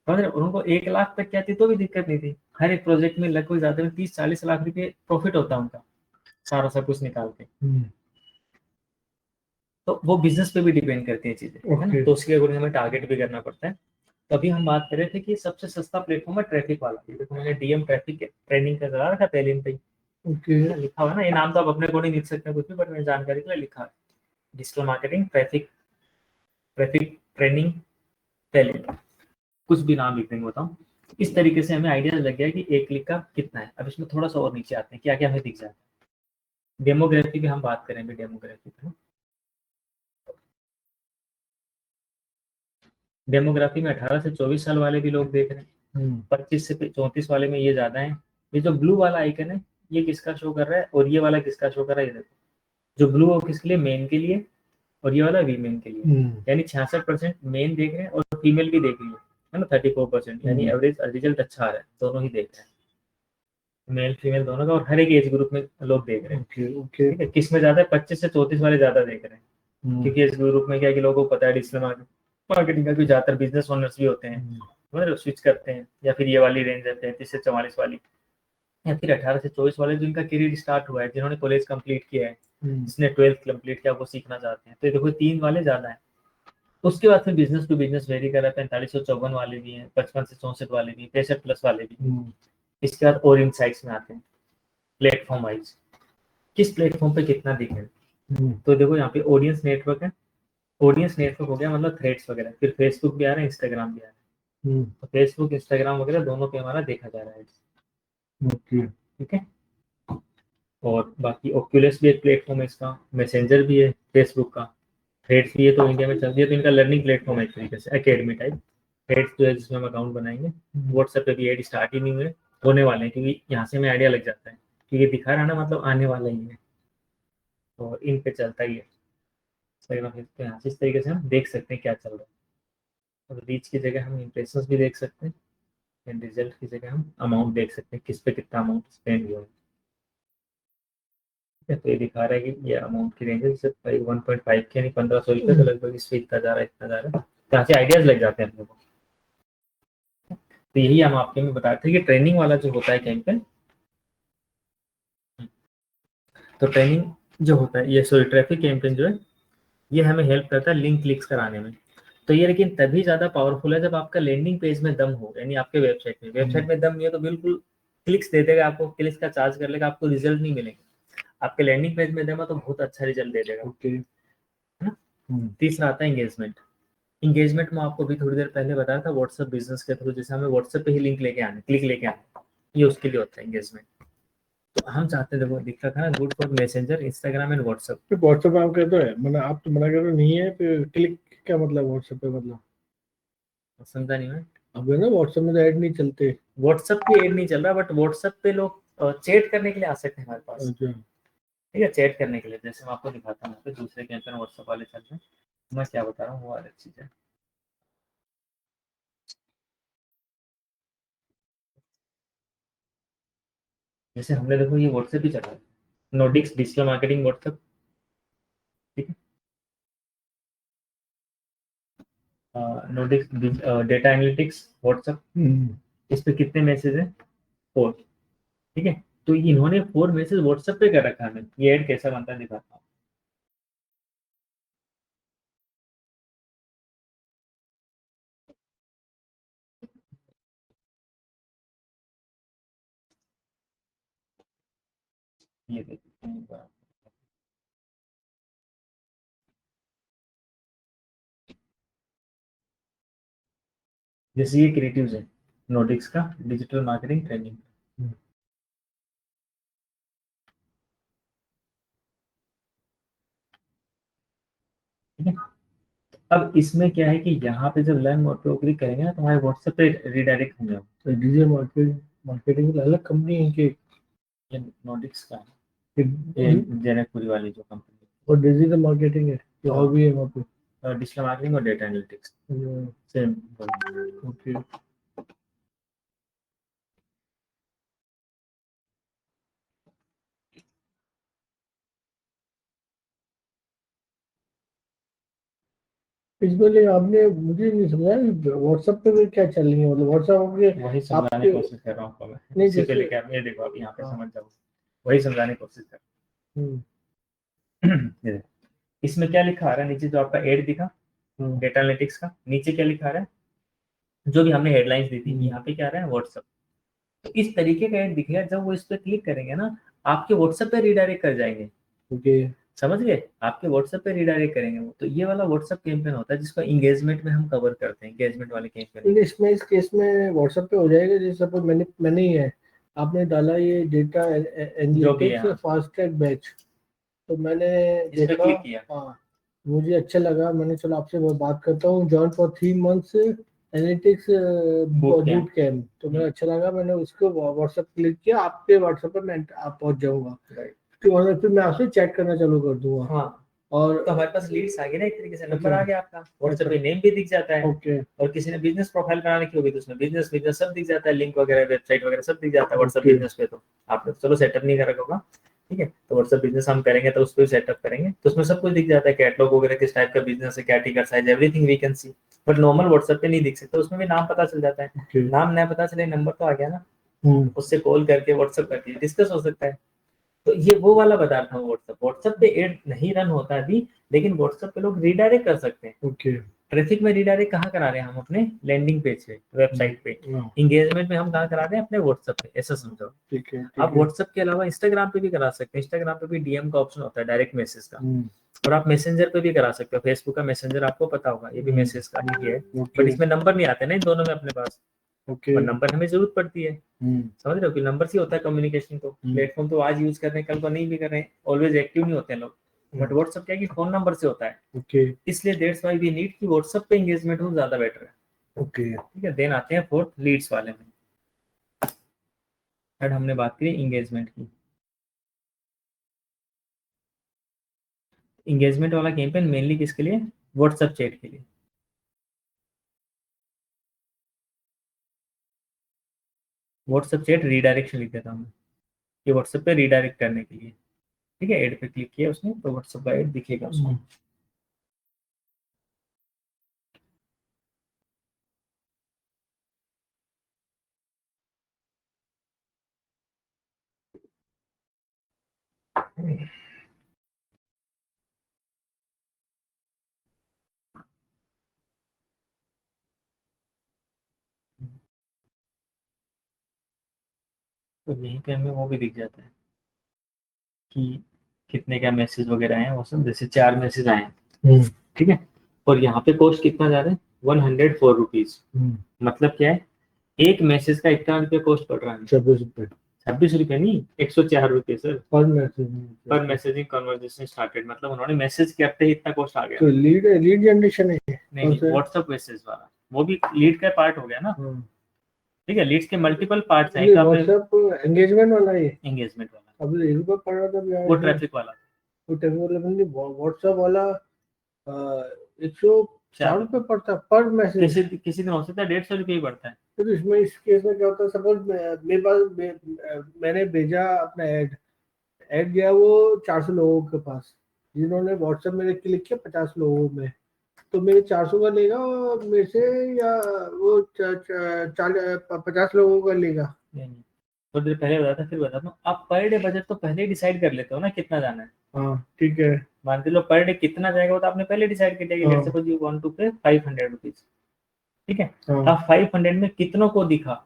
और उनको 1 लाख तक की आती तो भी दिक्कत नहीं थी। हर एक प्रोजेक्ट में लगभग ज्यादा में 30-40 लाख रुपए प्रॉफिट होता है उनका, सारा सब कुछ निकाल के। तो वो बिजनेस पे भी डिपेंड करती है चीजें, है ना, तो उसके अकॉर्डिंग हमें टारगेट भी करना पड़ता है। तो अभी हम बात कर रहे थे कि सबसे सस्ता प्लेटफॉर्म है ट्रैफिक वाला, देखो मैंने डीएम ट्रैफिक ट्रेनिंग का चला रखा पहले पे लिखा हुआ है ना, ये नाम तो आप अपने अकॉर्डिंग लिख सकते हैं कुछ भी, बट मैं जानकारी के लिए लिखा है digital marketing traffic traffic training पहले, कुछ भी नाम लिख देंगे, बताऊँ। इस तरीके से हमें आइडिया लग गया कि 1 क्लिक का कितना है। अब इसमें थोड़ा सा और नीचे आते हैं, क्या क्या हमें दिख जाता है। डेमोग्राफी की हम बात करें, डेमोग्राफी पे, डेमोग्राफी में 18 से 24 साल वाले भी लोग देख रहे हैं, 25 से 34 वाले में ये ज्यादा है। ये जो ब्लू वाला आइकन है, ये किसका शो कर रहा है, और ये वाला किसका शो कर रहा है, ये देखो, जो ब्लू है किसके लिए? मेन के लिए, और ये वाला वीमेन के लिए, यानी 66% मेन देख रहे हैं और फीमेल भी देख रही है ना, 34%, यानी एवरेज रिजल्ट अच्छा आ रहा है, दोनों ही देख रहे हैं, मेल फीमेल दोनों का, और हर एक एज ग्रुप में लोग देख रहे हैं। ठीक है, किस में ज्यादा है? 25 से 34 वाले ज्यादा देख रहे हैं, क्योंकि इस ग्रुप में क्या है कि लोगों को पता है डिजिटल मार्केटिंग, मार्केटिंग का, क्योंकि ज्यादातर बिजनेस ओनर्स भी होते हैं, मतलब स्विच करते हैं, या फिर ये वाली रेंज है 35 से 44 वाली, या फिर 18 से 24 वाले जिनका करियर स्टार्ट हुआ है, जिन्होंने कॉलेज कंप्लीट किया है, जिसने 12th कंप्लीट किया, वो सीखना चाहते हैं, तो देखो 3 वाले ज्यादा है। उसके बाद फिर बिजनेस टू बिजनेस वेरी कर रहा है, 45 से 54 वाले भी हैं, 55 से 64 वाले भी, 65+ वाले भी। इसके बाद और इनसाइट्स में आते हैं प्लेटफॉर्म वाइज, किस प्लेटफॉर्म पे कितना दिखे। तो देखो यहाँ पे ऑडियंस नेटवर्क है, ऑडियंस नेटवर्क हो गया मतलब थ्रेड्स वगैरह, फिर फेसबुक भी आ रहा है, इंस्टाग्राम भी आ रहा है, तो फेसबुक इंस्टाग्राम वगैरह दोनों पे हमारा देखा जा रहा है। ठीक है, और बाकी ओक्यूलस भी एक प्लेटफॉर्म है इसका, मैसेंजर भी है फेसबुक का, थ्रेड्स भी है, तो इंडिया में चलती है, तो इनका लर्निंग प्लेटफॉर्म है एक तरीके से, एकेडमी टाइप। थ्रेड्स जो है जिसमें हम अकाउंट बनाएंगे, व्हाट्सएप पे भी ऐड स्टार्ट ही नहीं हुए, होने वाले हैं, क्योंकि यहाँ से हमें आइडिया लग जाता है कि ये दिखा रहा है ना, मतलब आने वाला ही है, और इन पे चलता ही है। तो यहाँ से इस तरीके से हम देख सकते हैं क्या चल रहा है, और रीच की जगह हम इंप्रेशंस भी देख सकते हैं, एंड रिजल्ट की जगह हम अमाउंट देख सकते हैं, किस पे कितना अमाउंट स्पेंड हुआ है। तो ये दिखा रहा है कि ये अमाउंट की रेंज है, जैसे 1.5 के यानी 1500 रुपये के लगभग इस पे इतना जा रहा है, इतना जा रहा है, तो यहाँ से आइडियाज लग जाते हैं अपने को। तो यही हम आपके में बता रहे थे कि ट्रेनिंग वाला जो होता है कैंपेन, तो ट्रेनिंग जो होता है, ये सॉरी ट्रैफिक कैंपेन जो है, ये हमें हेल्प करता है लिंक क्लिक्स कराने में। तो ये लेकिन तभी ज्यादा पावरफुल है जब आपका लैंडिंग पेज में दम हो, यानी आपके वेबसाइट में दम नहीं है, तो बिल्कुल क्लिक्स दे देगा आपको, क्लिक्स का चार्ज कर लेगा, आपको रिजल्ट नहीं मिलेंगे। आपके लैंडिंग पेज में दम है तो बहुत अच्छा रिजल्ट दे देगा। ओके। तीसरा आता है एंगेजमेंट। एंगेजमेंट में आपको भी थोड़ी देर पहले बताया था, व्हाट्सएप बिजनेस के थ्रू, जैसे हमें व्हाट्सएप पे ही लिंक लेके आने, क्लिक लेके आने, ये उसके लिए होता है एंगेजमेंट। तो हम चाहते हैं, देखो दिख रखा है good for messenger, Instagram and WhatsApp. तो व्हाट्सएप आप कहते हैं, मतलब आप तो मना कर रहे हो नहीं है, फिर क्लिक क्या मतलब व्हाट्सएप पे, मतलब समझा नहीं मैं। अब है ना व्हाट्सएप में तो ऐड नहीं चलते। व्हाट्सएप पे ऐड नहीं चल रहा, बट व्हाट्सएप पे लोग चैट करने के लिए आ सकते हैं हमारे पास। अच्छा। ठीक है, चैट करने के लिए, जैसे मैं आपको दिखाता हूँ, दूसरे कैंपेन व्हाट्सएप वाले चल रहे हैं, मैं क्या बता रहा हूँ वो अलग चीज है। जैसे हमने देखो ये व्हाट्सएप ही चल रहा है, नोडिक्स डिजिटल मार्केटिंग व्हाट्सएप, ठीक है, नोडिक्स डेटा एनालिटिक्स व्हाट्सएप, इस पे कितने मैसेज है, 4, ठीक है। तो इन्होंने 4 मैसेज व्हाट्सएप पे कर रखा है, ये ऐड कैसा बनता है दिखाता हूँ। ये देखते हैं, जैसे ये क्रिएटिव्स है नोडिक्स का डिजिटल मार्केटिंग ट्रेनिंग, ठीक है। अब इसमें क्या है कि यहाँ पे जब लर्न मोड पे क्लिक करेंगे ना, तो हमारे व्हाट्सएप पे रिडायरेक्ट होंगे। तो डिजिटल मार्केटिंग अलग कंपनी है कि ये नोडिक्स का है, ये जनकपुरी वाली जो कंपनी है, और डिजिटल मार्केटिंग है तो और भी है वहाँ पे, डिजिटल मार्केटिंग और डेटा एनालिटिक्स सेम। ओके। इसमें लिए आपने मुझे नहीं समझा व्हाट्सएप पे भी क्या चल रही है, मतलब व्हाट्सएप आपके वही समझाने की कोशिश कर रहा हूँ आपको मैं, नहीं इससे पहले जैसे क्या, ये देखो आप यहाँ पे समझ जाओ, वही समझाने की कोशिश कर रहा हूँ। ये देखो, इसमें क्या लिखा आ रहा है नीचे, जो आपका एड दिखा डेटा एनालिटिक्स का, नीचे क्या लिखा आ रहा है, जो भी हमने हेडलाइंस दी थी, यहाँ पे क्या आ रहा है व्हाट्सएप। तो इस तरीके का एड दिखेगा, जब वो इस पर क्लिक करेंगे ना, आपके व्हाट्सएप पे रिडायरेक्ट कर जाएंगे। ओके, समझ गए, आपके व्हाट्सएप पे रिडायरेक्ट करेंगे वो। तो ये वाला व्हाट्सएप कैंपेन होता है जिसको एंगेजमेंट में हम कवर करते हैं, एंगेजमेंट वाले कैंपेन। इसमें इस केस में व्हाट्सएप पे हो जाएगा, जैसे सपोज मैंने ही है, आपने डाला ये data analytics fast track batch, तो मैंने देखा, क्लिक किया, हाँ मुझे अच्छा लगा, मैंने चलो आपसे बात करता हूँ, join for 3 months analytics boot camp, तो मुझे अच्छा लगा, मैंने उसको व्हाट्सएप क्लिक किया, आपके व्हाट्सएप पर मैं आप पहुंच जाऊंगा, तो फिर मैं आपसे चैट करना चालू कर दूंगा। हाँ, और तो हमारे पास लीड्स आ गए ना, एक तरीके से नंबर आ गया आपका, व्हाट्सएप पे नेम भी दिख जाता है। ओके, और किसी ने बिजनेस प्रोफाइल बनाने की होगी तो उसमें बिजनेस बिजनेस सब दिख जाता है, लिंक वगैरह वेबसाइट वगैरह सब दिख जाता है व्हाट्सएप बिजनेस पे। तो आपने चलो सेटअप नहीं करा होगा, ठीक है, तो व्हाट्सएप बिजनेस हम करेंगे तो उस पर सेटअप करेंगे, तो उसमें सब कुछ दिख जाता है, कैटलॉग वगैरह किस टाइप का बिजनेस है, क्या ticket size, everything we can see. But normal WhatsApp पे नहीं दिख सकता, उसमें भी नाम पता चल जाता है। Okay. नाम नहीं पता चले, नंबर तो आ गया ना, हम्म। उससे कॉल करके व्हाट्सएप करके डिस्कस हो सकता है। तो ये वो वाला बता रहा हूँ, व्हाट्सएप पे एड नहीं रन होता अभी, लेकिन व्हाट्सएप पे लोग रीडायरेक्ट कर सकते हैं। ओके। ट्रैफिक में रीडायरेक्ट कहाँ करा रहे हैं हम? अपने लैंडिंग पेज पे, वेबसाइट पे। इंगेजमेंट में हम कहाँ करा रहे हैं? अपने व्हाट्सएप पे, ऐसा समझो। ठीक है। आप व्हाट्सएप के अलावा इंस्टाग्राम पे भी करा सकते हैं। इंस्टाग्राम पे भी डीएम का ऑप्शन होता है, डायरेक्ट मैसेज का। और आप मैसेंजर पे भी करा सकते हो। फेसबुक का मैसेंजर आपको पता होगा, ये भी मैसेज का ही है, बट इसमें नंबर नहीं आते ना इन दोनों में अपने पास। और नंबर हमें जरूरत पड़ती है, समझ रहे हो कि नंबर से होता है कम्युनिकेशन। तो प्लेटफॉर्म तो आज यूज कर रहे हैं, कल को नहीं भी कर रहे हैं, ऑलवेज एक्टिव नहीं होते हैं लोग। बट व्हाट्सएप क्या है कि फोन नंबर से होता है। इसलिए दैट्स व्हाई वी नीड कि व्हाट्सएप पे एंगेजमेंट हो, ज्यादा बेटर है। ठीक है, देन आते हैं फोर्थ, लीड्स वाले में। थर्ड हमने बात की एंगेजमेंट की। एंगेजमेंट वाला कैंपेन मेनली किसके लिए? व्हाट्सएप चैट के लिए। व्हाट्सएप चैट रीडायरेक्शन लिख देता हूँ कि व्हाट्सएप पे रीडायरेक्ट करने के लिए। ठीक है, ऐड पे क्लिक किया उसने तो व्हाट्सएप का ऐड दिखेगा उसको। तो यहीं पे हमें वो भी दिख जाता है कि कितने क्या मैसेज वगैरह आए हैं। वो सब जैसे 4 मैसेज आए हैं, ठीक है, और यहाँ पे कॉस्ट कितना जा रहा है? 104 रुपीज। मतलब क्या है? एक मैसेज का इतना रुपया कॉस्ट पड़ रहा है? 26 रुपये। 26 रुपये नहीं, 104 रुपये सर, पर मैसेजिंग कन्वर्सेशन स्टार्टेड। मतलब उन्होंने मैसेज करते ही इतना कॉस्ट आ गया। तो लीड जनरेशन है? नहीं, व्हाट्सएप मैसेज वाला वो भी लीड का पार्ट हो गया ना। ठीक है, लीड्स के मल्टीपल पार्ट्स हैं। व्हाट्सएप एंगेजमेंट वाला है, एंगेजमेंट वाला अभी एक बार पढ़ रहा था, वो ट्रैफिक वाला। वो ट्रैफिक वाला बंदी व्हाट्सएप वाला 104 रुपये पड़ता है पर मैसेज। किसी दिन हो सकता है 150 रुपये ही पड़ता है। तो इसमें इस केस में क्या होता है? सपोज मेरे पास मैंने भेजा अपना ऐड गया वो 400 लोगों के पास, जिन्होंने व्हाट्सएप में क्लिक किया 50 लोगों में, तो मेरे 400 का लेगा मेरे से, या वो 50 लोगों का लेगा? नहीं, थोड़ी देर पहले बताया था, फिर बताता हूँ। आप पर डे बजट तो पहले ही डिसाइड कर लेते हो ना कितना जाना है। हाँ ठीक है। मान के लो पर डे कितना जाएगा वो तो आपने पहले डिसाइड कर लिया कि let's suppose you want to pay 500 rupees. ठीक है, अब 500 में कितनों को दिखा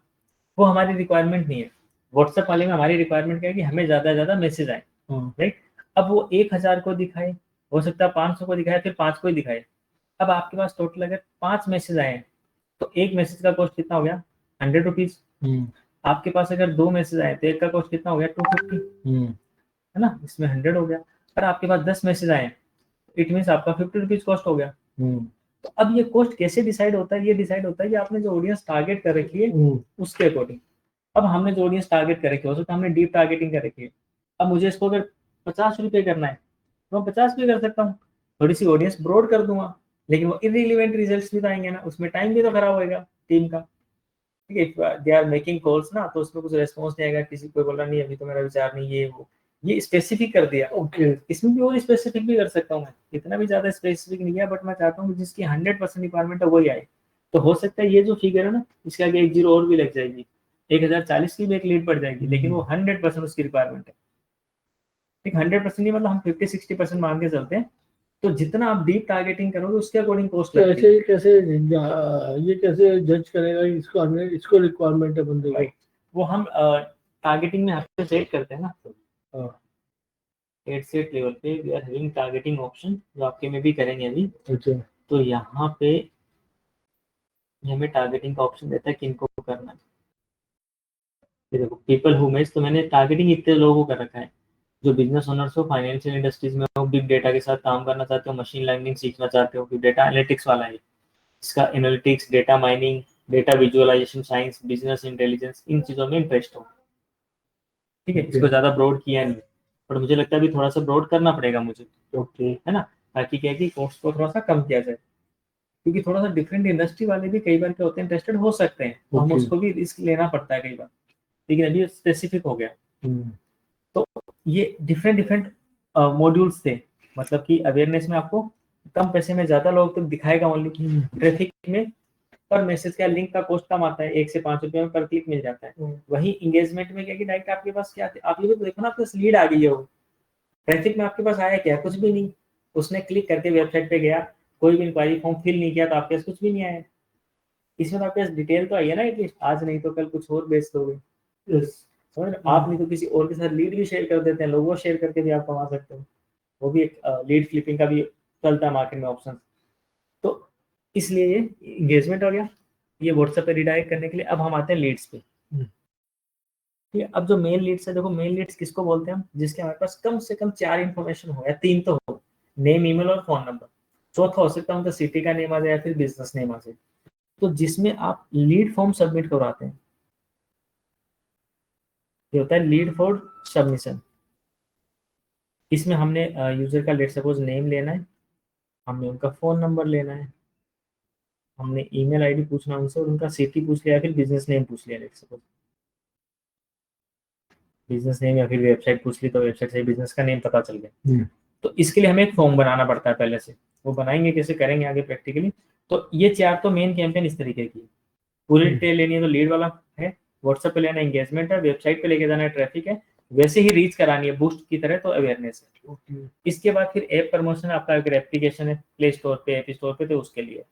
वो हमारी रिक्वायरमेंट नहीं है। व्हाट्सएप वाले में हमारी रिक्वायरमेंट क्या है कि हमें ज्यादा ज्यादा मैसेज आए, राइट। अब वो 1000 को दिखाए, हो सकता है 500 को दिखाए, फिर 5 को ही दिखाए। अब आपके पास टोटल अगर 5 मैसेज आए तो एक मैसेज का कॉस्ट कितना हो गया? 100 रुपीज। आपके पास अगर 2 मैसेज आए तो एक का कॉस्ट कितना हो गया? 250, है ना, इसमें 100 हो गया। पर आपके पास 10 मैसेज आए, इट मीन आपका 50 रुपीज कॉस्ट हो गया। तो अब ये कॉस्ट कैसे डिसाइड होता है? ये डिसाइड होता है कि आपने जो ऑडियंस टारगेट कर रखी है उसके अकॉर्डिंग। अब हमने जो ऑडियंस टारगेट कर रखी है, हो सकता है हमने डीप टारगेटिंग कर रखी है। अब मुझे इसको अगर 50 रुपये करना है तो मैं 50 भी कर सकता हूँ, थोड़ी सी ऑडियंस ब्रॉड कर दूंगा, लेकिन वो इररिलेवेंट रिजल्ट्स भी तो आएंगे ना, उसमें टाइम भी तो खराब होएगा टीम का। ठीक है, दे आर मेकिंग कॉल्स ना, तो उसमें कुछ रेस्पॉन्स नहीं आएगा, किसी कोई बोल रहा नहीं अभी तो मेरा विचार नहीं, ये वो, ये स्पेसिफिक कर दिया। इसमें भी और स्पेसिफिक भी कर सकता हूँ मैं, इतना भी ज्यादा स्पेसिफिक नहीं है, बट मैं चाहता हूँ जिसकी 100% रिक्वायरमेंट है वही आए। तो हो सकता है ये जो फिगर है ना, इसके आगे एक जीरो और भी लग जाएगी, 1040 की भी एक लीड पड़ जाएगी, लेकिन वो 100% उसकी रिक्वायरमेंट है। ठीक, 100% नहीं, मतलब हम 50-60% मान के चलते हैं। तो जितना आप डीप टारगेटिंग करोगे उसके अकॉर्डिंग कॉस्ट लगती है। ये कैसे जज करेगा इसको रिक्वायरमेंट है बंदे को? वो हम टारगेटिंग में आपसे सेट करते हैं ना, एड सेट लेवल पे we are having targeting option, जो आपके में भी करेंगे अभी। अच्छा, तो यहाँ पे हमें टारगेटिंग का ऑप्शन देता है किनको करना है। देखो पीपल हु मेज, तो मैंने टारगेटिंग इतने लोगों को कर रखा है जो बिजनेस ओनर्स हो, फाइनेंशियल इंडस्ट्रीज में हो, बिग डेटा के साथ काम करना चाहते हो, मशीन लर्निंग सीखना चाहते हो, डेटा एनालिटिक्स वाला है इसका, analytics, data mining, data visualisation science, business intelligence, इन चीजों में इंटरेस्ट हो। ठीक है, इसको ज्यादा ब्रॉड किया नहीं, पर मुझे लगता है अभी थोड़ा सा ब्रॉड करना पड़ेगा मुझे, है ना, ताकि क्या है कि कॉस्ट को थोड़ा सा कम किया जाए, क्योंकि थोड़ा सा डिफरेंट इंडस्ट्री वाले भी कई बार क्या होते हैं, इंटरेस्टेड हो सकते हैं, तो हम उसको भी रिस्क लेना पड़ता है कई बार, लेकिन अभी स्पेसिफिक हो गया। तो ये डिफरेंट डिफरेंट मॉड्यूल्स थे, मतलब कि अवेयरनेस में आपको कम पैसे में ज्यादा लोग तक दिखाएगा ओनली ट्रैफिक में, पर मैसेज का लिंक का कॉस्ट कम आता है, 1 से 5 रुपए में पर क्लिक मिल जाता है। वही एंगेजमेंट में क्या कि डायरेक्ट आपके पास क्या, आप ये तो देखो ना, आपके पास लीड आ गई है, वो ट्रैफिक में आपके पास आया क्या, कुछ भी नहीं। उसने क्लिक करके वेबसाइट पे गया, कोई भी इंक्वायरी फॉर्म फिल नहीं किया, तो आपके पास कुछ भी नहीं आया। इसमें तो आपके पास डिटेल तो आई है ना एटलीस्ट, आज नहीं तो कल कुछ और बेच दोगे। आप नहीं तो किसी और के साथ लीड भी शेयर कर देते हैं, लोगों शेयर करके भी आप कमा सकते हो। वो भी एक लीड फ्लिपिंग का भी चलता है मार्केट में ऑप्शन। तो इसलिए ये एंगेजमेंट हो गया, ये व्हाट्सएप पे रिडायरेक्ट करने के लिए। अब हम आते हैं लीड्स पे। ठीक है, अब जो मेल लीड्स है, देखो मेल लीड्स किसको बोलते हैं हम, जिसके हमारे पास कम से कम 4 इंफॉर्मेशन हो या 3 तो हो, नेम, ईमेल और फोन नंबर। चौथा हो सकता है उनका सिटी का नेम आ जाए या फिर बिजनेस नेम आ जाए। तो जिसमें आप लीड फॉर्म सबमिट करवाते हैं, ये होता है लीड फॉर सबमिशन। इसमें हमने यूजर का लेट सपोज नेम लेना है, हमने उनका फोन नंबर लेना है, हमने ईमेल आईडी पूछना उनसे, और उनका सिटी पूछ लिया, फिर बिजनेस नेम पूछ लिया। लेट सपोज बिजनेस नेम या फिर वेबसाइट पूछ ली, तो वेबसाइट से बिजनेस का नेम पता चल गया। तो इसके लिए हमें एक फॉर्म बनाना पड़ता है पहले से, वो बनाएंगे कैसे, करेंगे आगे प्रैक्टिकली। तो ये 4 तो मेन कैंपेन इस तरीके की। पूरी डिटेल लेनी है तो लीड वाला है, व्हाट्सएप पे लेना एंगेजमेंट है, वेबसाइट पे लेके जाना है ट्रैफिक है, वैसे ही रीच करानी है बूस्ट की तरह तो अवेयरनेस है। इसके बाद फिर ऐप प्रमोशन, आपका अगर एप्लीकेशन है प्ले स्टोर पे, ऐप स्टोर पे, तो उसके लिए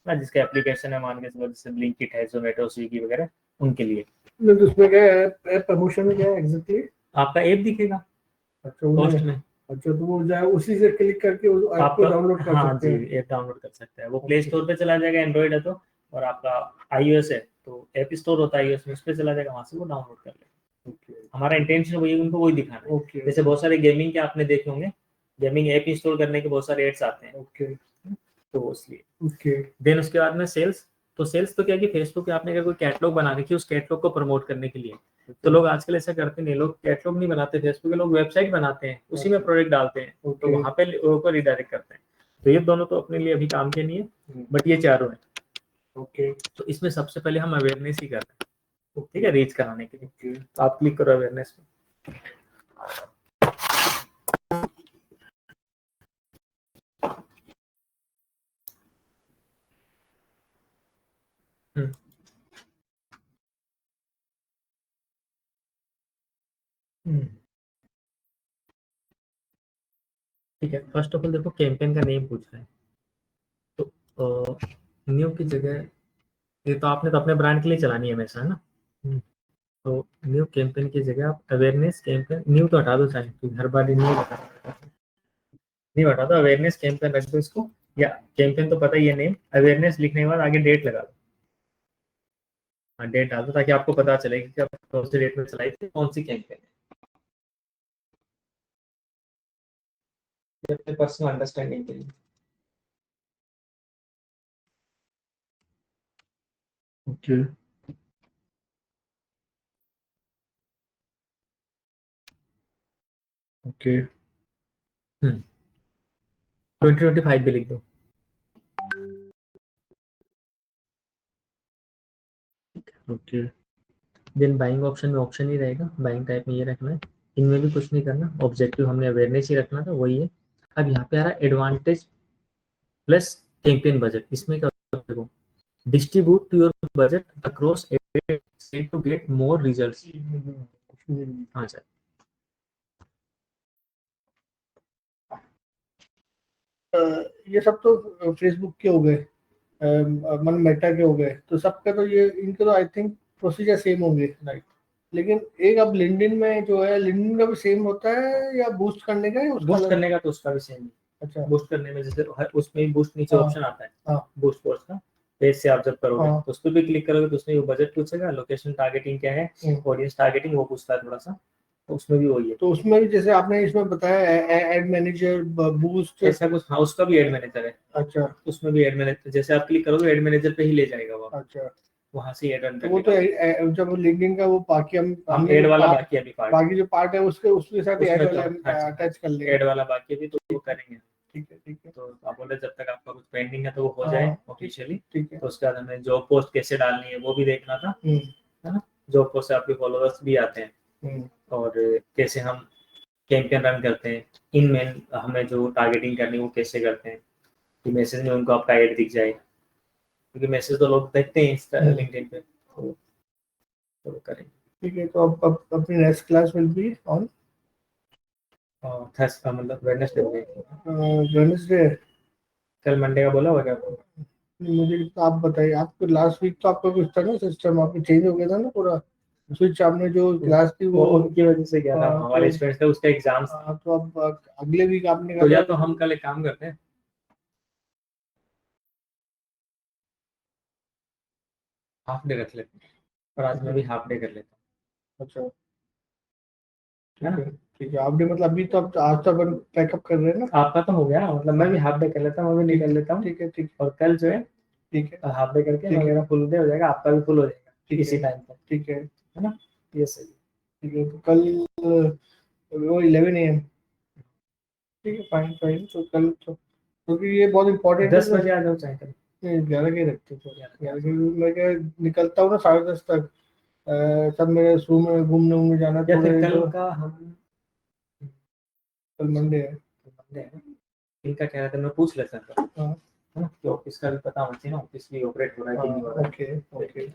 ना, जिसका एप्लीकेशन है मान के चलो, जैसे ब्लिंकिट है, जोमेटो, स्विगी वगैरह, उनके लिए। तो उसमें क्या है, ऐप प्रमोशन में क्या है एग्जैक्टली? आपका ऐप दिखेगा अच्छा पोस्ट में। अच्छा, तो वो जाए उसी से क्लिक करके उस ऐप को डाउनलोड कर सकते हैं। जी, ऐप डाउनलोड कर सकते हैं, वो प्ले स्टोर पे चला जाएगा, एंड्रॉइड है तो, और आपका iOS है तो ऐप स्टोर होता है iOS में, उस पे चला जाएगा, वहां से वो डाउनलोड कर लेगा। हमारा इंटेंशन वही, उनको वही दिखाना है। जैसे बहुत सारे गेमिंग के आपने देखे होंगे, गेमिंग ऐप इंस्टॉल करने के बहुत सारे एड्स आते हैं, तो इसलिए। देन उसके बाद में सेल्स। तो सेल्स तो क्या कि फेसबुक पे आपने अगर कोई कैटलॉग बना रखी है, उस कैटलॉग को प्रमोट करने के लिए, तो लोग आजकल ऐसा करते नहीं, लोग कैटलॉग नहीं बनाते फेसबुक के, लोग वेबसाइट बनाते हैं, उसी में प्रोडक्ट डालते हैं, तो वहां पे लोगों को रिडायरेक्ट करते हैं। तो ये दोनों तो अपने लिए अभी काम के नहीं है, बट ये चारों है। तो इसमें सबसे पहले हम अवेयरनेस ही कर रहे हैं, ठीक है, रीच कराने के लिए। तो आप क्लिक करो अवेयरनेस में। ठीक है, फर्स्ट ऑफ ऑल देखो कैंपेन का नेम पूछ रहा है, तो न्यू की जगह, ये तो आपने तो अपने ब्रांड के लिए चलानी है हमेशा, है ना। तो न्यू कैंपेन की जगह आप अवेयरनेस कैंपेन, न्यू तो हटा दो चाहे, क्योंकि हर बार न्यू हटा दो, अवेयरनेस कैंपेन रख दो इसको, या कैंपेन तो पता ही है नेम, अवेयरनेस लिखने के बाद आगे डेट लगा दो। हाँ, डेट डाल दो ताकि आपको पता चले कि आप कौन सी डेट में चलाई थी, कौन सी कैंपेन है, अपने पर्सनल अंडरस्टैंडिंग के लिए। ओके ओके 2025 भी लिख दो। ओके देन बाइंग ऑप्शन में ऑप्शन ही रहेगा, बाइंग टाइप में ये रखना है, इनमें भी कुछ नहीं करना, ऑब्जेक्टिव हमने अवेयरनेस ही रखना था, वही है। अब यहाँ पे आ रहा है एडवांटेज प्लस कैंपेन बजट, इसमें क्या देखो, distribute to your budget across to get more results. हाँ सर, ये सब तो फेसबुक के हो गए, मन मेटा के हो गए, तो सबका तो ये, इनके तो आई थिंक प्रोसीजर सेम होंगे, राइट। लेकिन एक अब लिंक्डइन में जो है, लिंक्डइन का भी सेम होता है या बूस्ट करने का, या उसका बूस्ट करने का तो उसका भी सेम है। अच्छा, बूस्ट करने में जैसे उसमें भी बूस्ट नीचे हाँ, ऑप्शन आता है, हाँ, बूस्ट पोस्ट का, पेज से आप जब करोगे हाँ, तो उस पर भी क्लिक करोगे तो उसमें वो बजट पूछेगा, लोकेशन टारगेटिंग क्या है, ऑडियंस टारगेटिंग वो पूछता है थोड़ा सा, तो उसमें भी वही है। तो उसमें भी जैसे आपने इसमें बताया एड मैनेजर, बूस्ट, ऐसा कुछ, हाँ, उसका भी एड मैनेजर है। अच्छा, उसमें भी एड मैनेजर, जैसे आप क्लिक करोगे एड मैनेजर पे ही ले जाएगा वो, अच्छा, वहां से एड रन तो वो तो जब लिंक्डइन का वो बाकी हम एड वाला बाकी अभी पार्ट, बाकी जो पार्ट है उसके साथ ऐड वाला हाँ, अटैच कर लेंगे। एड वाला बाकी अभी तो वो करेंगे। ठीक है, ठीक है, तो आप बोले जब तक आपका कुछ पेंडिंग है तो वो हो जाए ऑफिशियली, ठीक है, तो उसके बाद हमें जॉब पोस्ट कैसे डालनी है वो भी देखना था, है ना। जॉब पोस्ट से आपके फॉलोअर्स भी आते हैं, और कैसे हम कैंपेन रन करते हैं, इनमें हमें जो टारगेटिंग करनी है वो कैसे करते हैं, कि मैसेज में उनको आपका ऐड दिख जाए, क्योंकि मैसेज तो लोग देखते हैं इंस्टा लिंक्डइन पे, तो करेंगे। ठीक है, तो अब अपनी next class will be on Thursday, मतलब वेडनेसडे वेडनेसडे। कल मंडे का बोला हुआ क्या आपको? मुझे आप बताइए, आपको लास्ट वीक तो आपका कुछ था ना, सिस्टम आपका चेंज हो गया था ना पूरा स्विच, आपने जो क्लास थी वो उनकी वजह से गया था, हाँ, हमारे तो- स्टूडेंट्स थे, उसका एग्जाम था। हाँ, तो अब अगले वीक आपने तो कहा या था तो हम कल एक काम करते हैं, हाफ डे रख लेते हैं, और आज मैं भी हाफ डे कर लेता अच्छा हूँ, है ना? ठीक है, आपने मतलब अभी तो अब आज तो अपन पैकअप कर रहे हैं ना। आपका तो हो गया ना, मतलब मैं भी हाफ डे कर लेता हूँ, मैं भी निकल लेता हूँ, ठीक है ठीक और कल जो है ठीक है हाफ डे करके ठीक है मेरा फुल डे हो जाएगा, आपका भी फुल हो जाएगा ठीक इसी है टाइम पर, ठीक है है ना? ये सही है। ठीक है, तो कल वो 11 AM। ठीक है, फाइन फाइन, तो कल तो क्योंकि ये बहुत इंपॉर्टेंट है 10 तो बजे आ जाओ चाहे कल। 11 के रखते थे, 11 के मैं क्या निकलता हूँ ना 10:30 तक, तब मेरे शुरू में घूमने घूमने जाना या थोड़े फिर तो। कल का हम, कल मंडे है। मंडे है, इनका क्या रहता है मैं पूछ लेता था, हाँ है ना? कि ऑफिस का भी पता होना चाहिए ना, ऑफिस भी ऑपरेट हो रहा है कि नहीं हो रहा है। Okay okay.